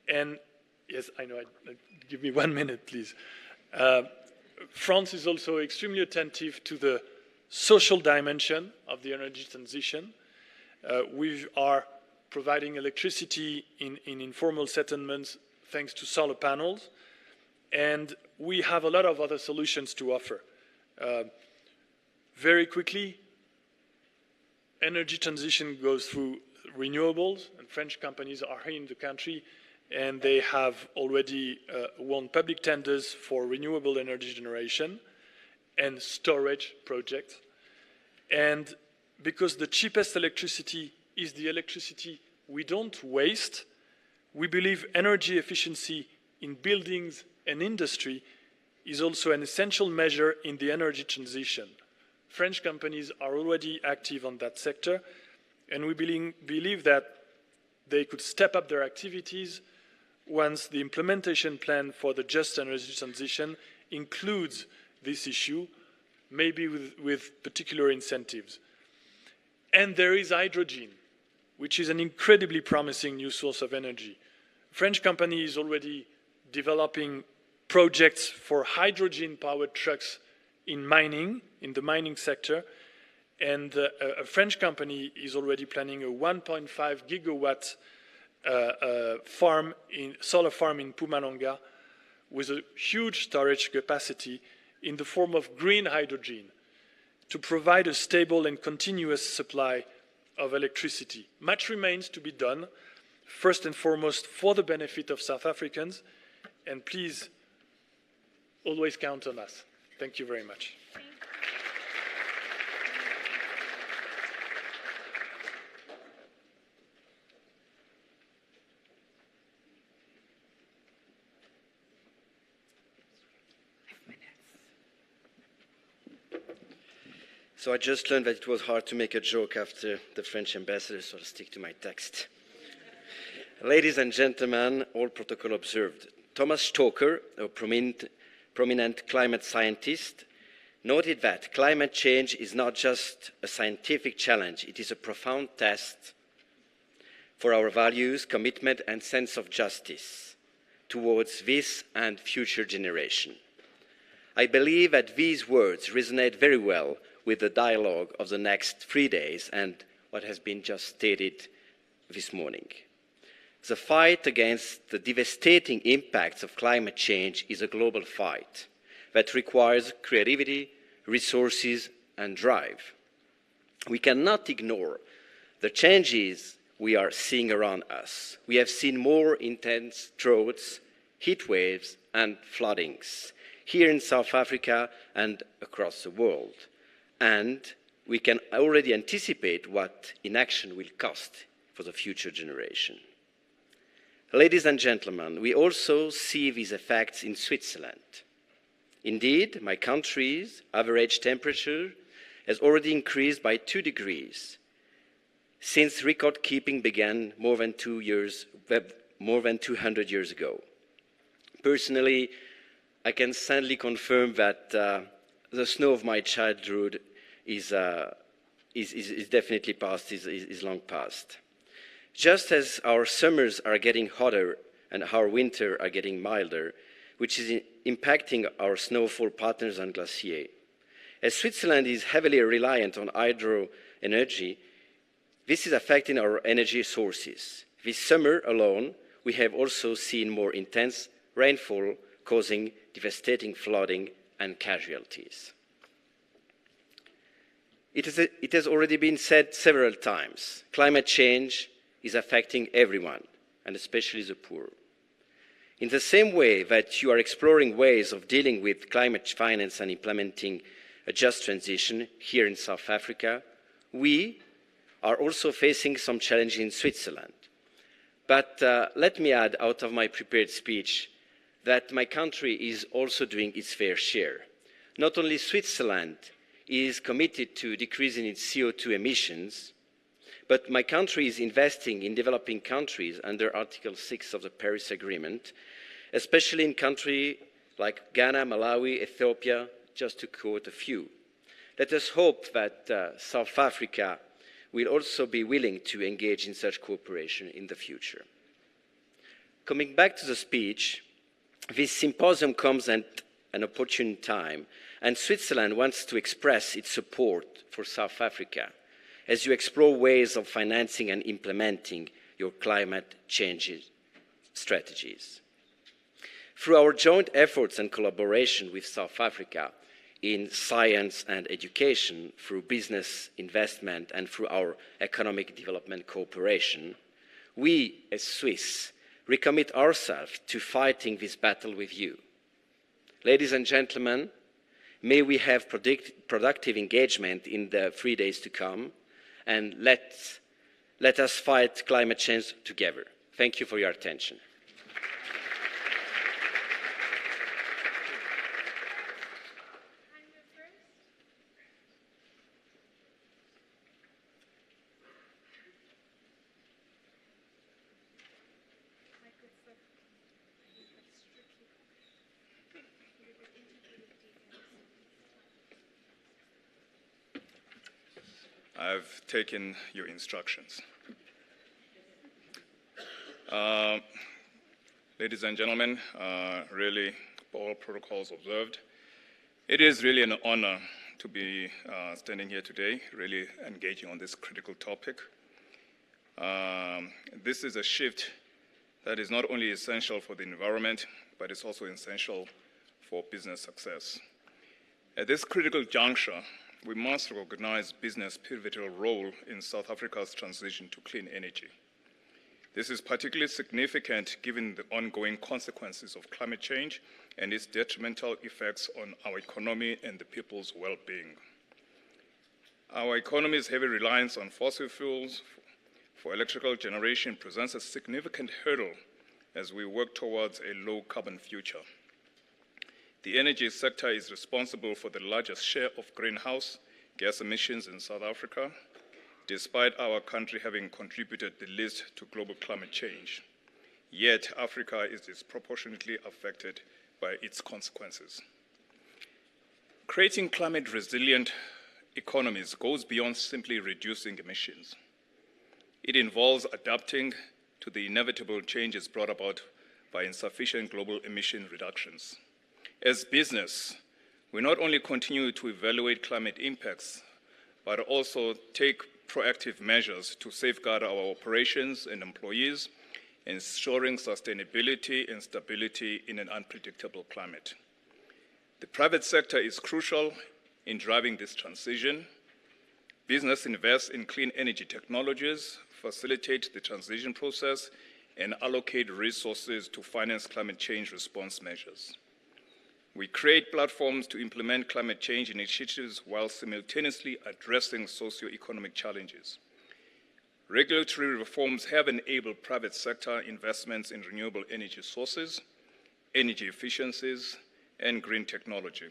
And yes, I know, give me 1 minute, please. France is also extremely attentive to the social dimension of the energy transition. We are providing electricity in informal settlements thanks to solar panels, and we have a lot of other solutions to offer. Very quickly, energy transition goes through renewables, and French companies are here in the country, and they have already won public tenders for renewable energy generation and storage projects. And because the cheapest electricity is the electricity we don't waste, we believe energy efficiency in buildings and industry is also an essential measure in the energy transition. French companies are already active on that sector, and we believe that they could step up their activities once the implementation plan for the just energy transition includes this issue, maybe with particular incentives. And there is hydrogen, which is an incredibly promising new source of energy. A French company is already developing projects for hydrogen-powered trucks in the mining sector, and a French company is already planning a 1.5 gigawatt solar farm in Mpumalanga with a huge storage capacity in the form of green hydrogen to provide a stable and continuous supply of electricity. Much remains to be done, first and foremost for the benefit of South Africans, and please always count on us. Thank you very much. So I just learned that it was hard to make a joke after the French ambassador, so I'll stick to my text. Ladies and gentlemen, all protocol observed. Thomas Stoker, a prominent climate scientist, noted that climate change is not just a scientific challenge, it is a profound test for our values, commitment, and sense of justice towards this and future generations. I believe that these words resonate very well with the dialogue of the next 3 days and what has been just stated this morning. The fight against the devastating impacts of climate change is a global fight that requires creativity, resources, and drive. We cannot ignore the changes we are seeing around us. We have seen more intense droughts, heat waves, and floodings here in South Africa and across the world. And we can already anticipate what inaction will cost for the future generation. Ladies and gentlemen, we also see these effects in Switzerland. Indeed, my country's average temperature has already increased by 2 degrees since record-keeping began more than 200 years ago. Personally, I can sadly confirm that the snow of my childhood is definitely past, is long past. Just as our summers are getting hotter and our winters are getting milder, which is impacting our snowfall patterns and glaciers. As Switzerland is heavily reliant on hydro energy, this is affecting our energy sources. This summer alone, we have also seen more intense rainfall causing devastating flooding and casualties. It has already been said several times, climate change is affecting everyone, and especially the poor. In the same way that you are exploring ways of dealing with climate finance and implementing a just transition here in South Africa, we are also facing some challenges in Switzerland. But let me add out of my prepared speech that my country is also doing its fair share. Not only Switzerland is committed to decreasing its CO2 emissions, but my country is investing in developing countries under Article 6 of the Paris Agreement, especially in countries like Ghana, Malawi, Ethiopia, just to quote a few. Let us hope that South Africa will also be willing to engage in such cooperation in the future. Coming back to the speech, this symposium comes at an opportune time, and Switzerland wants to express its support for South Africa as you explore ways of financing and implementing your climate change strategies. Through our joint efforts and collaboration with South Africa in science and education, through business investment, and through our economic development cooperation, we, as Swiss, recommit ourselves to fighting this battle with you. Ladies and gentlemen, may we have productive engagement in the 3 days to come, and let us fight climate change together. Thank you for your attention. I've taken your instructions. Ladies and gentlemen, really, all protocols observed. It is really an honor to be standing here today, really engaging on this critical topic. This is a shift that is not only essential for the environment, but it's also essential for business success. At this critical juncture, we must recognize business' pivotal role in South Africa's transition to clean energy. This is particularly significant given the ongoing consequences of climate change and its detrimental effects on our economy and the people's well-being. Our economy's heavy reliance on fossil fuels for electrical generation presents a significant hurdle as we work towards a low-carbon future. The energy sector is responsible for the largest share of greenhouse gas emissions in South Africa, despite our country having contributed the least to global climate change. Yet, Africa is disproportionately affected by its consequences. Creating climate-resilient economies goes beyond simply reducing emissions. It involves adapting to the inevitable changes brought about by insufficient global emission reductions. As business, we not only continue to evaluate climate impacts, but also take proactive measures to safeguard our operations and employees, ensuring sustainability and stability in an unpredictable climate. The private sector is crucial in driving this transition. Business invests in clean energy technologies, facilitate the transition process, and allocate resources to finance climate change response measures. We create platforms to implement climate change initiatives while simultaneously addressing socio-economic challenges. Regulatory reforms have enabled private sector investments in renewable energy sources, energy efficiencies, and green technology.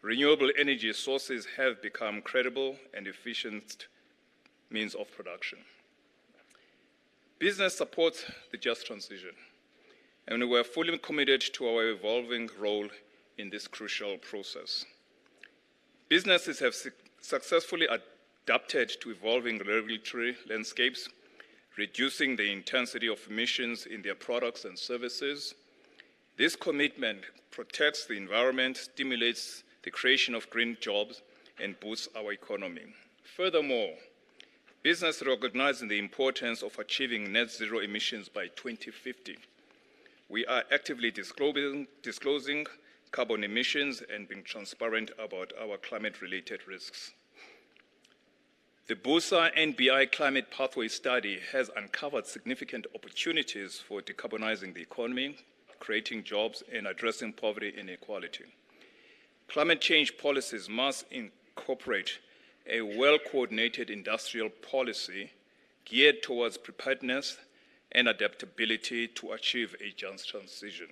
Renewable energy sources have become credible and efficient means of production. Business supports the just transition, and we are fully committed to our evolving role in this crucial process. Businesses have successfully adapted to evolving regulatory landscapes, reducing the intensity of emissions in their products and services. This commitment protects the environment, stimulates the creation of green jobs, and boosts our economy. Furthermore, business recognizing the importance of achieving net zero emissions by 2050. We are actively disclosing carbon emissions and being transparent about our climate-related risks. The BUSA NBI Climate Pathway Study has uncovered significant opportunities for decarbonizing the economy, creating jobs, and addressing poverty and inequality. Climate change policies must incorporate a well-coordinated industrial policy geared towards preparedness and adaptability to achieve a just transition.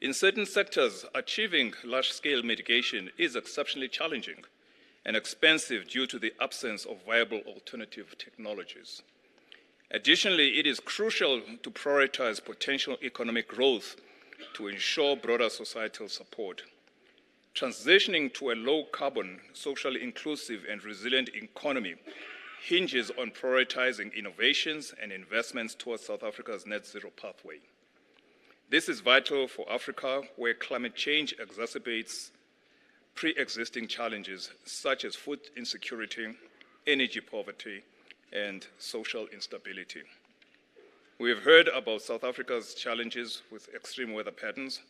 In certain sectors, achieving large-scale mitigation is exceptionally challenging and expensive due to the absence of viable alternative technologies. Additionally, it is crucial to prioritize potential economic growth to ensure broader societal support. Transitioning to a low-carbon, socially inclusive, and resilient economy hinges on prioritizing innovations and investments towards South Africa's net zero pathway. This is vital for Africa, where climate change exacerbates pre-existing challenges such as food insecurity, energy poverty, and social instability. We have heard about South Africa's challenges with extreme weather patterns,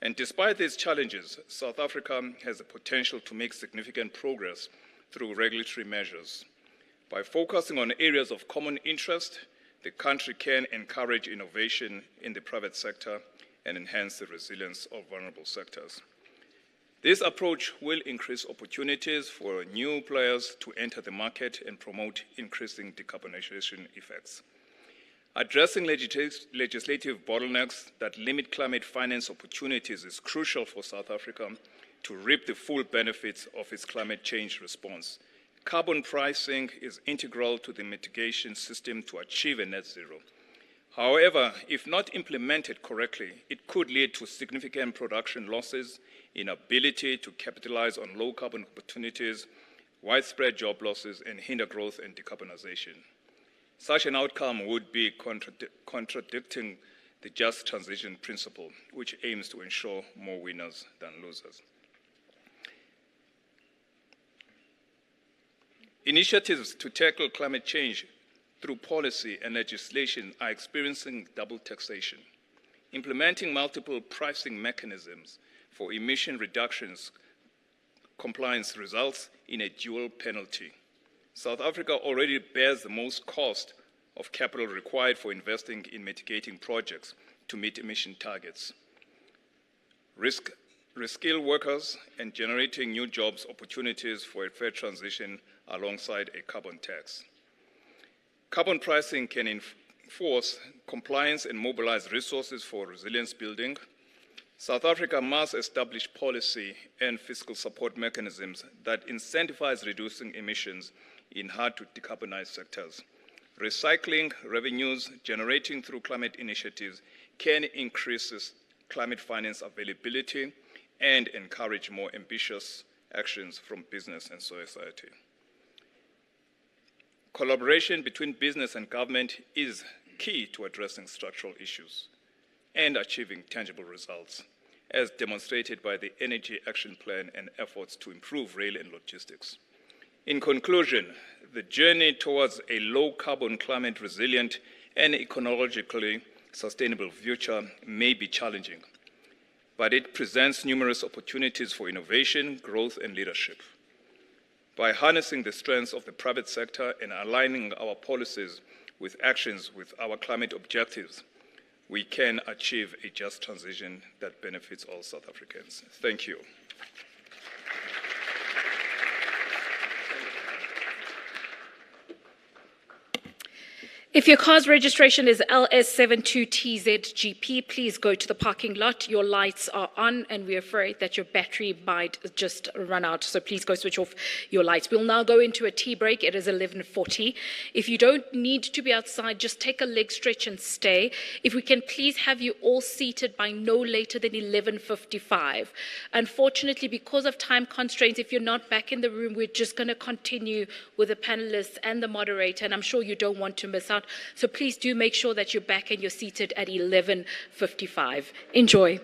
and despite these challenges, South Africa has the potential to make significant progress through regulatory measures. By focusing on areas of common interest, the country can encourage innovation in the private sector and enhance the resilience of vulnerable sectors. This approach will increase opportunities for new players to enter the market and promote increasing decarbonization effects. Addressing legislative bottlenecks that limit climate finance opportunities is crucial for South Africa to reap the full benefits of its climate change response. Carbon pricing is integral to the mitigation system to achieve a net zero. However, if not implemented correctly, it could lead to significant production losses, inability to capitalize on low carbon opportunities, widespread job losses, and hinder growth and decarbonization. Such an outcome would be contradicting the just transition principle, which aims to ensure more winners than losers. Initiatives to tackle climate change through policy and legislation are experiencing double taxation. Implementing multiple pricing mechanisms for emission reductions compliance results in a dual penalty. South Africa already bears the most cost of capital required for investing in mitigating projects to meet emission targets. Reskill workers and generating new jobs opportunities for a fair transition alongside a carbon tax. Carbon pricing can enforce compliance and mobilize resources for resilience building. South Africa must establish policy and fiscal support mechanisms that incentivize reducing emissions in hard-to-decarbonize sectors. Recycling revenues generating through climate initiatives can increase climate finance availability and encourage more ambitious actions from business and society. Collaboration between business and government is key to addressing structural issues and achieving tangible results, as demonstrated by the Energy Action Plan and efforts to improve rail and logistics. In conclusion, the journey towards a low-carbon, climate-resilient, and ecologically sustainable future may be challenging, but it presents numerous opportunities for innovation, growth, and leadership. By harnessing the strengths of the private sector and aligning our policies with actions with our climate objectives, we can achieve a just transition that benefits all South Africans. Thank you. If your car's registration is LS72TZGP, please go to the parking lot. Your lights are on, and we're afraid that your battery might just run out, so please go switch off your lights. We'll now go into a tea break. It is 11:40. If you don't need to be outside, just take a leg stretch and stay. If we can please have you all seated by no later than 11:55. Unfortunately, because of time constraints, if you're not back in the room, we're just going to continue with the panelists and the moderator, and I'm sure you don't want to miss out. So please do make sure that you're back and you're seated at 11:55. Enjoy.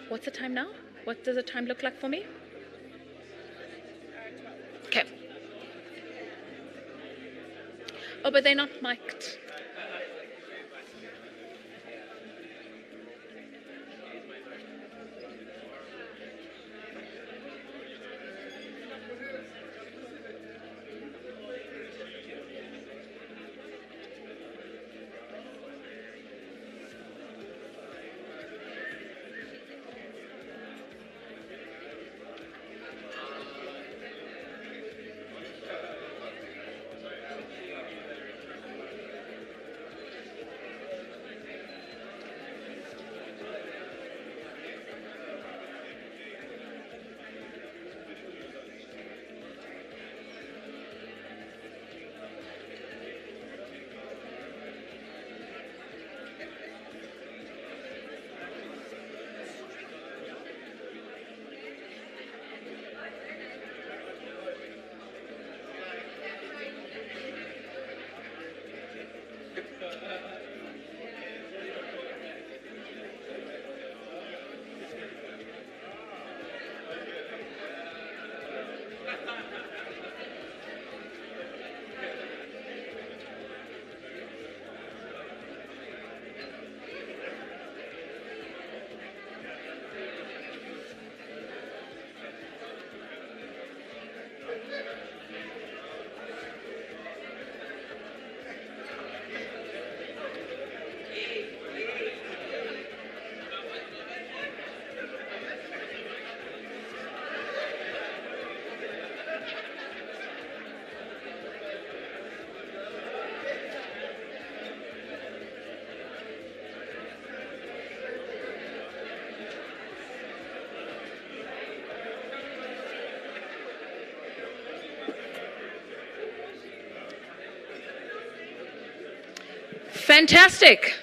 What's the time now? What does the time look like for me? Okay. Oh, but they're not mic'd. Fantastic.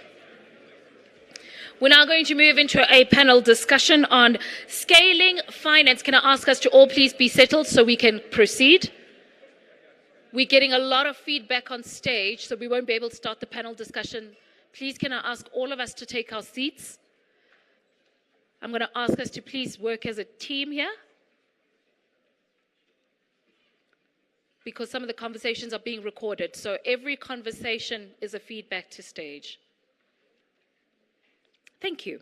We're now going to move into a panel discussion on scaling finance. Can I ask us to all please be settled so we can proceed? We're getting a lot of feedback on stage, so we won't be able to start the panel discussion. Please, can I ask all of us to take our seats? I'm going to ask us to please work as a team here, because some of the conversations are being recorded. So every conversation is a feedback to stage. Thank you.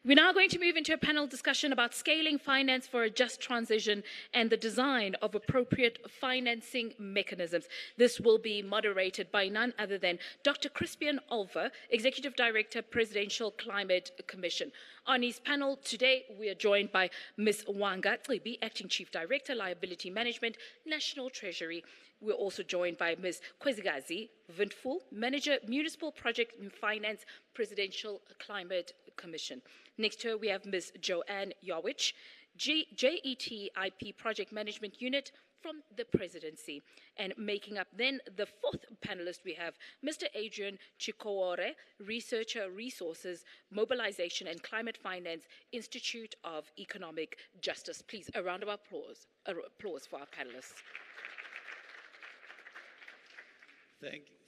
We're now going to move into a panel discussion about scaling finance for a just transition and the design of appropriate financing mechanisms. This will be moderated by none other than Dr. Crispian Olver, Executive Director, Presidential Climate Commission. On his panel today, we are joined by Ms. Wanga Tsibi, Acting Chief Director, Liability Management, National Treasury. We're also joined by Ms. Kwezikazi Vintful, Manager, Municipal Project and Finance, Presidential Climate Commission. Next to her, we have Ms. Joanne Yawich, JET IP Project Management Unit from the Presidency. And making up then the fourth panelist, we have Mr. Adrian Chikowore, Researcher, Resources, Mobilization and Climate Finance, Institute of Economic Justice. Please, a round of applause for our panelists.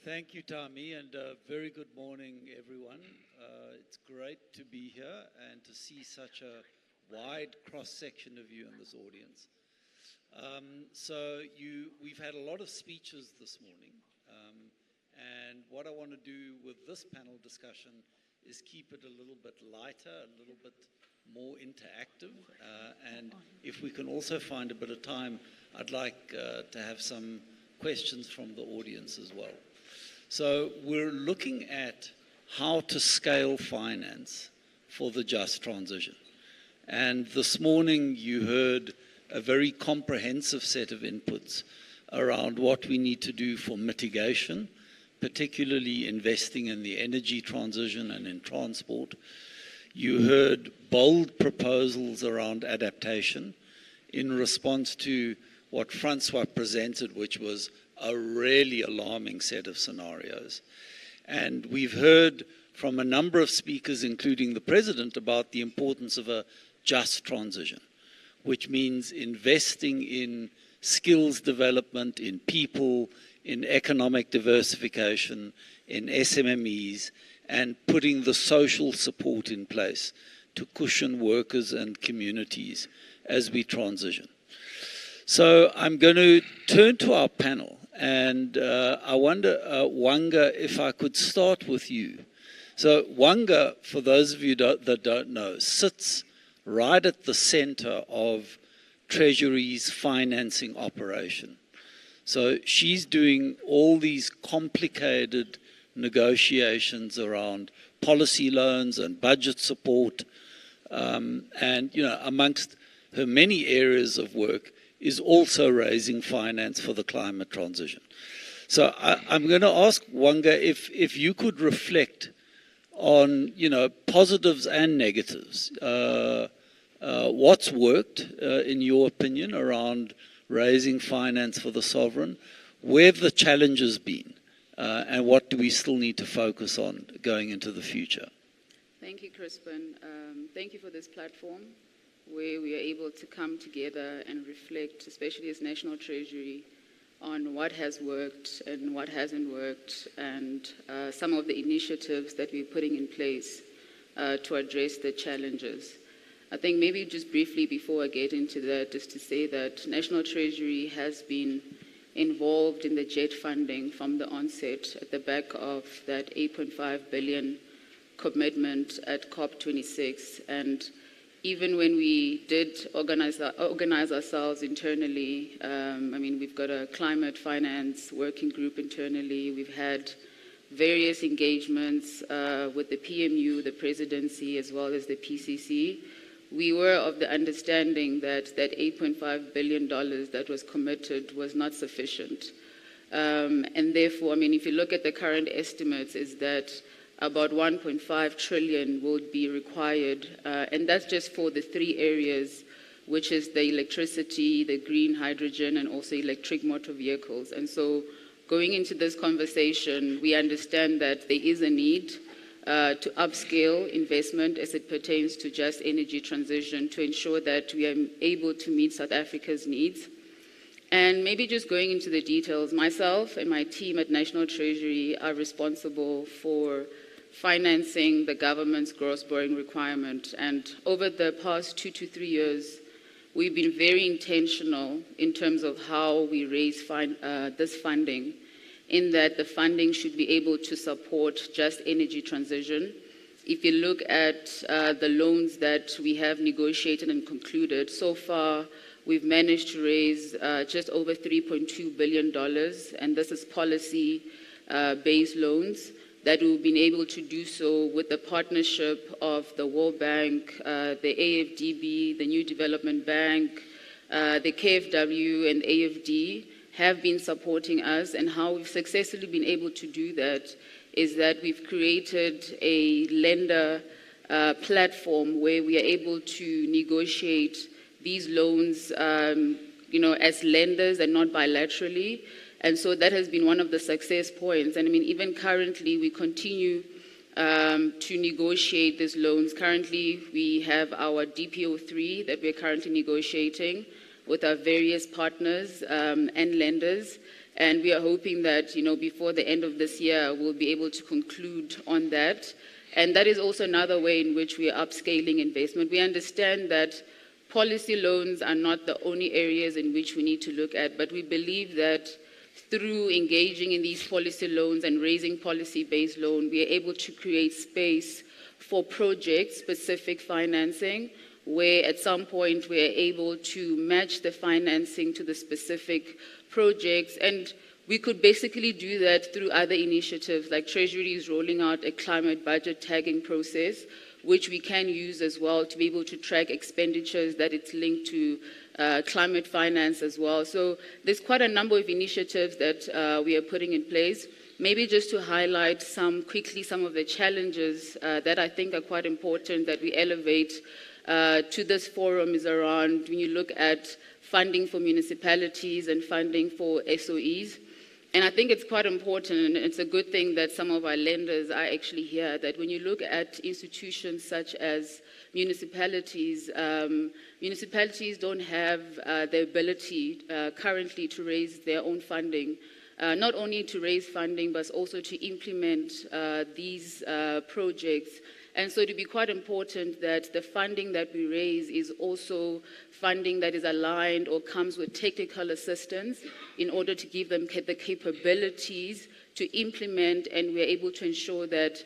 Thank you, Tami, and very good morning, everyone. It's great to be here and to see such a wide cross-section of you in this audience. We've had a lot of speeches this morning, and what I want to do with this panel discussion is keep it a little bit lighter, a little bit more interactive, and if we can also find a bit of time, I'd like to have some questions from the audience as well. So we're looking at how to scale finance for the just transition. And this morning you heard a very comprehensive set of inputs around what we need to do for mitigation, particularly investing in the energy transition and in transport. You heard bold proposals around adaptation in response to what Francois presented, which was a really alarming set of scenarios. And we've heard from a number of speakers, including the President, about the importance of a just transition, which means investing in skills development, in people, in economic diversification, in SMMEs, and putting the social support in place to cushion workers and communities as we transition. So I'm going to turn to our panel, and I wonder, Wanga, if I could start with you. So Wanga, for those of you that don't know, sits right at the center of Treasury's financing operation. So she's doing all these complicated negotiations around policy loans and budget support, and amongst her many areas of work is also raising finance for the climate transition. So I'm going to ask Wanga if you could reflect on positives and negatives. What's worked in your opinion around raising finance for the sovereign? Where have the challenges been? And what do we still need to focus on going into the future? Thank you, Crispin. Thank you for this platform where we are able to come together and reflect, especially as National Treasury, on what has worked and what hasn't worked, and some of the initiatives that we're putting in place to address the challenges. I think maybe just briefly before I get into that, just to say that National Treasury has been involved in the JET funding from the onset at the back of that 8.5 billion commitment at COP26. And even when we did organize ourselves internally, we've got a climate finance working group internally. We've had various engagements with the PMU, the presidency, as well as the PCC. We were of the understanding that that $8.5 billion that was committed was not sufficient. And therefore, if you look at the current estimates, is that about 1.5 trillion would be required, and that's just for the three areas, which is the electricity, the green hydrogen, and also electric motor vehicles. And so going into this conversation, we understand that there is a need to upscale investment as it pertains to just energy transition to ensure that we are able to meet South Africa's needs. And maybe just going into the details, myself and my team at National Treasury are responsible for financing the government's gross borrowing requirement. And over the past 2 to 3 years, we've been very intentional in terms of how we raise this funding, in that the funding should be able to support just energy transition. If you look at the loans that we have negotiated and concluded, so far we've managed to raise just over $3.2 billion, and this is policy-based loans that we've been able to do so with the partnership of the World Bank, the AFDB, the New Development Bank, the KfW and AFD have been supporting us. And how we've successfully been able to do that is that we've created a lender platform where we are able to negotiate these loans as lenders and not bilaterally. And so that has been one of the success points. And even currently, we continue to negotiate these loans. Currently, we have our DPO3 that we're currently negotiating with our various partners and lenders. And we are hoping that, before the end of this year, we'll be able to conclude on that. And that is also another way in which we are upscaling investment. We understand that policy loans are not the only areas in which we need to look at, but we believe that through engaging in these policy loans and raising policy-based loan, we are able to create space for project-specific financing, where at some point we are able to match the financing to the specific projects. And we could basically do that through other initiatives, like Treasury is rolling out a climate budget tagging process, which we can use as well to be able to track expenditures that it's linked to climate finance as well. So there's quite a number of initiatives that we are putting in place. Maybe just to highlight quickly some of the challenges that I think are quite important that we elevate to this forum is around when you look at funding for municipalities and funding for SOEs. And I think it's quite important, and it's a good thing that some of our lenders are actually here, that when you look at institutions such as municipalities, municipalities don't have the ability currently to raise their own funding, not only to raise funding, but also to implement these projects And so it would be quite important that the funding that we raise is also funding that is aligned or comes with technical assistance in order to give them the capabilities to implement, and we're able to ensure that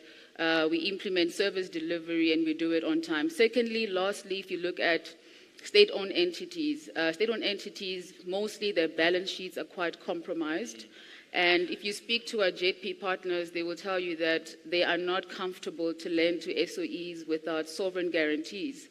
we implement service delivery and we do it on time. Secondly, lastly, if you look at state-owned entities, mostly their balance sheets are quite compromised. And if you speak to our JP partners, they will tell you that they are not comfortable to lend to SOEs without sovereign guarantees.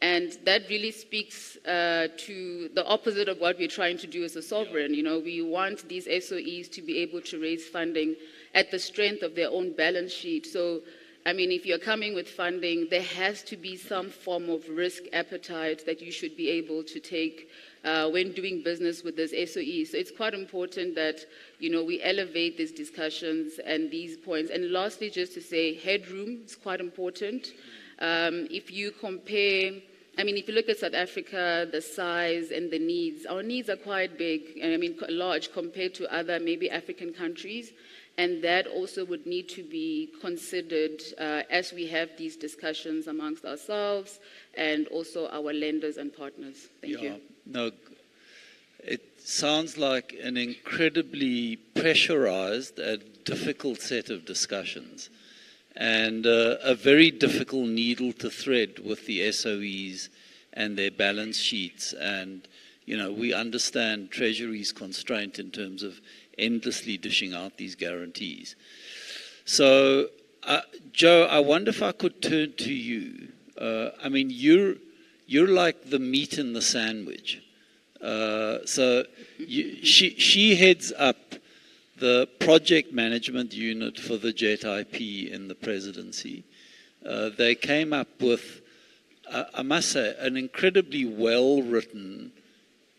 And that really speaks to the opposite of what we're trying to do as a sovereign. You know, we want these SOEs to be able to raise funding at the strength of their own balance sheet. So, I mean, if you're coming with funding, there has to be some form of risk appetite that you should be able to take when doing business with this SOE. So it's quite important that, you know, we elevate these discussions and these points. And lastly, just to say, headroom is quite important. If you compare, I mean, if you look at South Africa, the size and the needs, our needs are quite big, I mean, large compared to other maybe African countries. And that also would need to be considered as we have these discussions amongst ourselves and also our lenders and partners. Thank you. No, it sounds like an incredibly pressurized and difficult set of discussions, and a very difficult needle to thread with the SOEs and their balance sheets. And, you know, we understand Treasury's constraint in terms of endlessly dishing out these guarantees. So, Joe, I wonder if I could turn to you. I mean, you're like the meat in the sandwich. She heads up the project management unit for the JET IP in the presidency. They came up with, I must say, an incredibly well-written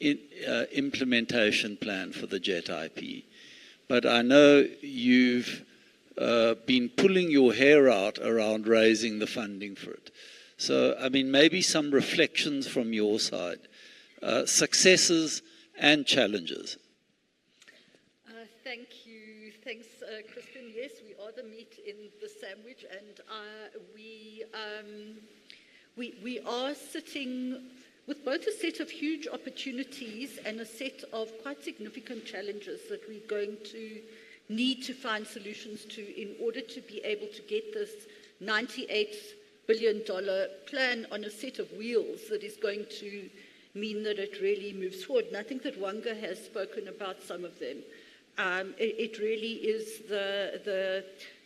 implementation plan for the JET IP. But I know you've been pulling your hair out around raising the funding for it. So, I mean, maybe some reflections from your side, successes and challenges. Thank you. Thanks, Crispin. Yes, we are the meat in the sandwich, and we are sitting with both a set of huge opportunities and a set of quite significant challenges that we're going to need to find solutions to in order to be able to get this $98 billion plan on a set of wheels that is going to mean that it really moves forward. And I think that Wanga has spoken about some of them. It really is the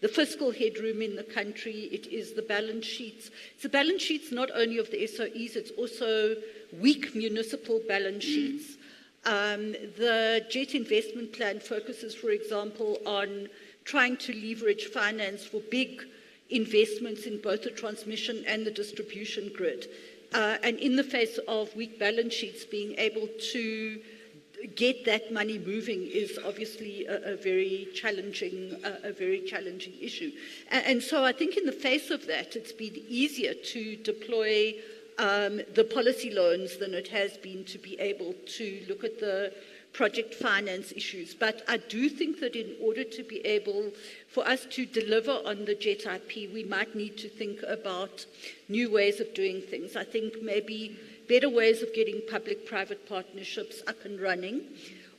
fiscal headroom in the country. It is the balance sheets. It's the balance sheets not only of the SOEs, it's also weak municipal balance sheets. The JET investment plan focuses, for example, on trying to leverage finance for big investments in both the transmission and the distribution grid. And in the face of weak balance sheets, being able to get that money moving is obviously a very challenging issue. And so I think in the face of that, it's been easier to deploy the policy loans than it has been to be able to look at the project finance issues. But I do think that in order to be able for us to deliver on the JET IP, we might need to think about new ways of doing things. I think maybe better ways of getting public-private partnerships up and running.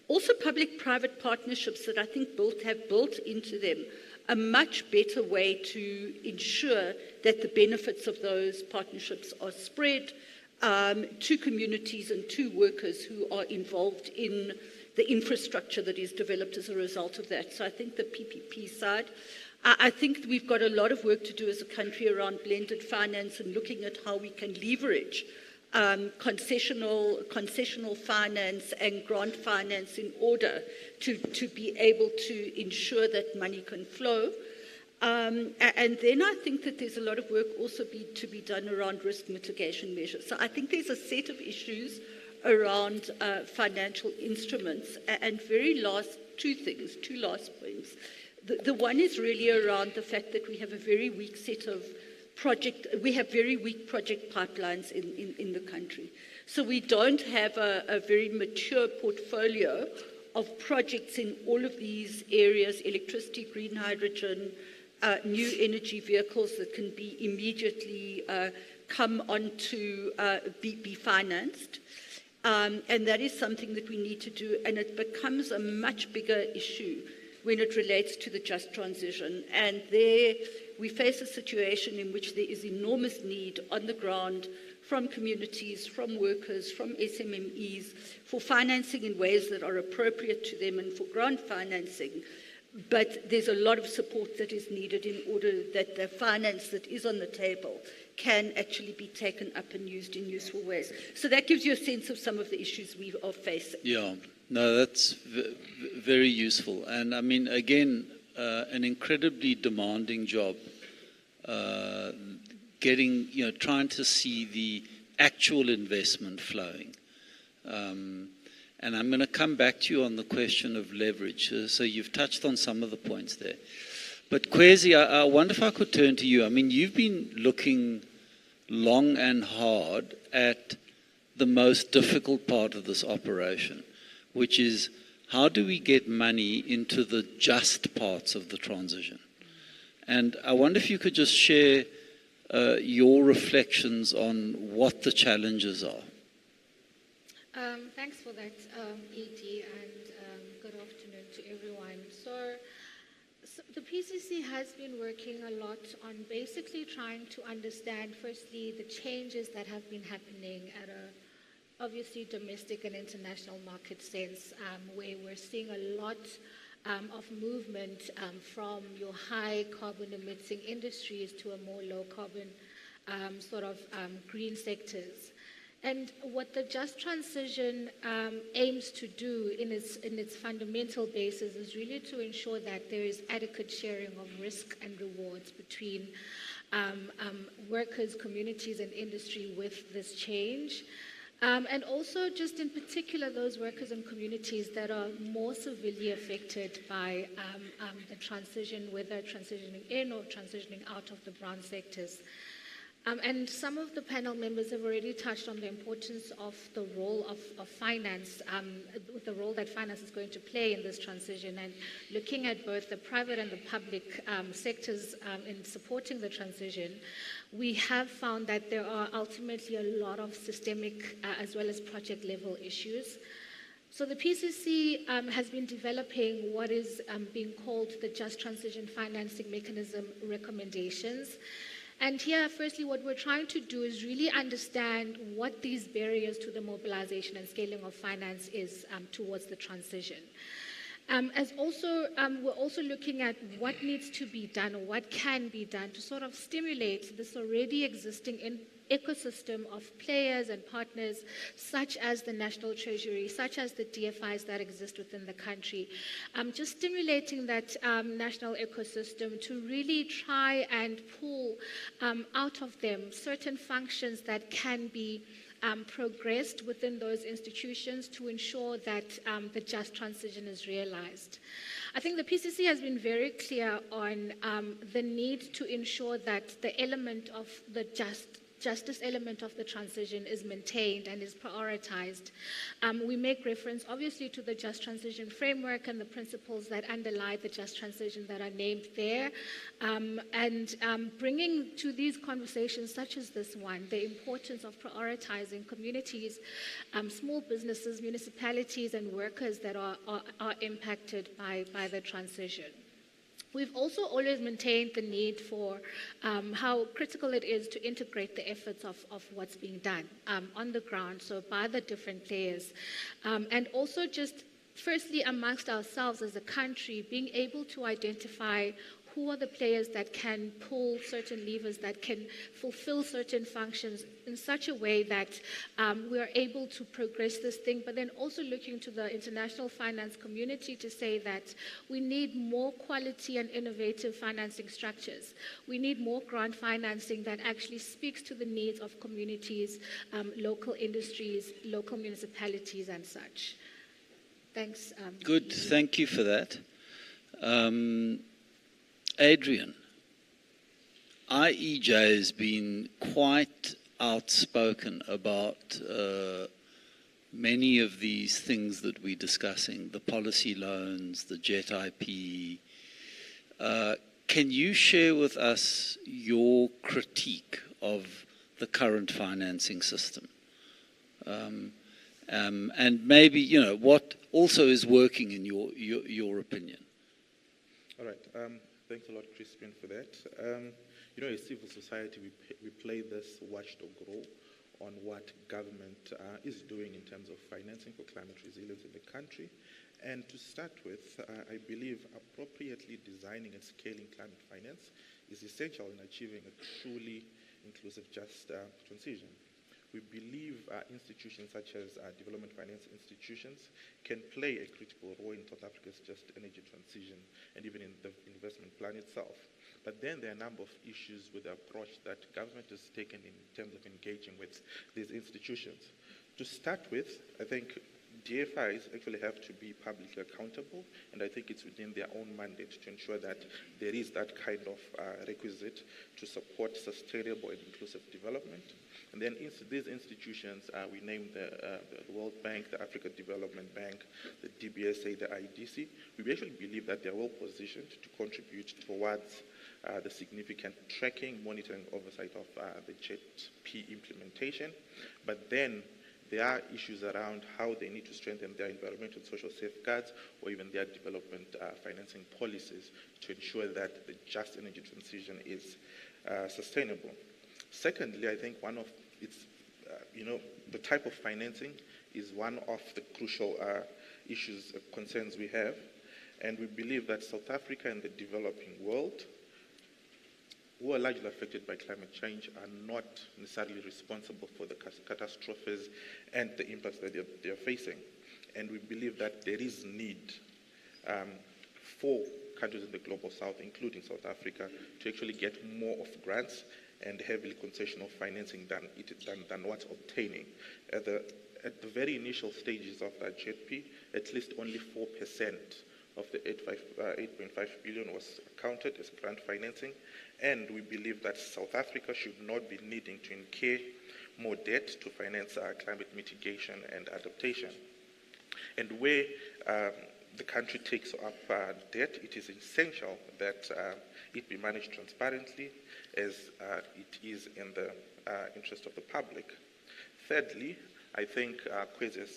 Also public-private partnerships that I think have built into them a much better way to ensure that the benefits of those partnerships are spread to communities and to workers who are involved in the infrastructure that is developed as a result of that. So I think the PPP side, I think we've got a lot of work to do as a country around blended finance and looking at how we can leverage concessional finance and grant finance in order to be able to ensure that money can flow. And then I think that there's a lot of work also to be done around risk mitigation measures. So I think there's a set of issues around financial instruments. And two last points. The one is really around the fact that we have a very weak set of very weak project pipelines in the country. So we don't have a very mature portfolio of projects in all of these areas: electricity, green hydrogen, new energy vehicles that can be immediately come on to be financed. And that is something that we need to do, and it becomes a much bigger issue when it relates to the just transition. And there we face a situation in which there is enormous need on the ground from communities, from workers, from SMMEs, for financing in ways that are appropriate to them and for grant financing. But there's a lot of support that is needed in order that the finance that is on the table can actually be taken up and used in useful ways. So that gives you a sense of some of the issues we are facing. Yeah, no, that's very useful. And I mean, again, an incredibly demanding job, trying to see the actual investment flowing. And I'm going to come back to you on the question of leverage. So you've touched on some of the points there. But Kwezi, I wonder if I could turn to you. I mean, you've been looking long and hard at the most difficult part of this operation, which is how do we get money into the just parts of the transition? And I wonder if you could just share your reflections on what the challenges are. Thanks for that, Edie, and good afternoon to everyone. So the PCC has been working a lot on basically trying to understand, firstly, the changes that have been happening at a obviously domestic and international market sense, where we're seeing a lot of movement from your high carbon emitting industries to a more low carbon green sectors. And what the just transition aims to do in its fundamental basis is really to ensure that there is adequate sharing of risk and rewards between workers, communities, and industry with this change. And also just in particular those workers and communities that are more severely affected by the transition, whether transitioning in or transitioning out of the brown sectors. And some of the panel members have already touched on the importance of the role of finance, the role that finance is going to play in this transition, and looking at both the private and the public sectors in supporting the transition. We have found that there are ultimately a lot of systemic as well as project level issues. So the PCC has been developing what is being called the Just Transition Financing Mechanism recommendations. And here, firstly, what we're trying to do is really understand what these barriers to the mobilization and scaling of finance is towards the transition. We're also looking at what needs to be done or what can be done to sort of stimulate this already existing ecosystem of players and partners such as the National Treasury, such as the DFIs that exist within the country. Just stimulating that national ecosystem to really try and pull out of them certain functions that can be progressed within those institutions to ensure that the just transition is realized. I think the PCC has been very clear on the need to ensure that the element of the justice element of the transition is maintained and is prioritized. We make reference obviously to the just transition framework and the principles that underlie the just transition that are named there, and bringing to these conversations such as this one the importance of prioritizing communities, small businesses, municipalities, and workers that are impacted by the transition. We've also always maintained the need for how critical it is to integrate the efforts of what's being done on the ground, so by the different players. And also just firstly amongst ourselves as a country, being able to identify who are the players that can pull certain levers, that can fulfill certain functions in such a way that we are able to progress this thing, but then also looking to the international finance community to say that we need more quality and innovative financing structures. We need more grant financing that actually speaks to the needs of communities, local industries, local municipalities, and such. Thanks. Good, thank you for that. Adrian, IEJ has been quite outspoken about many of these things that we're discussing, the policy loans, the JET IP. can you share with us your critique of the current financing system? And maybe, you know, what also is working in your opinion? All right. Thanks a lot, Crispin, for that. You know, as civil society, we play this watchdog role on what government is doing in terms of financing for climate resilience in the country. And to start with, I believe appropriately designing and scaling climate finance is essential in achieving a truly inclusive, just transition. We believe institutions such as development finance institutions can play a critical role in South Africa's just energy transition and even in the investment plan itself. But then there are a number of issues with the approach that government has taken in terms of engaging with these institutions. To start with, I think DFIs actually have to be publicly accountable, and I think it's within their own mandate to ensure that there is that kind of requisite to support sustainable and inclusive development. And then these institutions, we name the World Bank, the Africa Development Bank, the DBSA, the IDC. We actually believe that they're well positioned to contribute towards the significant tracking, monitoring, oversight of the JETP implementation. But then there are issues around how they need to strengthen their environmental and social safeguards or even their development financing policies to ensure that the just energy transition is sustainable. Secondly, I think one of its, the type of financing is one of the crucial issues, concerns we have. And we believe that South Africa and the developing world, who are largely affected by climate change, are not necessarily responsible for the catastrophes and the impacts that they're facing. And we believe that there is need for countries in the global south, including South Africa, to actually get more of grants and heavily concessional financing than what's obtaining. At the very initial stages of that JETP, at least only 4% of the 8.5 billion was accounted as grant financing, and we believe that South Africa should not be needing to incur more debt to finance climate mitigation and adaptation. And where the country takes up debt, it is essential that it be managed transparently as it is in the interest of the public. Thirdly, I think Kwesi has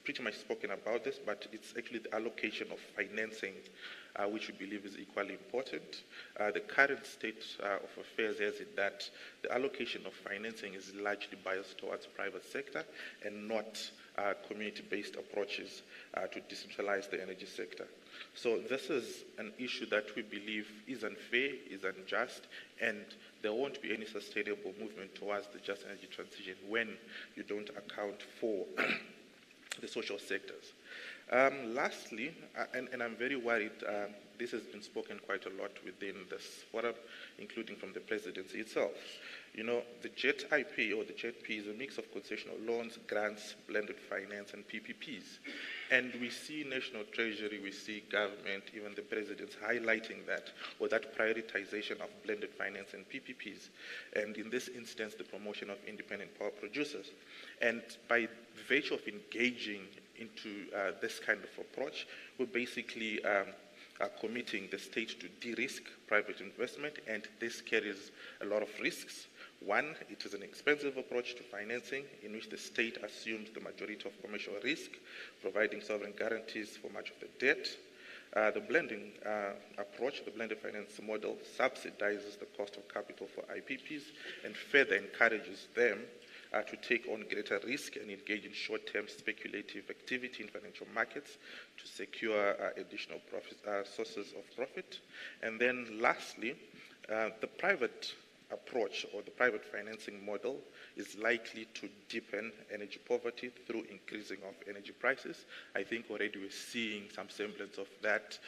pretty much spoken about this, but it's actually the allocation of financing which we believe is equally important. The current state of affairs is that the allocation of financing is largely biased towards private sector and not community-based approaches to decentralize the energy sector. So this is an issue that we believe is unfair, is unjust, and there won't be any sustainable movement towards the just energy transition when you don't account for the social sectors. Lastly, and I'm very worried, this has been spoken quite a lot within this forum, including from the presidency itself. You know, the JET-IP or the JETP is a mix of concessional loans, grants, blended finance, and PPPs. And we see National Treasury, we see government, even the presidents highlighting that, or that prioritization of blended finance and PPPs. And in this instance, the promotion of independent power producers. And by virtue of engaging into this kind of approach, we're basically committing the state to de-risk private investment, and this carries a lot of risks. One, it is an expensive approach to financing in which the state assumes the majority of commercial risk, providing sovereign guarantees for much of the debt. The blending approach, the blended finance model, subsidizes the cost of capital for IPPs and further encourages them to take on greater risk and engage in short-term speculative activity in financial markets to secure additional sources of profit. And then lastly, the private approach or the private financing model is likely to deepen energy poverty through increasing of energy prices. I think already we're seeing some semblance of that,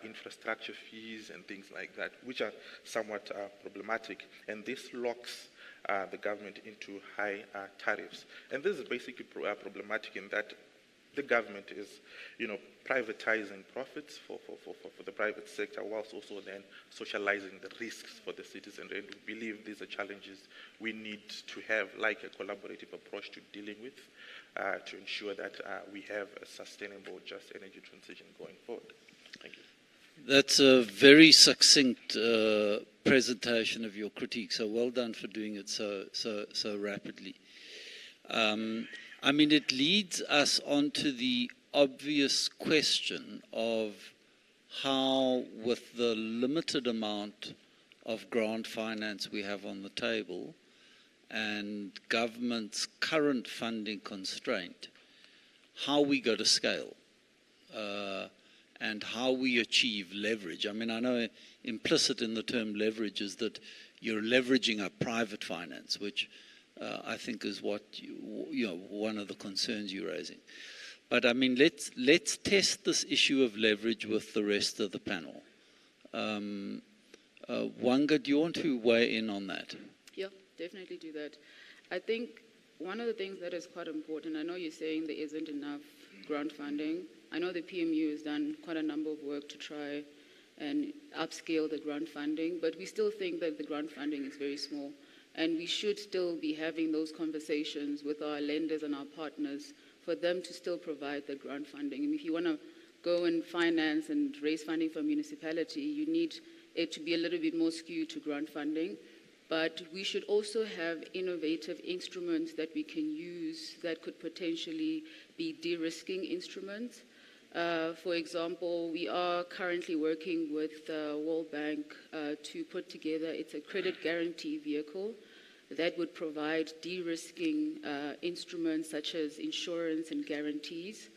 infrastructure fees and things like that, which are somewhat problematic. And this locks the government into high tariffs. And this is basically problematic in that the government is, privatizing profits for the private sector, whilst also then socializing the risks for the citizen. And we believe these are challenges we need to have, like a collaborative approach to dealing with, to ensure that we have a sustainable, just energy transition going forward. Thank you. That's a very succinct presentation of your critique. So well done for doing it so rapidly. I mean, it leads us onto the obvious question of how, with the limited amount of grant finance we have on the table and government's current funding constraint, how we go to scale and how we achieve leverage. I mean, I know implicit in the term leverage is that you're leveraging up private finance, which I think is what one of the concerns you're raising. But I mean, let's test this issue of leverage with the rest of the panel. Wanga, do you want to weigh in on that? Yeah, definitely do that. I think one of the things that is quite important, I know you're saying there isn't enough grant funding. I know the PMU has done quite a number of work to try and upscale the grant funding, but we still think that the grant funding is very small. And we should still be having those conversations with our lenders and our partners for them to still provide the grant funding. And if you want to go and finance and raise funding for a municipality, you need it to be a little bit more skewed to grant funding. But we should also have innovative instruments that we can use that could potentially be de-risking instruments. For example, we are currently working with the World Bank to put together, it's a credit guarantee vehicle that would provide de-risking instruments such as insurance and guarantees.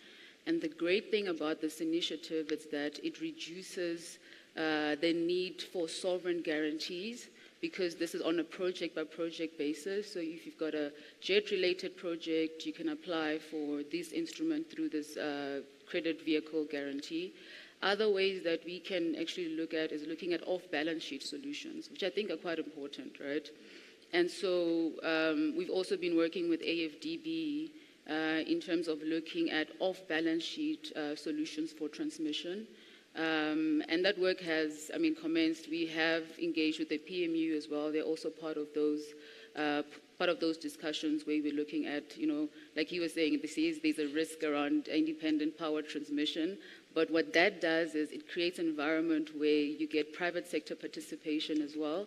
And the great thing about this initiative is that it reduces the need for sovereign guarantees, because this is on a project-by-project basis. So if you've got a jet-related project, you can apply for this instrument through this credit vehicle guarantee. Other ways that we can actually look at is looking at off-balance sheet solutions, which I think are quite important, right? And so we've also been working with AFDB in terms of looking at off-balance sheet solutions for transmission. And that work has, commenced. We have engaged with the PMU as well. They're also part of those discussions where we're looking at, like he was saying, there's a risk around independent power transmission. But what that does is it creates an environment where you get private sector participation as well,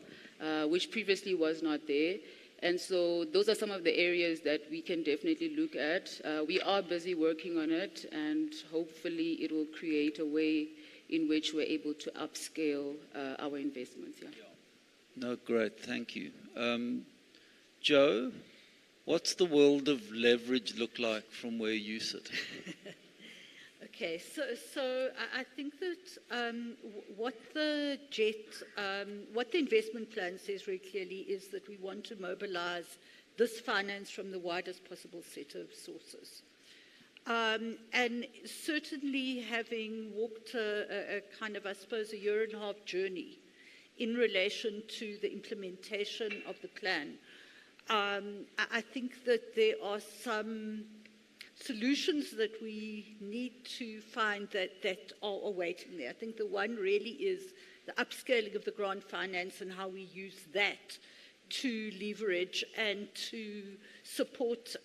which previously was not there. And so those are some of the areas that we can definitely look at. We are busy working on it, and hopefully it will create a way in which we're able to upscale our investments. Yeah. No, great, thank you. Joe, what's the world of leverage look like from where you sit? Okay, so I think that what the investment plan says very clearly is that we want to mobilize this finance from the widest possible set of sources. And certainly having walked a kind of, I suppose, a year-and-a-half journey in relation to the implementation of the plan, I think that there are some solutions that we need to find that are waiting there. I think the one really is the upscaling of the grant finance and how we use that to leverage and to support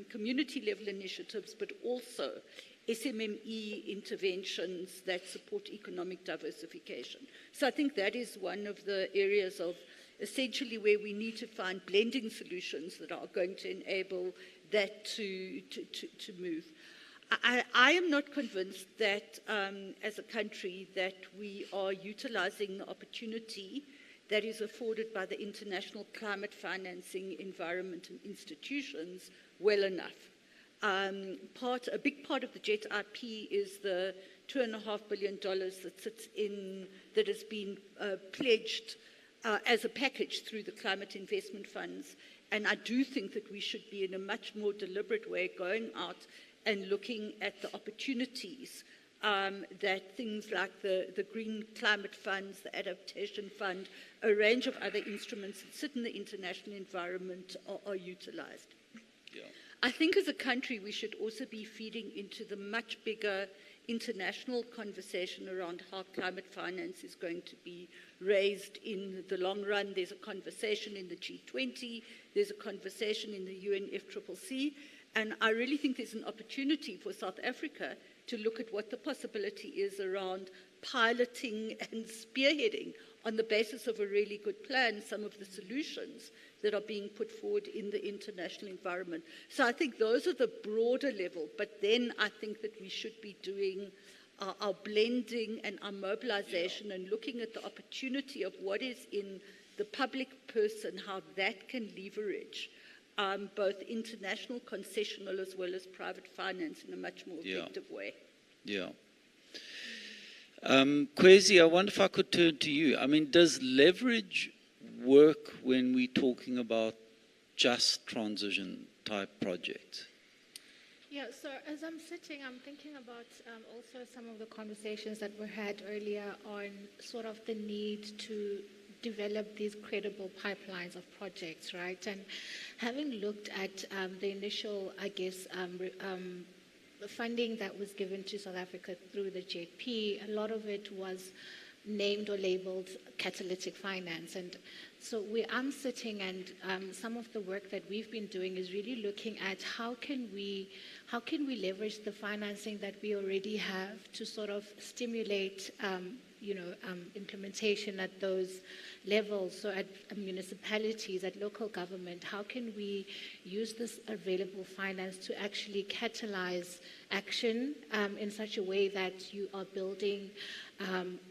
community-level initiatives, but also SMME interventions that support economic diversification. So I think that is one of the areas of essentially where we need to find blending solutions that are going to enable that to move. I am not convinced that as a country that we are utilizing the opportunity that is afforded by the international climate financing environment and institutions well enough. A big part of the JET IP is the $2.5 billion that has been pledged as a package through the climate investment funds. And I do think that we should be in a much more deliberate way going out and looking at the opportunities that things like the Green Climate Funds, the Adaptation Fund, a range of other instruments that sit in the international environment are utilized. Yeah. I think as a country we should also be feeding into the much bigger international conversation around how climate finance is going to be raised in the long run. There's a conversation in the G20, there's a conversation in the UNFCCC, And I really think there's an opportunity for South Africa to look at what the possibility is around piloting and spearheading on the basis of a really good plan some of the solutions that are being put forward in the international environment. So I think those are the broader level, but then I think that we should be doing our blending and our mobilization and looking at the opportunity of what is in the public purse and how that can leverage both international concessional as well as private finance in a much more effective way. Yeah. Kwesi, I wonder if I could turn to you. I mean, does leverage work when we're talking about just transition type projects? Yeah, so as I'm sitting, I'm thinking about also some of the conversations that were had earlier on sort of the need to develop these credible pipelines of projects, right? And having looked at the initial, I guess, the funding that was given to South Africa through the JP, a lot of it was named or labeled catalytic finance. And so where I'm sitting and some of the work that we've been doing is really looking at how can we leverage the financing that we already have to sort of stimulate implementation at those levels. So at municipalities, at local government, how can we use this available finance to actually catalyze action in such a way that you are building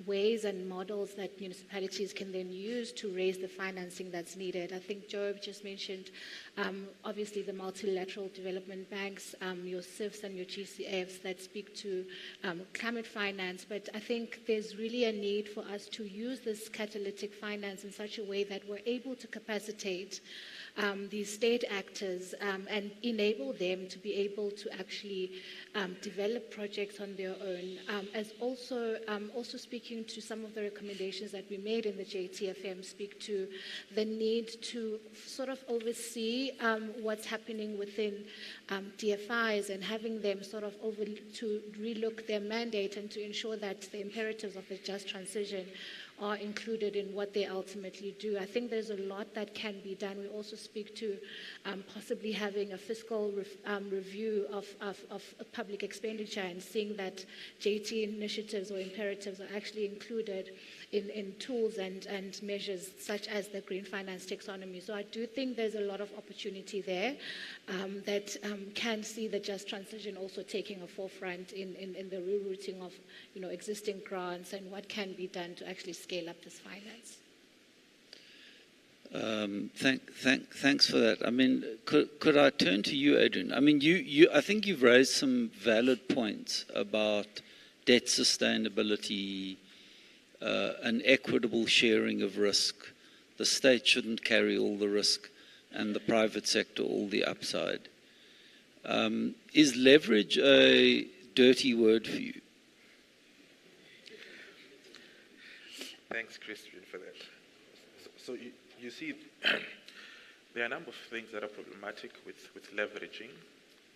ways and models that municipalities can then use to raise the financing that's needed. I think Job just mentioned obviously the multilateral development banks, your CIFs and your GCFs that speak to climate finance, but I think there's really a need for us to use this catalytic finance in such a way that we're able to capacitate these state actors and enable them to be able to actually develop projects on their own. As also speaking to some of the recommendations that we made in the JTFM, speak to the need to sort of oversee what's happening within DFIs and having them sort of to relook their mandate and to ensure that the imperatives of the just transition are included in what they ultimately do. I think there's a lot that can be done. We also speak to possibly having a fiscal review of public expenditure and seeing that JT initiatives or imperatives are actually included in tools and measures such as the green finance taxonomy. So I do think there's a lot of opportunity there that can see the just transition also taking a forefront in the rerouting of existing grants and what can be done to actually scale up this finance. Thanks for that. I mean, could I turn to you, Adrian? I mean, I think you've raised some valid points about debt sustainability, an equitable sharing of risk. The state shouldn't carry all the risk and the private sector all the upside. Is leverage a dirty word for you? Thanks, Christian, for that. So you see, there are a number of things that are problematic with leveraging,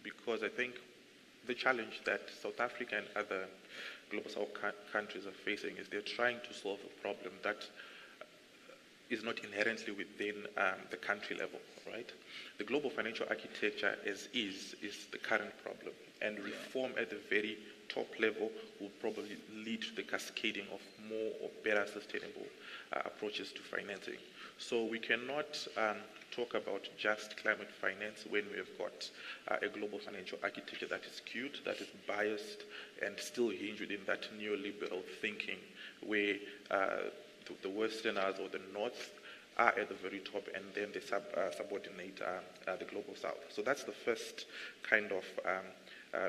because I think the challenge that South Africa and other global South countries are facing is they're trying to solve a problem that is not inherently within the country level, right? The global financial architecture as is the current problem, and reform at the very top level will probably lead to the cascading of more or better sustainable approaches to financing. So we cannot talk about just climate finance when we have got a global financial architecture that is skewed, that is biased, and still hinged within that neoliberal thinking where the Westerners or the North are at the very top, and then they subordinate the global South. So that's the first kind of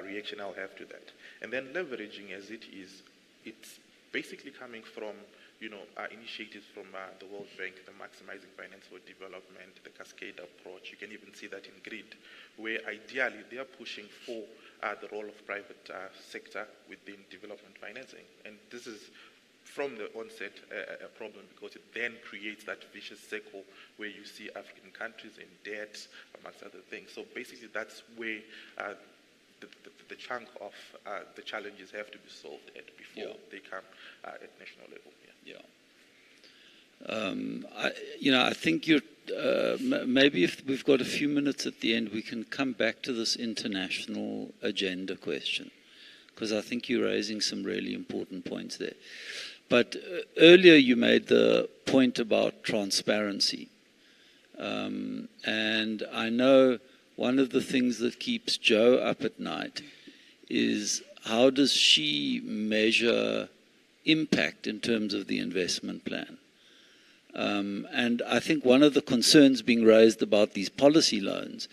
reaction I'll have to that. And then leveraging as it is, it's basically coming from initiatives from the World Bank, the Maximizing Finance for Development, the Cascade approach. You can even see that in GRID, where ideally they are pushing for the role of private sector within development financing. And this is from the onset a problem, because it then creates that vicious circle where you see African countries in debt, amongst other things. So basically that's where the chunk of the challenges have to be solved at before they come at national level. I think you're maybe if we've got a few minutes at the end, we can come back to this international agenda question, because I think you're raising some really important points there. But earlier you made the point about transparency. And I know one of the things that keeps Jo up at night is how does she measure impact in terms of the investment plan? And I think one of the concerns being raised about these policy loans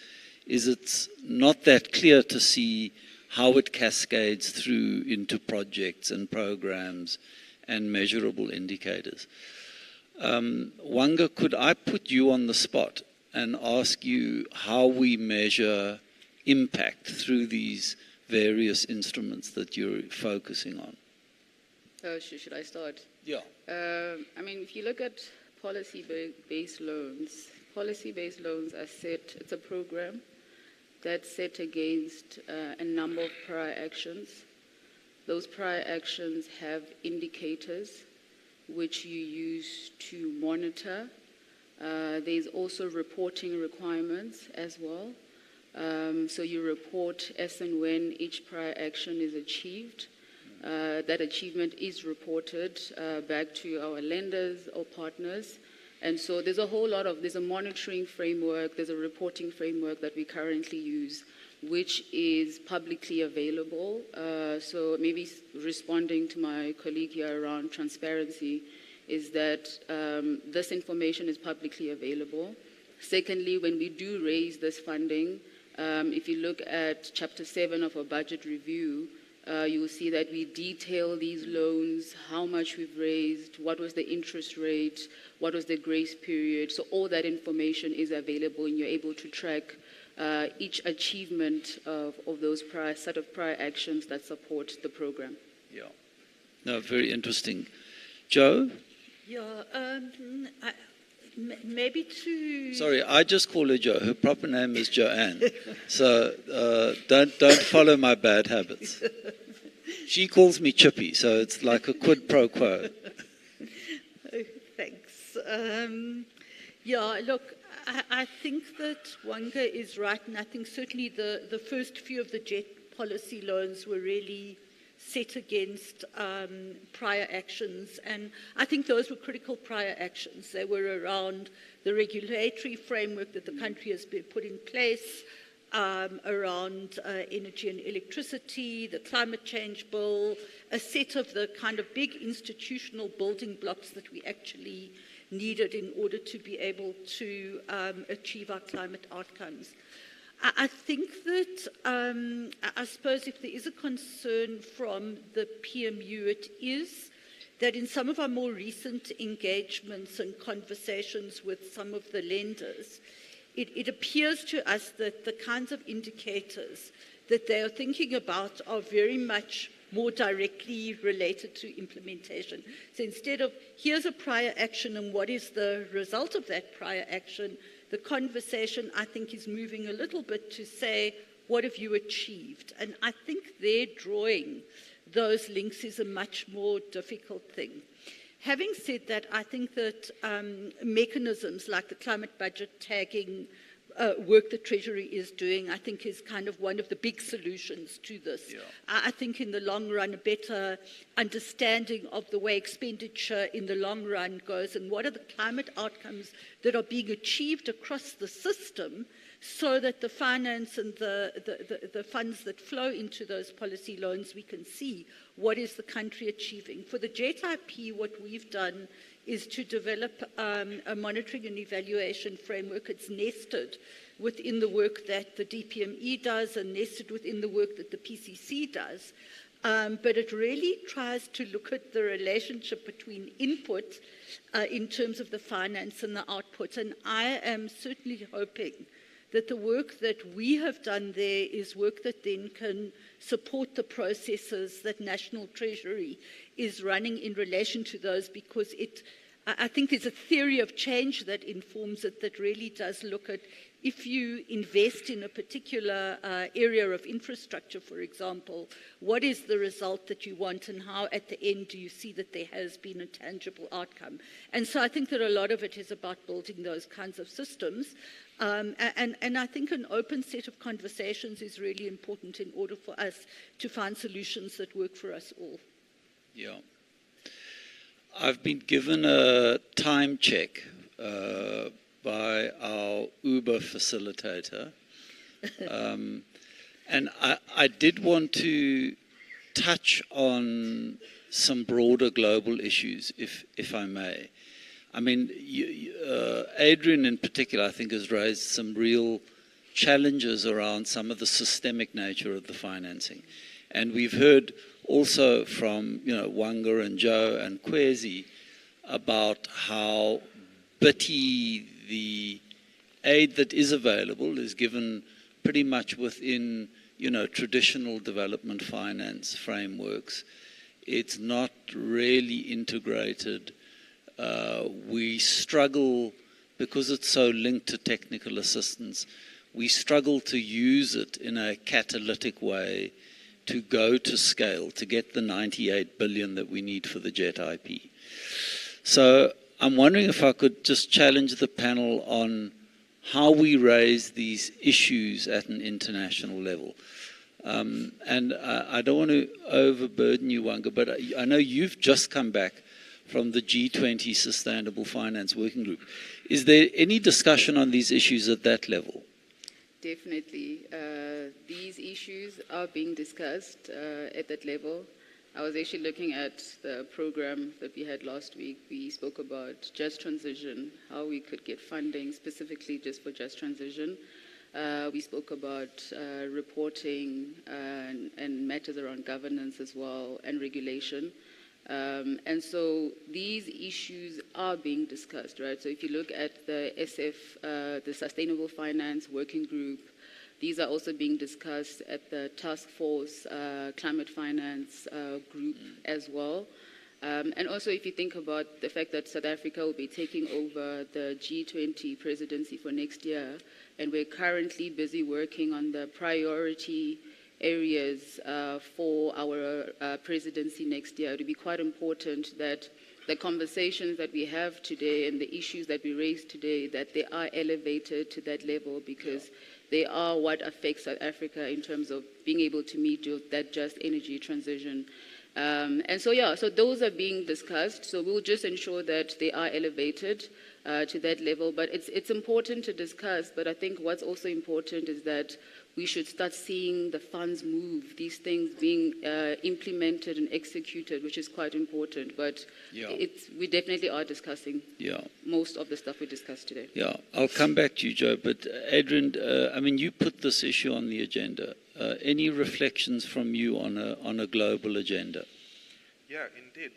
is it's not that clear to see how it cascades through into projects and programs and measurable indicators. Wanga, could I put you on the spot and ask you how we measure impact through these various instruments that you're focusing on? Should I start? Yeah. I mean, if you look at policy-based loans are set, it's a program that's set against a number of prior actions. Those prior actions have indicators which you use to monitor. There's also reporting requirements as well. So you report as and when each prior action is achieved. That achievement is reported back to our lenders or partners. And so there's a monitoring framework, there's a reporting framework that we currently use, which is publicly available. So maybe responding to my colleague here around transparency is that this information is publicly available. Secondly, when we do raise this funding, if you look at Chapter 7 of our budget review, you will see that we detail these loans, how much we've raised, what was the interest rate, what was the grace period. So all that information is available and you're able to track each achievement of those set of prior actions that support the program. Yeah. No, very interesting. Jo? Yeah, maybe to... Sorry, I just call her Jo. Her proper name is Joanne. So don't follow my bad habits. She calls me Chippy, so it's like a quid pro quo. Thanks. Yeah, look, I think that Wanga is right, and I think certainly the first few of the jet policy loans were really set against prior actions, and I think those were critical prior actions. They were around the regulatory framework that the country has been put in place, around energy and electricity, the climate change bill, a set of the kind of big institutional building blocks that we actually needed in order to be able to achieve our climate outcomes. I think that, I suppose if there is a concern from the PMU, it is that in some of our more recent engagements and conversations with some of the lenders, it appears to us that the kinds of indicators that they are thinking about are very much more directly related to implementation. So instead of, here's a prior action and what is the result of that prior action, the conversation, I think, is moving a little bit to say, what have you achieved? And I think their drawing those links is a much more difficult thing. Having said that, I think that mechanisms like the climate budget tagging work that Treasury is doing, I think is kind of one of the big solutions to this. Yeah. I think in the long run, a better understanding of the way expenditure in the long run goes and what are the climate outcomes that are being achieved across the system so that the finance and the funds that flow into those policy loans, we can see what is the country achieving. For the JIP, what we've done is to develop a monitoring and evaluation framework. It's nested within the work that the DPME does and nested within the work that the PCC does. But it really tries to look at the relationship between input in terms of the finance and the output. And I am certainly hoping that the work that we have done there is work that then can support the processes that National Treasury is running in relation to those, because it I think there's a theory of change that informs it that really does look at if you invest in a particular area of infrastructure, for example, what is the result that you want and how at the end do you see that there has been a tangible outcome? And so I think that a lot of it is about building those kinds of systems. And I think an open set of conversations is really important in order for us to find solutions that work for us all. Yeah. I've been given a time check by our Uber facilitator. And I did want to touch on some broader global issues, if I may. I mean, Adrian in particular, I think, has raised some real challenges around some of the systemic nature of the financing. And we've heard also from, Wanga and Joe and Kwesi about how bitty the aid that is available is given pretty much within, traditional development finance frameworks. It's not really integrated. We struggle, because it's so linked to technical assistance, we struggle to use it in a catalytic way to go to scale, to get the 98 billion that we need for the JET IP. So I'm wondering if I could just challenge the panel on how we raise these issues at an international level. And I don't want to overburden you, Wanga, but I know you've just come back from the G20 Sustainable Finance Working Group. Is there any discussion on these issues at that level? Definitely. These issues are being discussed at that level. I was actually looking at the program that we had last week. We spoke about just transition, how we could get funding specifically just for just transition. We spoke about reporting and matters around governance as well, and regulation. And so these issues are being discussed, right? So if you look at the SF, the Sustainable Finance Working Group, these are also being discussed at the Task Force Climate Finance Group as well. And also if you think about the fact that South Africa will be taking over the G20 presidency for next year, and we're currently busy working on the priority areas for our presidency next year, it would be quite important that the conversations that we have today and the issues that we raise today, that they are elevated to that level, because they are what affects South Africa in terms of being able to meet that just energy transition. And so, so those are being discussed. So we'll just ensure that they are elevated to that level. But it's important to discuss. But I think what's also important is that we should start seeing the funds move, these things being implemented and executed, which is quite important. But we definitely are discussing most of the stuff we discussed today. Yeah, I'll come back to you, Joe. But Adrian, I mean, you put this issue on the agenda. Any reflections from you on a global agenda? Yeah, indeed.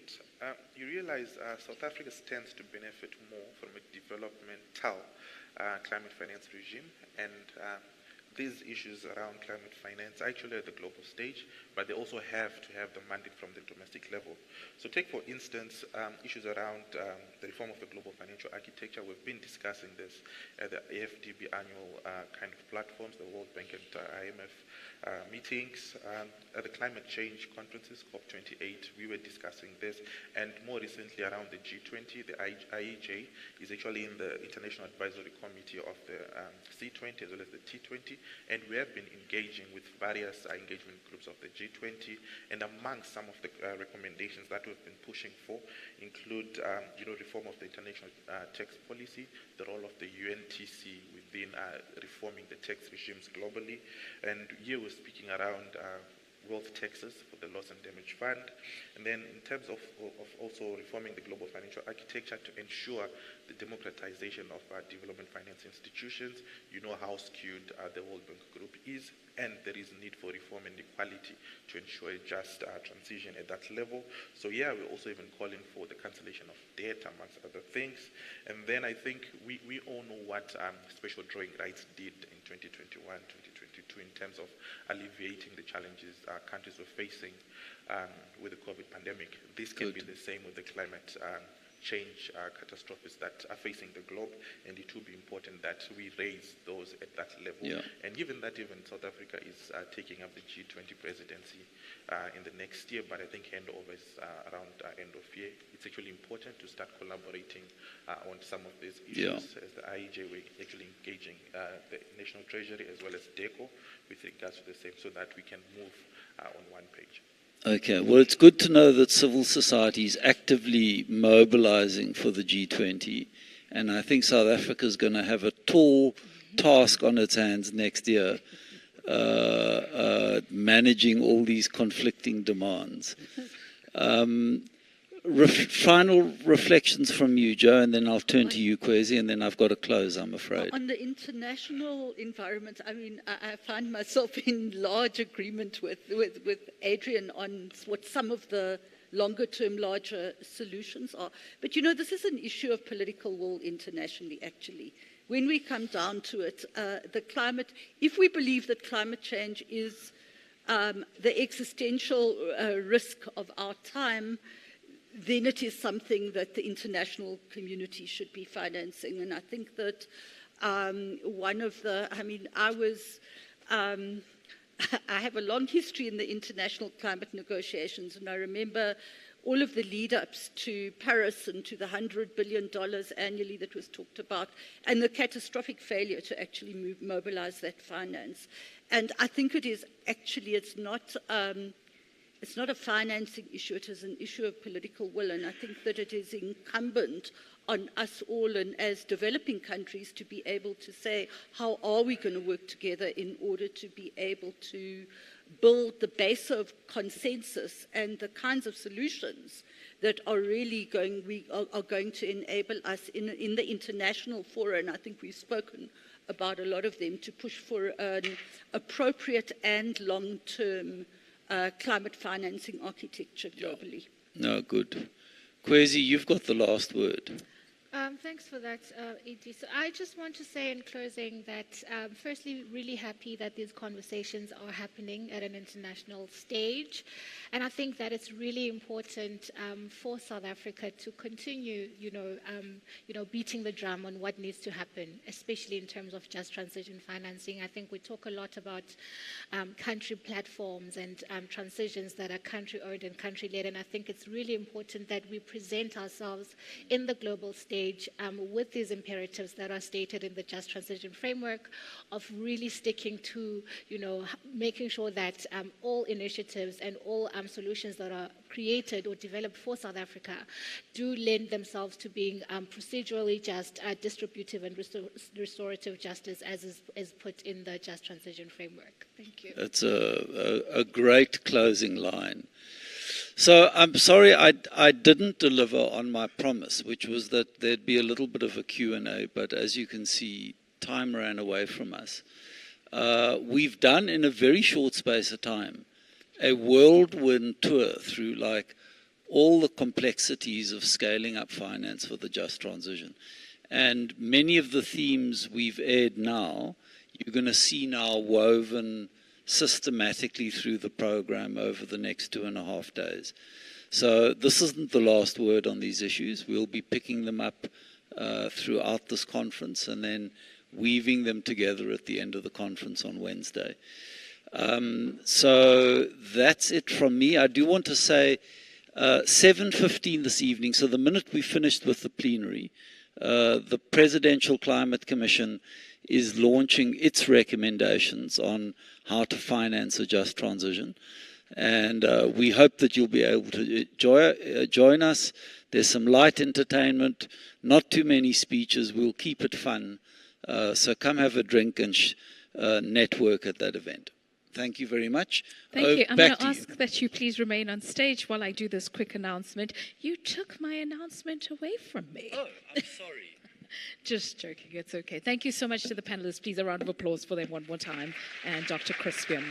You realize South Africa stands to benefit more from a developmental climate finance regime, and these issues around climate finance actually at the global stage, but they also have to have the mandate from the domestic level. So take, for instance, issues around the reform of the global financial architecture. We've been discussing this at the AFDB annual kind of platforms, the World Bank and IMF meetings, at the climate change conferences, COP28, we were discussing this, and more recently around the G20, the IEJ is actually in the International Advisory Committee of the C20 as well as the T20, and we have been engaging with various engagement groups of the G20, and among some of the recommendations that we've been pushing for include reform of the international tax policy, the role of the UNTC within reforming the tax regimes globally, and here we're speaking around wealth taxes for the loss and damage fund, and then in terms of also reforming the global financial architecture to ensure the democratization of development finance institutions. You know how skewed the World Bank Group is, and there is need for reform and equality to ensure a just transition at that level. So yeah, we're also even calling for the cancellation of debt, amongst other things. And then I think we all know what special drawing rights did in 2021, 2022 in terms of alleviating the challenges countries were facing with the COVID pandemic. This can be the same with the climate change catastrophes that are facing the globe, and it will be important that we raise those at that level. Yeah. And given that even South Africa is taking up the G20 presidency in the next year, but I think handover is around end of year, it's actually important to start collaborating on some of these issues. Yeah. As the IEJ, we're actually engaging the National Treasury as well as DECO with regards to the same, so that we can move on one page. Okay, well, it's good to know that civil society is actively mobilizing for the G20, and I think South Africa is going to have a tall task on its hands next year, managing all these conflicting demands. Final reflections from you, Joe, and then I'll turn to you, Kwesi, and then I've got to close, I'm afraid. On the international environment, I mean, I find myself in large agreement with Adrian on what some of the longer-term, larger solutions are. But, you know, this is an issue of political will internationally, actually. When we come down to it, the climate, if we believe that climate change is the existential risk of our time, then it is something that the international community should be financing. And I think that one of the, I mean, I have a long history in the international climate negotiations, and I remember all of the lead-ups to Paris and to the $100 billion annually that was talked about, and the catastrophic failure to actually mobilize that finance. And I think it is actually, it's not a financing issue, it is an issue of political will, and I think that it is incumbent on us all and as developing countries to be able to say, how are we going to work together in order to be able to build the base of consensus and the kinds of solutions that are really going to enable us in the international fora, and I think we've spoken about a lot of them, to push for an appropriate and long-term climate financing architecture globally. No, good. Kwesi, you've got the last word. Thanks for that, Edie. So I just want to say in closing that, firstly, really happy that these conversations are happening at an international stage. And I think that it's really important for South Africa to continue, beating the drum on what needs to happen, especially in terms of just transition financing. I think we talk a lot about country platforms and transitions that are country-owned and country-led. And I think it's really important that we present ourselves in the global stage with these imperatives that are stated in the Just Transition Framework, of really sticking to, making sure that all initiatives and all solutions that are created or developed for South Africa do lend themselves to being procedurally just, distributive and restorative justice, as is put in the Just Transition Framework. Thank you. That's a great closing line. So I'm sorry I didn't deliver on my promise, which was that there'd be a little bit of a Q&A, but as you can see, time ran away from us. We've done, in a very short space of time, a whirlwind tour through all the complexities of scaling up finance for the just transition. And many of the themes we've aired now, you're going to see now woven systematically through the program over the next 2.5 days. So this isn't the last word on these issues. We'll be picking them up throughout this conference and then weaving them together at the end of the conference on Wednesday. So that's it from me. I do want to say 7:15 this evening, so the minute we finished with the plenary, the Presidential Climate Commission is launching its recommendations on how to finance a just transition. And we hope that you'll be able to join us. There's some light entertainment, not too many speeches. We'll keep it fun. So come have a drink and network at that event. Thank you very much. Thank you. I'm going to ask that you please remain on stage while I do this quick announcement. You took my announcement away from me. Oh, I'm sorry. Just joking. It's okay. Thank you so much to the panelists. Please, a round of applause for them one more time. And Dr. Crispian.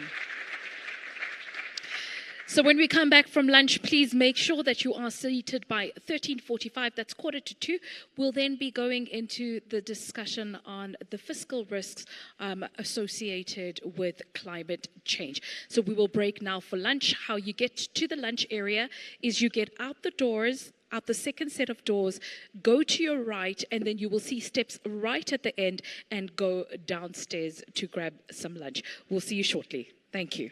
So when we come back from lunch, please make sure that you are seated by 13:45. That's 1:45. We'll then be going into the discussion on the fiscal risks associated with climate change. So we will break now for lunch. How you get to the lunch area is you get out the doors out the second set of doors, go to your right, and then you will see steps right at the end and go downstairs to grab some lunch. We'll see you shortly. Thank you.